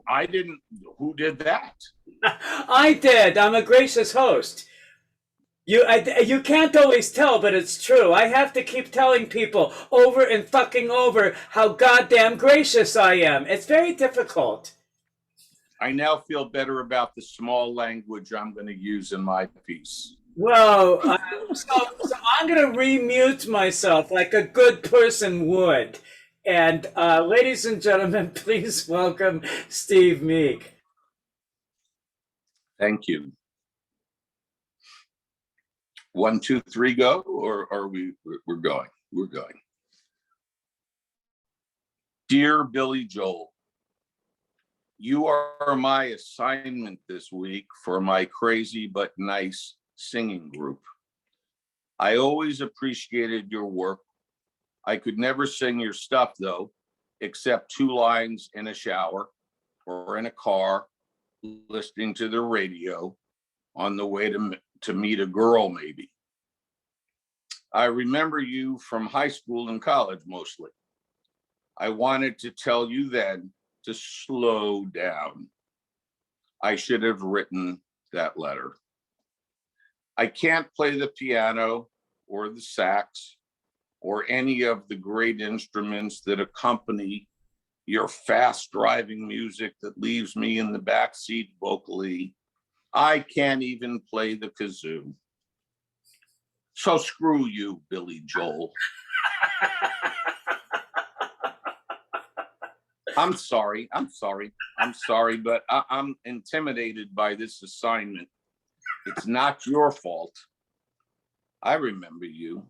I didn't. Who did that? I did. I'm a gracious host. You can't always tell, but it's true. I have to keep telling people over and fucking over how goddamn gracious I am. It's very difficult. I now feel better about the small language I'm going to use in my piece. Well, so I'm going to remute myself like a good person would. And ladies and gentlemen, please welcome Steve Meek. Thank you. 1, 2, 3, go, or are we're going? We're going. Dear Billy Joel, you are my assignment this week for my crazy but nice singing group. I always appreciated your work. I could never sing your stuff though, except 2 lines in a shower or in a car, listening to the radio on the way to meet a girl, maybe. I remember you from high school and college mostly. I wanted to tell you then to slow down. I should have written that letter. I can't play the piano or the sax or any of the great instruments that accompany your fast driving music that leaves me in the backseat vocally. I can't even play the kazoo. So screw you, Billy Joel. I'm sorry, but I'm intimidated by this assignment. It's not your fault. I remember you.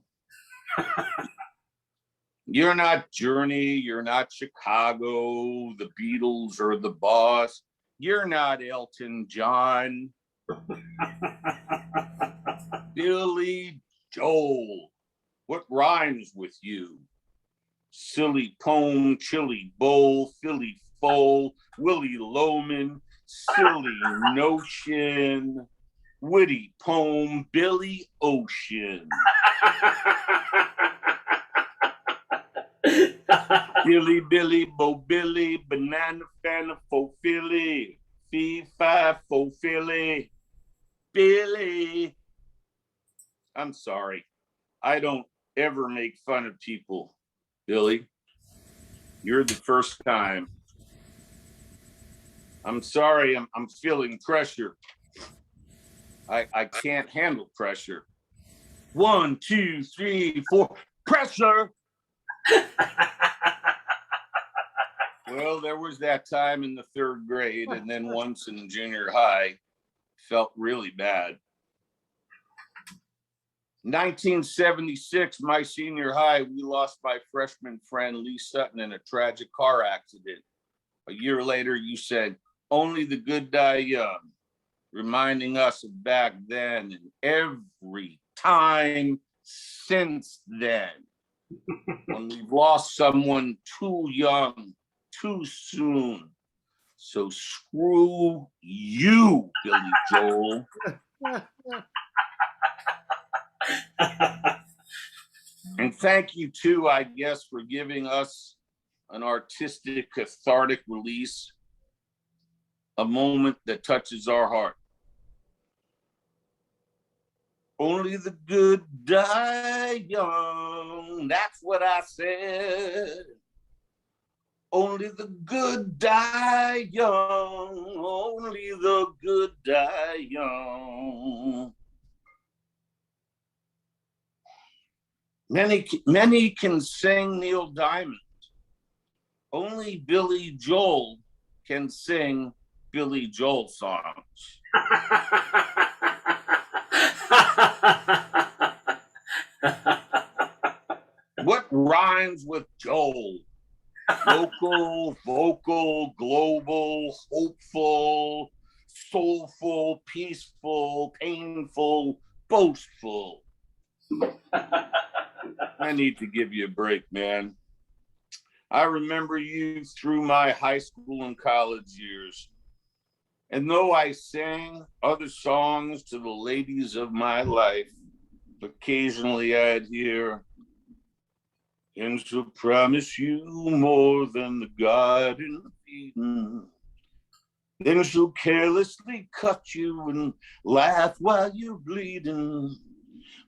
You're not Journey, you're not Chicago, the Beatles, or the Boss. You're not Elton John. Billy Joel. What rhymes with you? Silly Pone, Chili Bowl, Philly Foal, Willie Loman, Silly Notion, Witty Poem, Billy Ocean. Billy, Billy, Bo Billy, Banana Fana, Fo Philly, Fee Fi, Fo Philly, Billy. I'm sorry. I don't ever make fun of people, Billy. You're the first time. I'm sorry, I'm feeling pressure. I can't handle pressure. 1, 2, 3, 4, pressure! Well, there was that time in the 3rd grade, and then once in junior high, felt really bad. 1976, my senior high, we lost my freshman friend Lee Sutton in a tragic car accident. A year later, you said, "Only the good die young," reminding us of back then and every time since then. When we've lost someone too young, too soon. So screw you, Billy Joel. And thank you too, I guess, for giving us an artistic, cathartic release, a moment that touches our heart. Only the good die young, that's what I said. Only the good die young, only the good die young. Many can sing Neil Diamond. Only Billy Joel can sing Billy Joel songs. What rhymes with Joel. Local, vocal, global, hopeful, soulful, peaceful, painful, boastful. I need to give you a break, man. I remember you through my high school and college years. And though I sang other songs to the ladies of my life, occasionally I'd hear, and she'll promise you more than the Garden of Eden. Then she'll carelessly cut you and laugh while you're bleeding.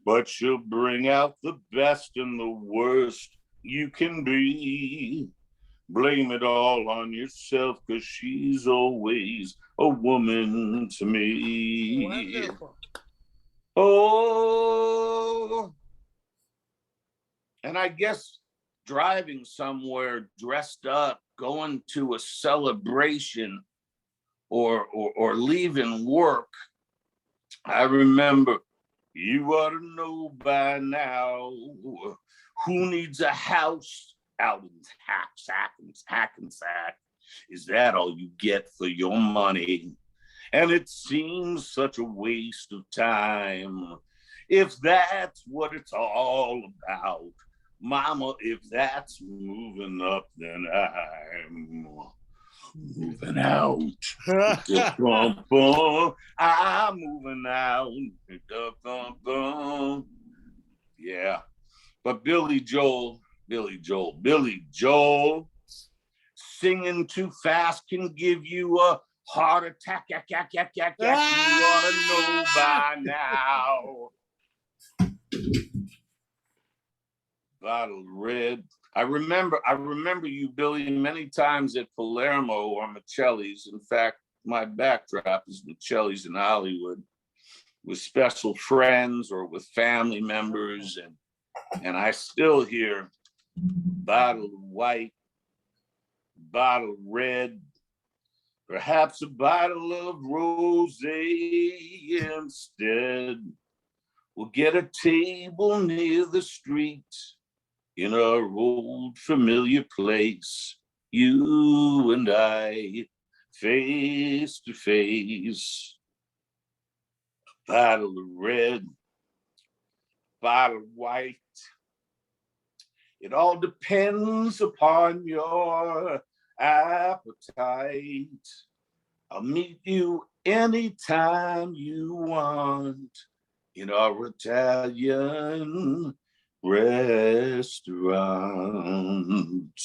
But she'll bring out the best and the worst you can be. Blame it all on yourself, 'cause she's always a woman to me. Wonderful. Oh, and I guess driving somewhere dressed up, going to a celebration, or leaving work, I remember, you ought to know by now, who needs a house out in Hackensack? Is that all you get for your money? And it seems such a waste of time. If that's what it's all about, Mama, if that's moving up, then I'm moving out. I'm moving out. Yeah. But Billy Joel, singing too fast can give you a heart attack. You ought to know by now. Bottle red. I remember you, Billy, many times at Palermo or Michelli's. In fact, my backdrop is Michelli's in Hollywood, with special friends or with family members, and I still hear bottle white, bottle red, perhaps a bottle of rosé instead. We'll get a table near the street in our old familiar place, you and I, face to face. A bottle of red, bottle of white. It all depends upon your appetite. I'll meet you anytime you want in our Italian restaurant.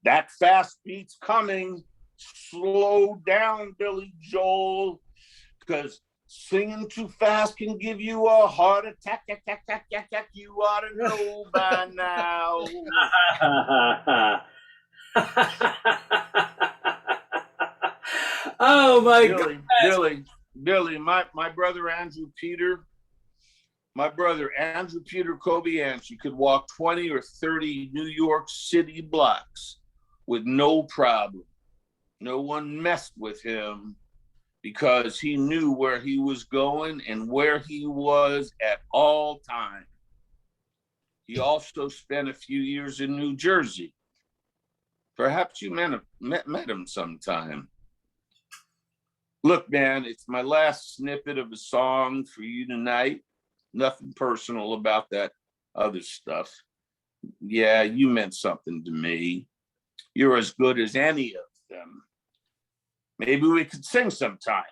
That fast beat's coming. Slow down, Billy Joel, because singing too fast can give you a heart attack. You ought to know by now. Oh my God. Billy, my brother Andrew Peter Kobianchi could walk 20 or 30 New York City blocks with no problem. No one messed with him because he knew where he was going and where he was at all times. He also spent a few years in New Jersey. Perhaps you met him sometime. Look, man, it's my last snippet of a song for you tonight. Nothing personal about that other stuff. Yeah, you meant something to me. You're as good as any of them. Maybe we could sing sometime.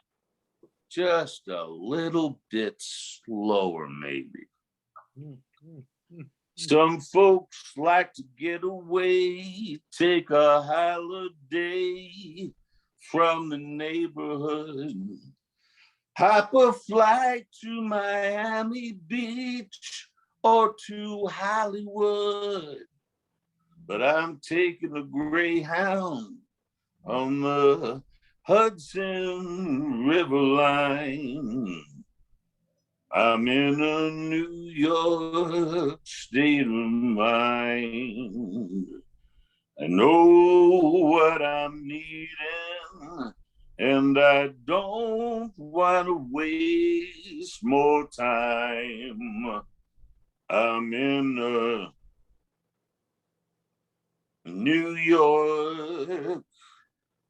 Just a little bit slower, maybe. Some folks like to get away, take a holiday from the neighborhood. Hop a flight to Miami Beach or to Hollywood. But I'm taking a Greyhound on the Hudson River line. I'm in a New York state of mind. I know what I'm needing, and I don't want to waste more time. I'm in a New York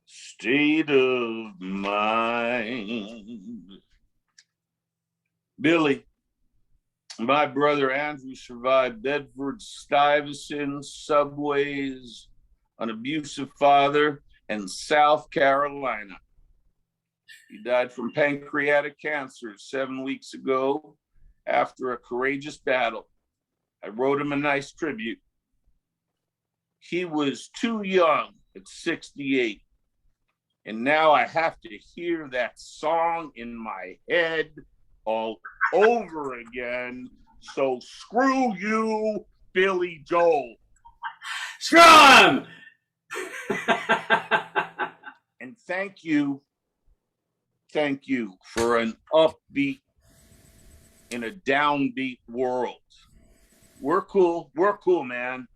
state of mind. Billy, my brother Andrew survived Bedford-Stuyvesant subways, an abusive father, and South Carolina. He died from pancreatic cancer 7 weeks ago after a courageous battle. I wrote him a nice tribute. He was too young at 68. And now I have to hear that song in my head all over again. So screw you, Billy Joel. Screw him! And thank you for an upbeat in a downbeat world. We're cool, man.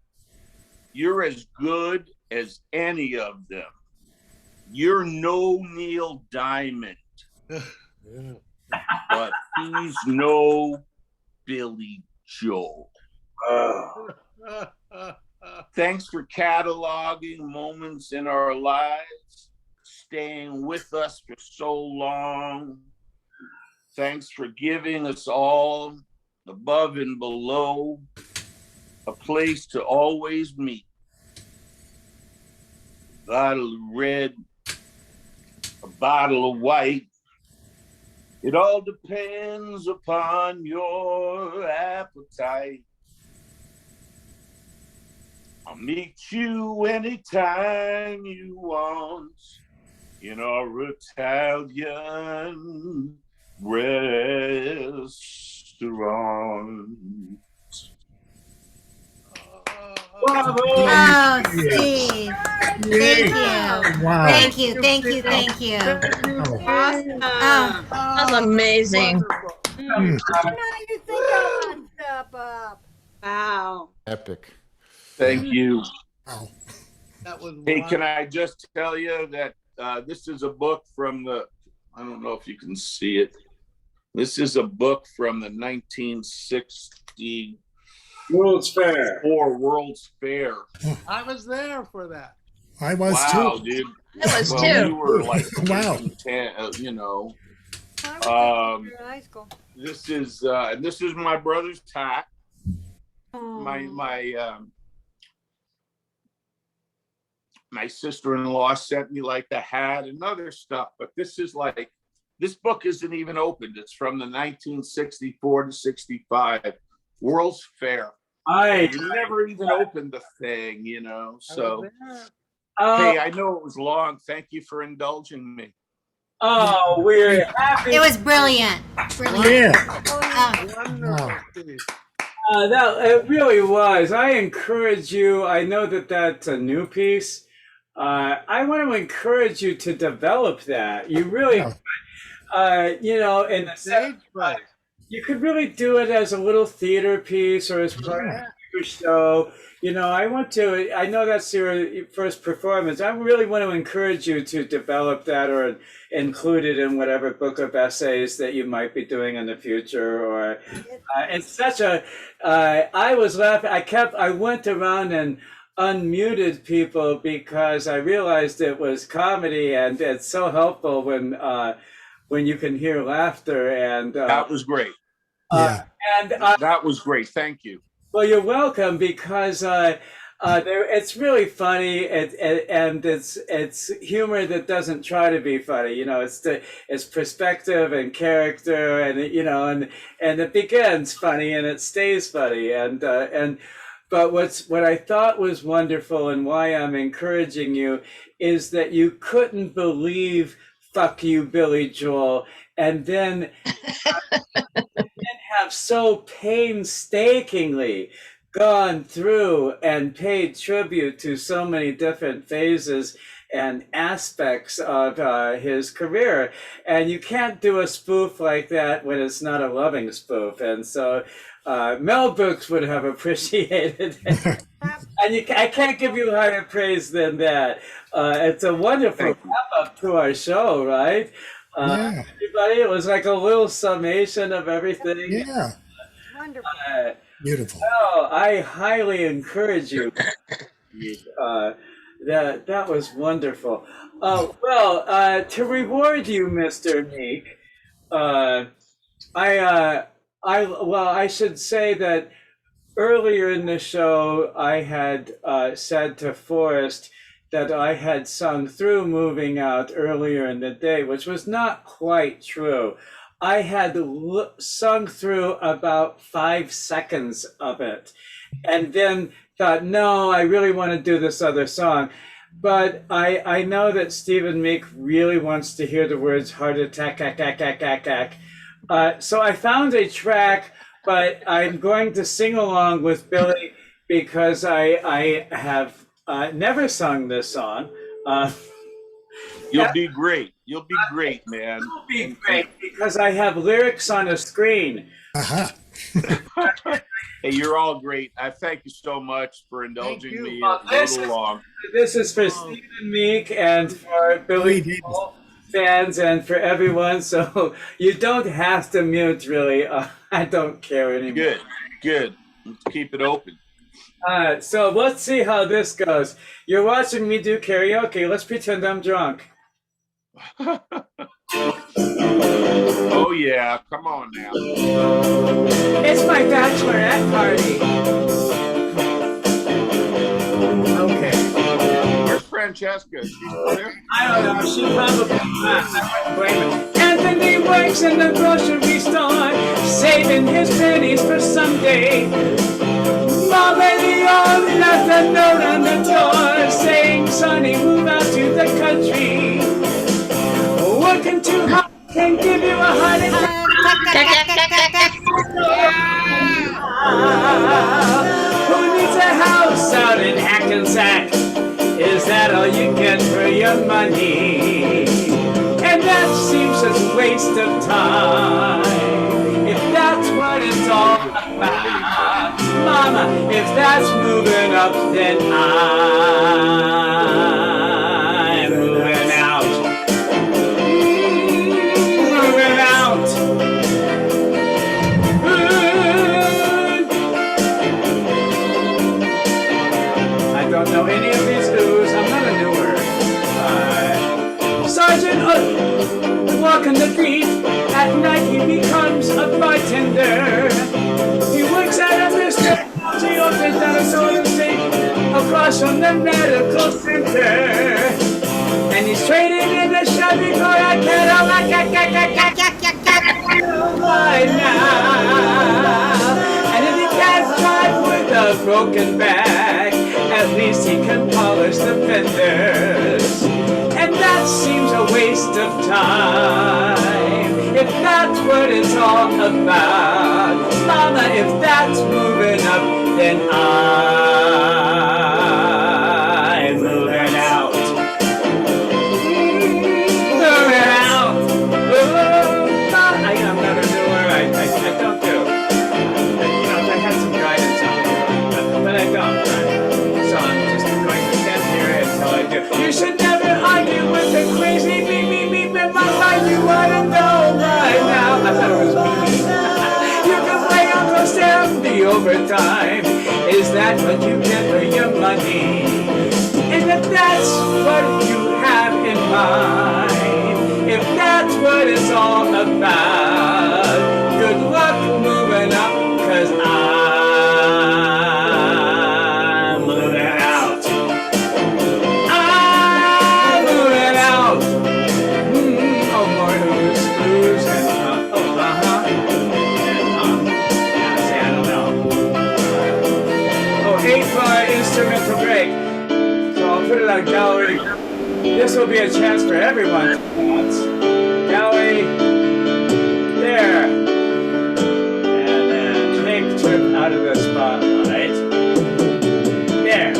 You're as good as any of them. You're no Neil Diamond, but he's no Billy Joel. Thanks for cataloging moments in our lives, staying with us for so long. Thanks for giving us all, above and below, a place to always meet. A bottle of red, a bottle of white. It all depends upon your appetite. I'll meet you anytime you want in our Italian restaurant. Oh, Steve. Thank you. Wow. Thank you. Thank you. Thank you. Awesome. That's amazing. Now you think I'll step up. Wow. Epic. Thank you. Wow. That was Hey, wild. can I just tell you that this is a book from the, I don't know if you can see it. This is a book from the 1960 World's Fair. World's Fair. I was there for that. I was Wow, too. dude. I was Well, too. you were like Wow. 10, you know. I was in high school. This is my brother's hat. My sister-in-law sent me like the hat and other stuff, but this book isn't even opened. It's from the 1964 to 65 World's Fair. You never even opened the thing, you know. So, hey, I know it was long. Thank you for indulging me. Oh, we're happy. It was brilliant. Yeah. Wonderful, Steve. It really was. I encourage you. I know that that's a new piece. I want to encourage you to develop that. You really, you know, in the Stage play. you could really do it as a little theater piece or as part of your show. You know, I know that's your first performance. I really want to encourage you to develop that or include it in whatever book of essays that you might be doing in the future. Or it's such a, I was laughing. I went around and unmuted people because I realized it was comedy, and it's so helpful when you can hear laughter. And that was great. That was great. Thank you. Well, you're welcome, because it's really funny, and it's humor that doesn't try to be funny. You know, it's perspective and character, and and it begins funny and it stays funny, but what I thought was wonderful and why I'm encouraging you is that you couldn't believe "Fuck You, Billy Joel," and then have so painstakingly gone through and paid tribute to so many different phases and aspects of his career. And you can't do a spoof like that when it's not a loving spoof. And so Mel Brooks would have appreciated it. And I can't give you higher praise than that. It's a wonderful wrap-up to our show, right? Everybody, it was like a little summation of everything. Yeah. Wonderful. Beautiful. Well, I highly encourage you That was wonderful. To reward you, Mr. Meek, uh, I should say that earlier in the show, I had said to Forrest that I had sung through Moving Out earlier in the day, which was not quite true. I had sung through about 5 seconds of it and then thought, no, I really want to do this other song. But I know that Stephen Meek really wants to hear the words heart attack, ack, ack, ack, ack, ack. So I found a track, but I'm going to sing along with Billy because I have never sung this song. You'll be great. You'll be great, man. It'll be great because I have lyrics on a screen. Hey, you're all great. I thank you so much for indulging me a little long. This is for Stephen Meek and for Billy Joel fans and for everyone. So you don't have to mute, really. I don't care anymore. Good. Let's keep it open. So let's see how this goes. You're watching me do karaoke. Let's pretend I'm drunk. Oh, yeah. Come on now. It's my bachelorette party. Okay. Where's Francesca? Is she still there? I don't know. She probably not. I wouldn't blame it. Anthony works in the grocery store, saving his pennies for someday. Mom and Leon left a note on the door saying, Sonny, move out to the country. Working too hard can give you a heart attack. Who needs a house out in Hackensack? Is that all you get for your money? And that seems such a waste of time. If that's what it's all about, Mama, if that's moving up, then I'm moving out. Moving out. I don't know any of these oohs. I'm not a newer. Sergeant walking the beat. At night he becomes a bartender. He works at a Mr. He opens down a soda state across from the medical center. And he's trading in a Chevy for a Cadillac right now. And if he can't drive with a broken back, at least he can polish the fenders. And that seems a waste of time. If that's what it's all about, Mama, if that's moving up, then I'm moving out. Moving out. Oh, I'm not a doer. I don't do. I had some guidance on it, but I don't. So I'm just going to stand here until I do. You should never argue with the crazy me in my life. You want to know right now. I thought it was me. You can play Uncle Sam the overtime. Is that what you get for your money? And if that's what you have in mind, if that's what it's all about, good luck moving up, 'cause I'm moving out. I'm moving out. Oh, more oohs, and see, I don't know. Oh, 8-bar instrumental break. So I'll put it on gallery. This will be a chance for everyone to dance. Gallery, there. And then take the trip out of the spotlight. There.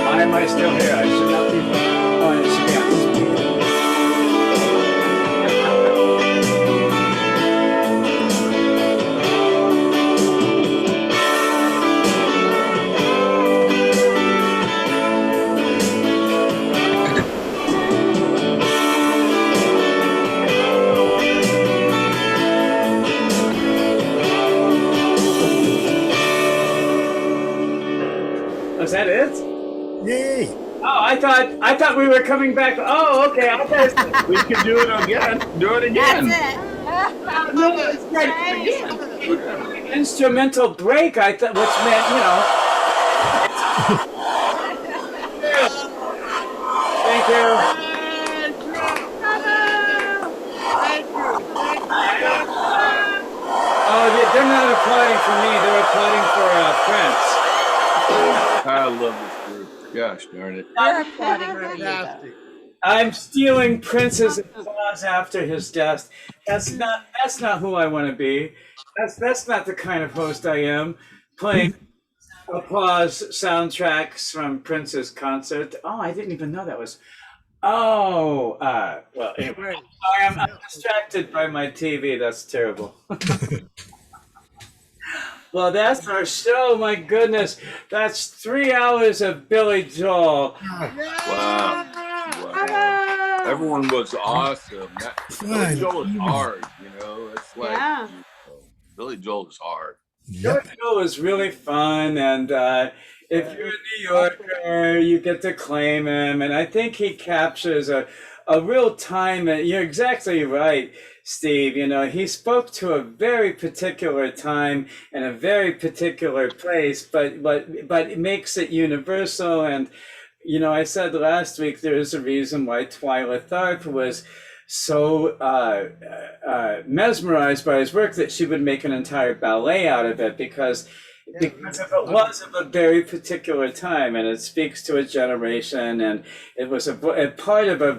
Why am I still here? I should not be. Oh, it should be on speed. Was that it? Yay! Oh, I thought we were coming back. Oh, okay. I thought We can do it again. Do it again. That's it. no, it's right. Instrumental break. I thought, which meant, Thank you. Oh, they're not applauding for me. They're applauding for Prince. I love this group. Gosh darn it. They're applauding for you, though. I'm stealing Prince's applause after his death. That's not who I want to be. That's not the kind of host I am. Playing applause soundtracks from Prince's concert. Oh, I didn't even know that was. Oh, well, anyway. I'm distracted by my TV. That's terrible. Well, that's our show. My goodness. That's 3 hours of Billy Joel. Wow. Everyone was awesome. Billy Joel is hard, It's like Billy Joel is hard. Billy Joel is really fun, and if you're a New Yorker, you get to claim him, and I think he captures a real time. And you're exactly right, Steve. He spoke to a very particular time and a very particular place, but it makes it universal. And I said last week there is a reason why Twyla Tharp was so mesmerized by his work that she would make an entire ballet out of it because it was of a very particular time, and it speaks to a generation, and it was a part of a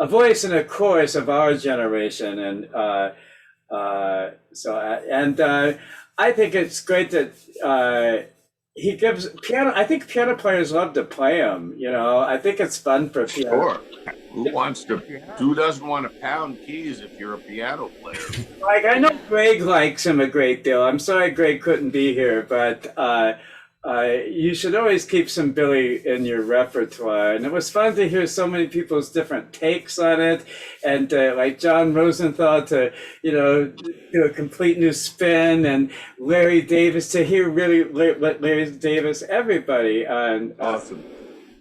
voice and a chorus of our generation, and I think it's great that he gives piano. I think piano players love to play him. I think it's fun for piano. Sure. Who doesn't want to pound keys if you're a piano player? Like, I know Greg likes him a great deal. I'm sorry Greg couldn't be here, but you should always keep some Billy in your repertoire. And it was fun to hear so many people's different takes on it. And like John Rosenthal to, do a complete new spin, and Larry Davis to hear really Larry Davis, everybody. Awesome.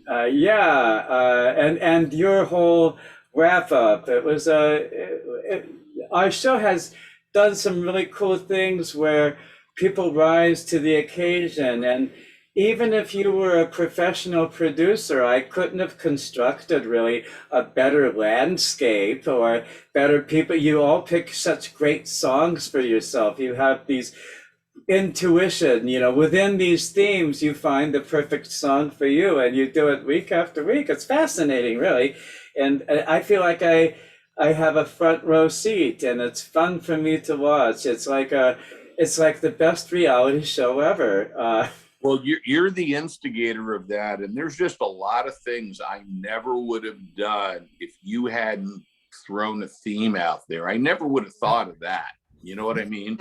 And your whole wrap up. It was our show has done some really cool things where people rise to the occasion, and even if you were a professional producer, I couldn't have constructed really a better landscape or better people. You all pick such great songs for yourself. You have these intuition, within these themes, you find the perfect song for you, and you do it week after week. It's fascinating, really. And I feel like I have a front row seat, and it's fun for me to watch. It's like the best reality show ever. Well, you're the instigator of that, and there's just a lot of things I never would have done if you hadn't thrown a theme out there. I never would have thought of that. You know what I mean?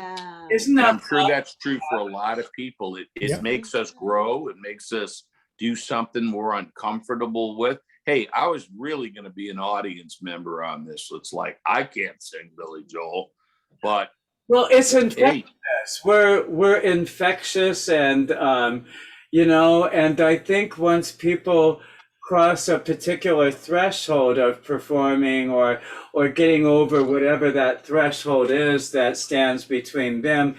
Isn't that? I'm sure that's true for a lot of people. It makes us grow. It makes us do something we're uncomfortable with. Hey, I was really going to be an audience member on this. It's like, I can't sing Billy Joel, but well, it's infectious. We're infectious, and and I think once people cross a particular threshold of performing or getting over whatever that threshold is that stands between them,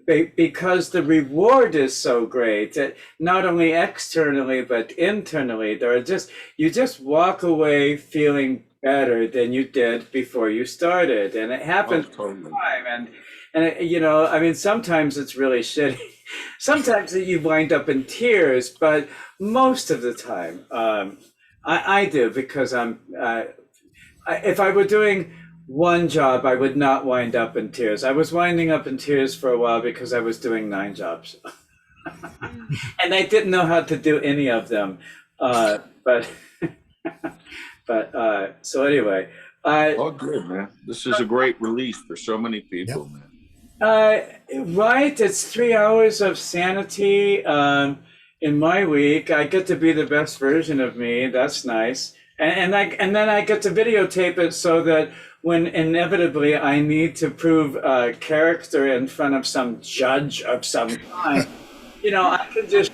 because the reward is so great, not only externally but internally, you just walk away feeling better than you did before you started, and it happens all the time. And sometimes it's really shitty. Sometimes you wind up in tears, but most of the time, I do, because if I were doing one job, I would not wind up in tears. I was winding up in tears for a while because I was doing 9 jobs. And I didn't know how to do any of them. So anyway. Oh, good, man. This is a great release for so many people, man. Right, it's 3 hours of sanity in my week. I get to be the best version of me. That's nice, and then I get to videotape it so that when inevitably I need to prove character in front of some judge of some kind, I can just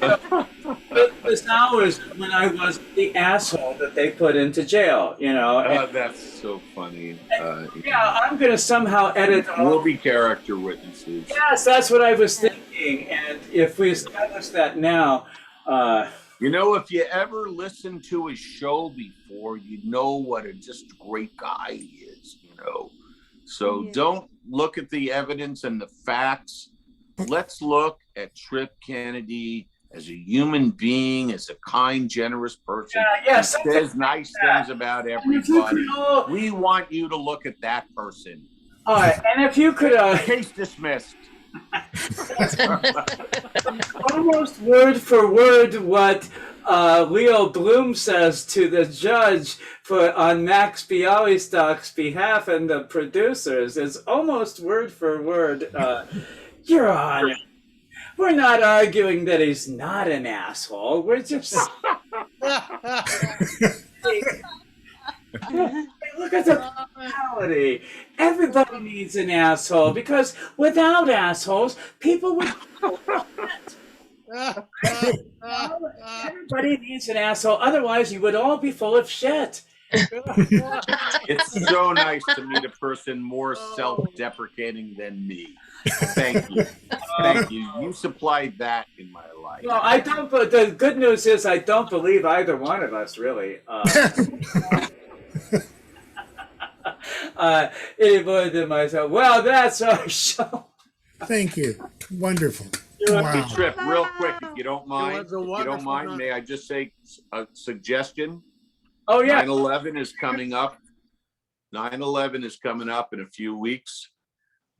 this hours when I was the asshole that they put into jail. That's so funny. Yeah, I'm going to somehow edit all. We'll be character witnesses. Yes, that's what I was thinking. And if we establish that now, if you ever listen to his show before, you know what a just great guy he is. So don't look at the evidence and the facts. Let's look at Trip Kennedy as a human being, as a kind, generous person. Yes, he says nice things about everybody. We want you to look at that person. All right, and if you could... Case dismissed. Almost word for word what Leo Bloom says to the judge on Max Bialystock's behalf and the producers is almost word for word. Your Honor, we're not arguing that he's not an asshole. We're just... Look at the reality. Everybody needs an asshole because without assholes, people would... Everybody needs an asshole. Otherwise, you would all be full of shit. It's so nice to meet a person more self-deprecating than me. Thank you. Thank you. You supplied that in my life. No, I don't. But the good news is I don't believe either one of us, really. Any more than myself. Well, that's our show. Thank you. Wonderful. Wow. Trip, real quick, if you don't mind, may I just say a suggestion? Oh, yeah. 9/11 is coming up. 9/11 is coming up in a few weeks.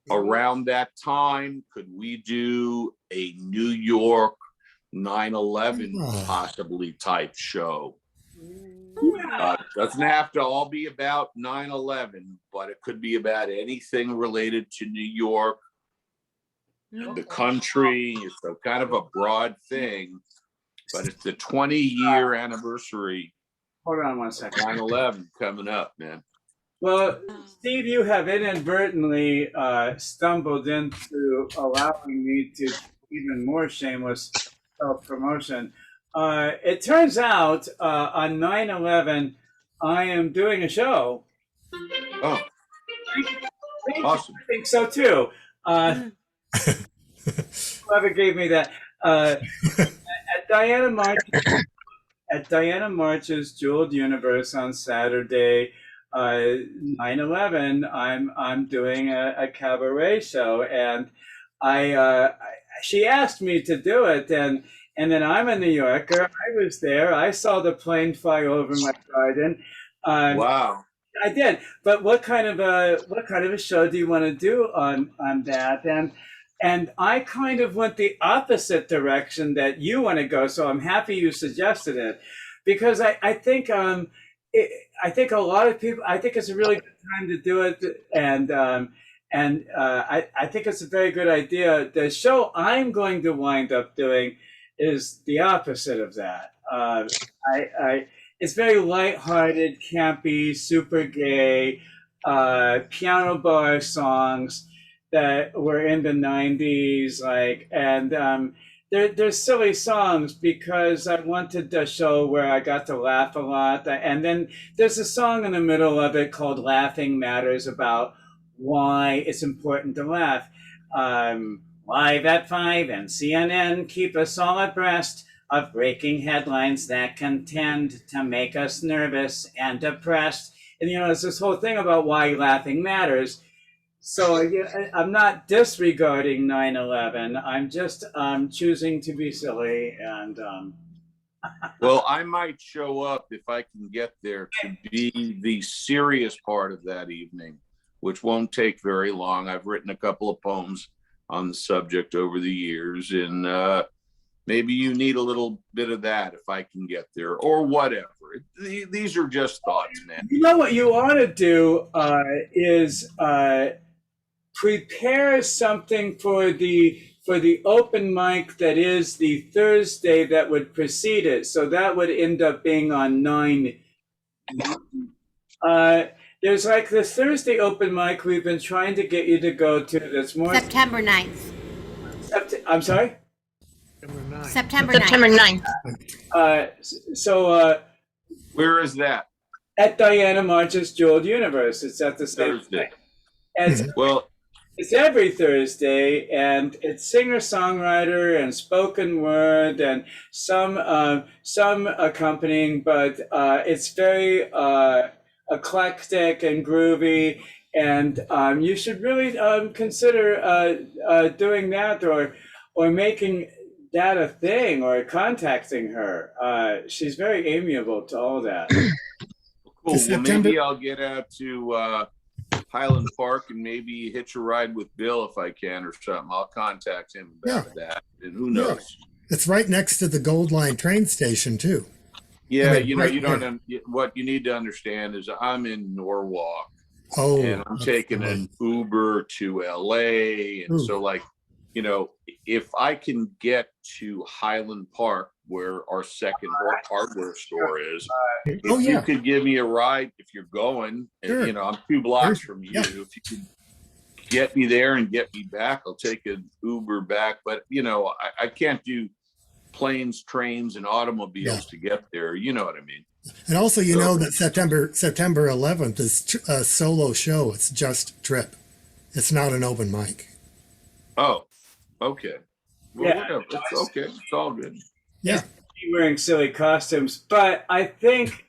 Around that time, could we do a New York 9/11 possibly type show? Doesn't have to all be about 9/11, but it could be about anything related to New York, the country. It's a kind of a broad thing, but it's the 20-year anniversary. Hold on one second. 9/11 coming up, man. Well, Steve, you have inadvertently stumbled into allowing me to even more shameless self-promotion. It turns out on 9/11, I am doing a show. Oh, awesome. I think so too. Whoever gave me that. At Diana March's Jeweled Universe on Saturday, 9/11, I'm doing a cabaret show, and she asked me to do it, and then I'm a New Yorker. I was there. I saw the plane fly over my garden. Wow. I did. But what kind of a show do you want to do on that? And I kind of went the opposite direction that you want to go. So I'm happy you suggested it, because I think I think a lot of people. I think it's a really good time to do it, and I think it's a very good idea. The show I'm going to wind up doing is the opposite of that. It's very lighthearted, campy, super gay, piano bar songs that were in the 90s, and they're silly songs because I wanted a show where I got to laugh a lot. And then there's a song in the middle of it called Laughing Matters about why it's important to laugh. Live at 5 and CNN keep us all abreast of breaking headlines that can tend to make us nervous and depressed. And, it's this whole thing about why laughing matters. So I'm not disregarding 9/11. I'm just choosing to be silly. And well, I might show up if I can get there to be the serious part of that evening, which won't take very long. I've written a couple of poems on the subject over the years, and maybe you need a little bit of that if I can get there, or whatever. These are just thoughts, man. You know what you ought to do is prepare something for the open mic that is the Thursday that would precede it. So that would end up being on 9. There's the Thursday open mic we've been trying to get you to go to. That's more September 9th. I'm sorry? September September September 9th. So where is that? At Diana March's Jeweled Universe. It's at the same Thursday. And Well, it's every Thursday, and it's singer-songwriter and spoken word and some accompanying, but it's very eclectic and groovy. And you should really consider doing that or making that a thing or contacting her. She's very amiable to all that. Cool. Well, maybe I'll get out to Highland Park and maybe hitch a ride with Bill if I can or something. I'll contact him about that. And who knows? Yeah. It's right next to the Gold Line train station too. Yeah, I mean, you know, right you don't. there. What you need to understand is I'm in Norwalk, Oh, and I'm taking an Uber to LA, and so like, you know, if I can get to Highland Park, where our second hardware store is, if you could give me a ride, if you're going, and you know, I'm 2 blocks from you. If you could get me there and get me back, I'll take an Uber back. But you know, I can't do planes, trains, and automobiles to get there. You know what I mean? And also, you know that September 11th is a solo show. It's just Trip. It's not an open mic. Oh, okay. Well, Yeah. whatever. It's okay. It's all good. Yeah. Wearing silly costumes, but I think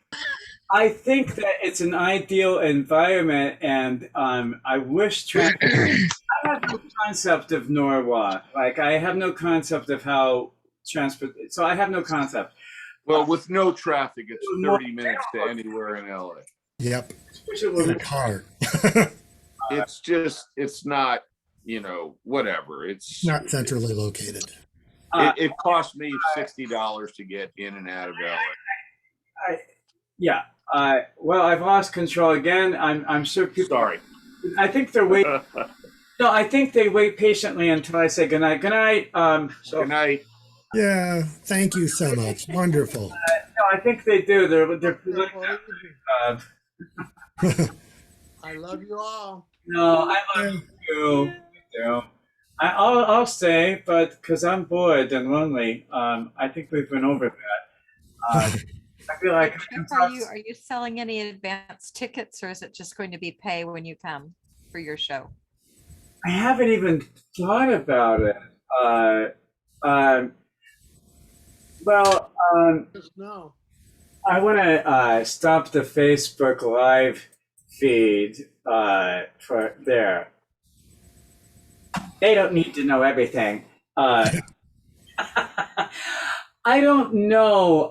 that it's an ideal environment, and I wish I have no concept of Norwalk. Like I have no concept of how transport. So I have no concept. Well, with no traffic, it's 30 minutes to anywhere in LA. Yep. In a car. It's just, it's not, you know, whatever. It's not centrally located. It cost me $60 to get in and out of LA. Well, I've lost control again. I'm sure people. Sorry. I think they're waiting. No, I think they wait patiently until I say goodnight. Good night. Good night. Yeah. Thank you so much. Wonderful. No, I think they do. They're I love you all. No, I love you. I'll stay, but because I'm bored and lonely. I think we've been over that. I feel like. Are you selling any advance tickets, or is it just going to be pay when you come for your show? I haven't even thought about it. No. I want to stop the Facebook Live feed for there. They don't need to know everything. I don't know.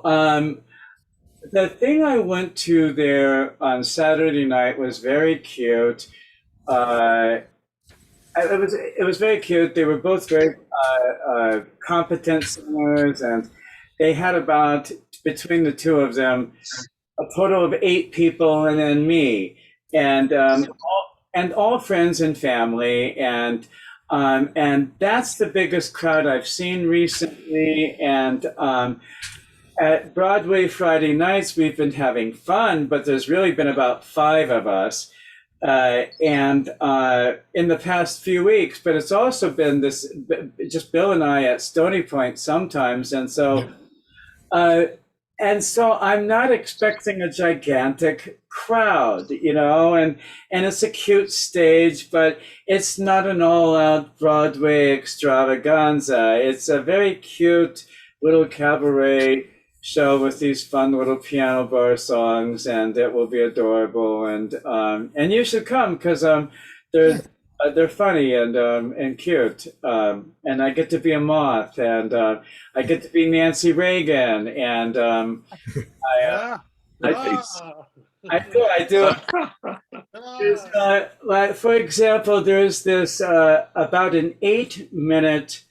The thing I went to there on Saturday night was very cute. It was very cute. They were both very competent singers, and they had about, between the two of them, a total of 8 people, and then me, and all friends and family, and that's the biggest crowd I've seen recently. And at Broadway Friday nights, we've been having fun, but there's really been about 5 of us. And in the past few weeks, but it's also been this, just Bill and I at Stony Point sometimes. And so I'm not expecting a gigantic crowd, you know, and it's a cute stage, but it's not an all-out Broadway extravaganza. It's a very cute little cabaret show with these fun little piano bar songs, and it will be adorable. And you should come because they're funny and cute. And I get to be a moth, and I get to be Nancy Reagan, and I do. Like, for example, there's this about an 8-minute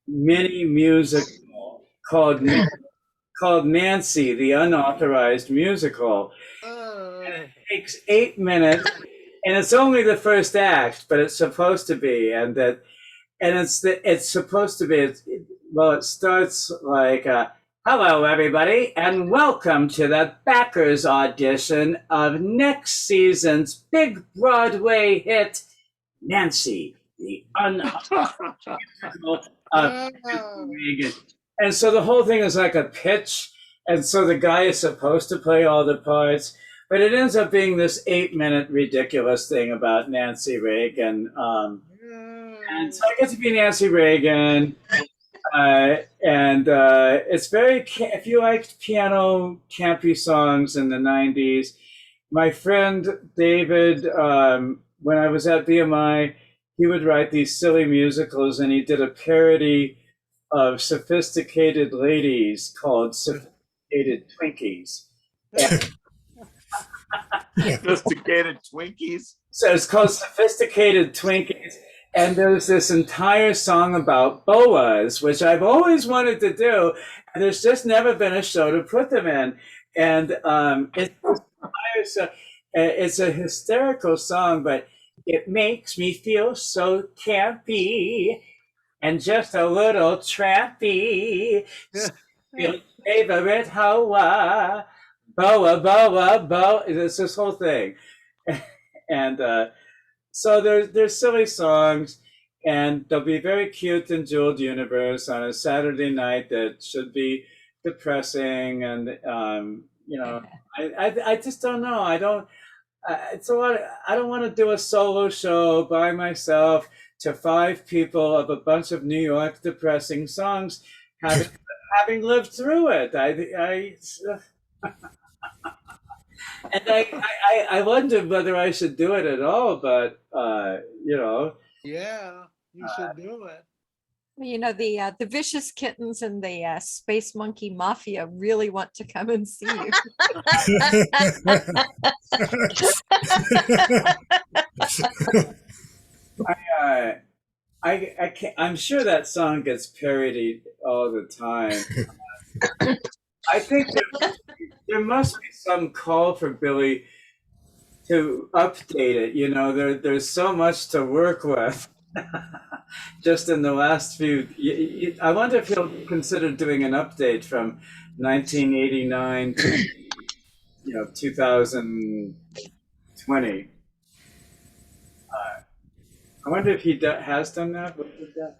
mini musical called Nancy, the Unauthorized Musical. It takes 8 minutes, and it's only the first act, but it's supposed to be, it's supposed to be. It starts like, "Hello, everybody, and welcome to the backers audition of next season's big Broadway hit, Nancy, the Unauthorized Musical of Reagan." And so the whole thing is like a pitch, and so the guy is supposed to play all the parts, but it ends up being this 8-minute ridiculous thing about Nancy Reagan. And so I get to be Nancy Reagan, and it's very, if you liked piano campy songs in the 90s, my friend David, when I was at BMI, he would write these silly musicals, and he did a parody of Sophisticated Ladies called Sophisticated Twinkies. Sophisticated Twinkies. So it's called Sophisticated Twinkies. And there's this entire song about boas, which I've always wanted to do, and there's just never been a show to put them in. And it's a hysterical song, but it makes me feel so campy and just a little trappy. Favorite Hoa, boa, boa, boa. It's this whole thing. And so there's silly songs, and they'll be very cute in Jeweled Universe on a Saturday night that should be depressing, and I just don't know. I don't. It's a lot. I don't want to do a solo show by myself to 5 people of a bunch of New York depressing songs, having lived through it. And I wondered whether I should do it at all, but Yeah, you should do it. The Vicious Kittens and the Space Monkey Mafia really want to come and see you. I can't, I'm sure that song gets parodied all the time. I think there must be some call for Billy to update it. There's so much to work with. Just in the last few, I wonder if he'll consider doing an update from 1989 to 2020. I wonder if he has done that. What was that?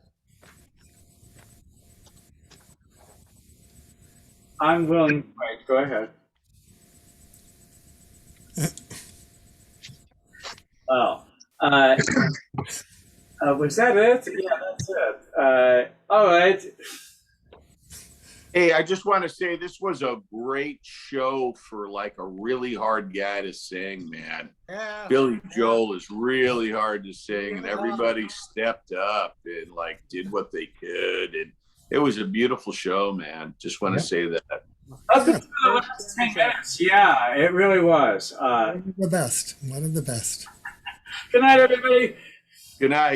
I'm willing. Right, go ahead. Oh, was that it? Yeah, that's it. All right. Hey, I just want to say this was a great show for like a really hard guy to sing, man. Yeah. Billy Joel is really hard to sing, and everybody stepped up and like did what they could, and it was a beautiful show, man. Just want to say that. Up until the last 10 minutes, yeah, it really was. The best. One of the best. Good night, everybody. Good night.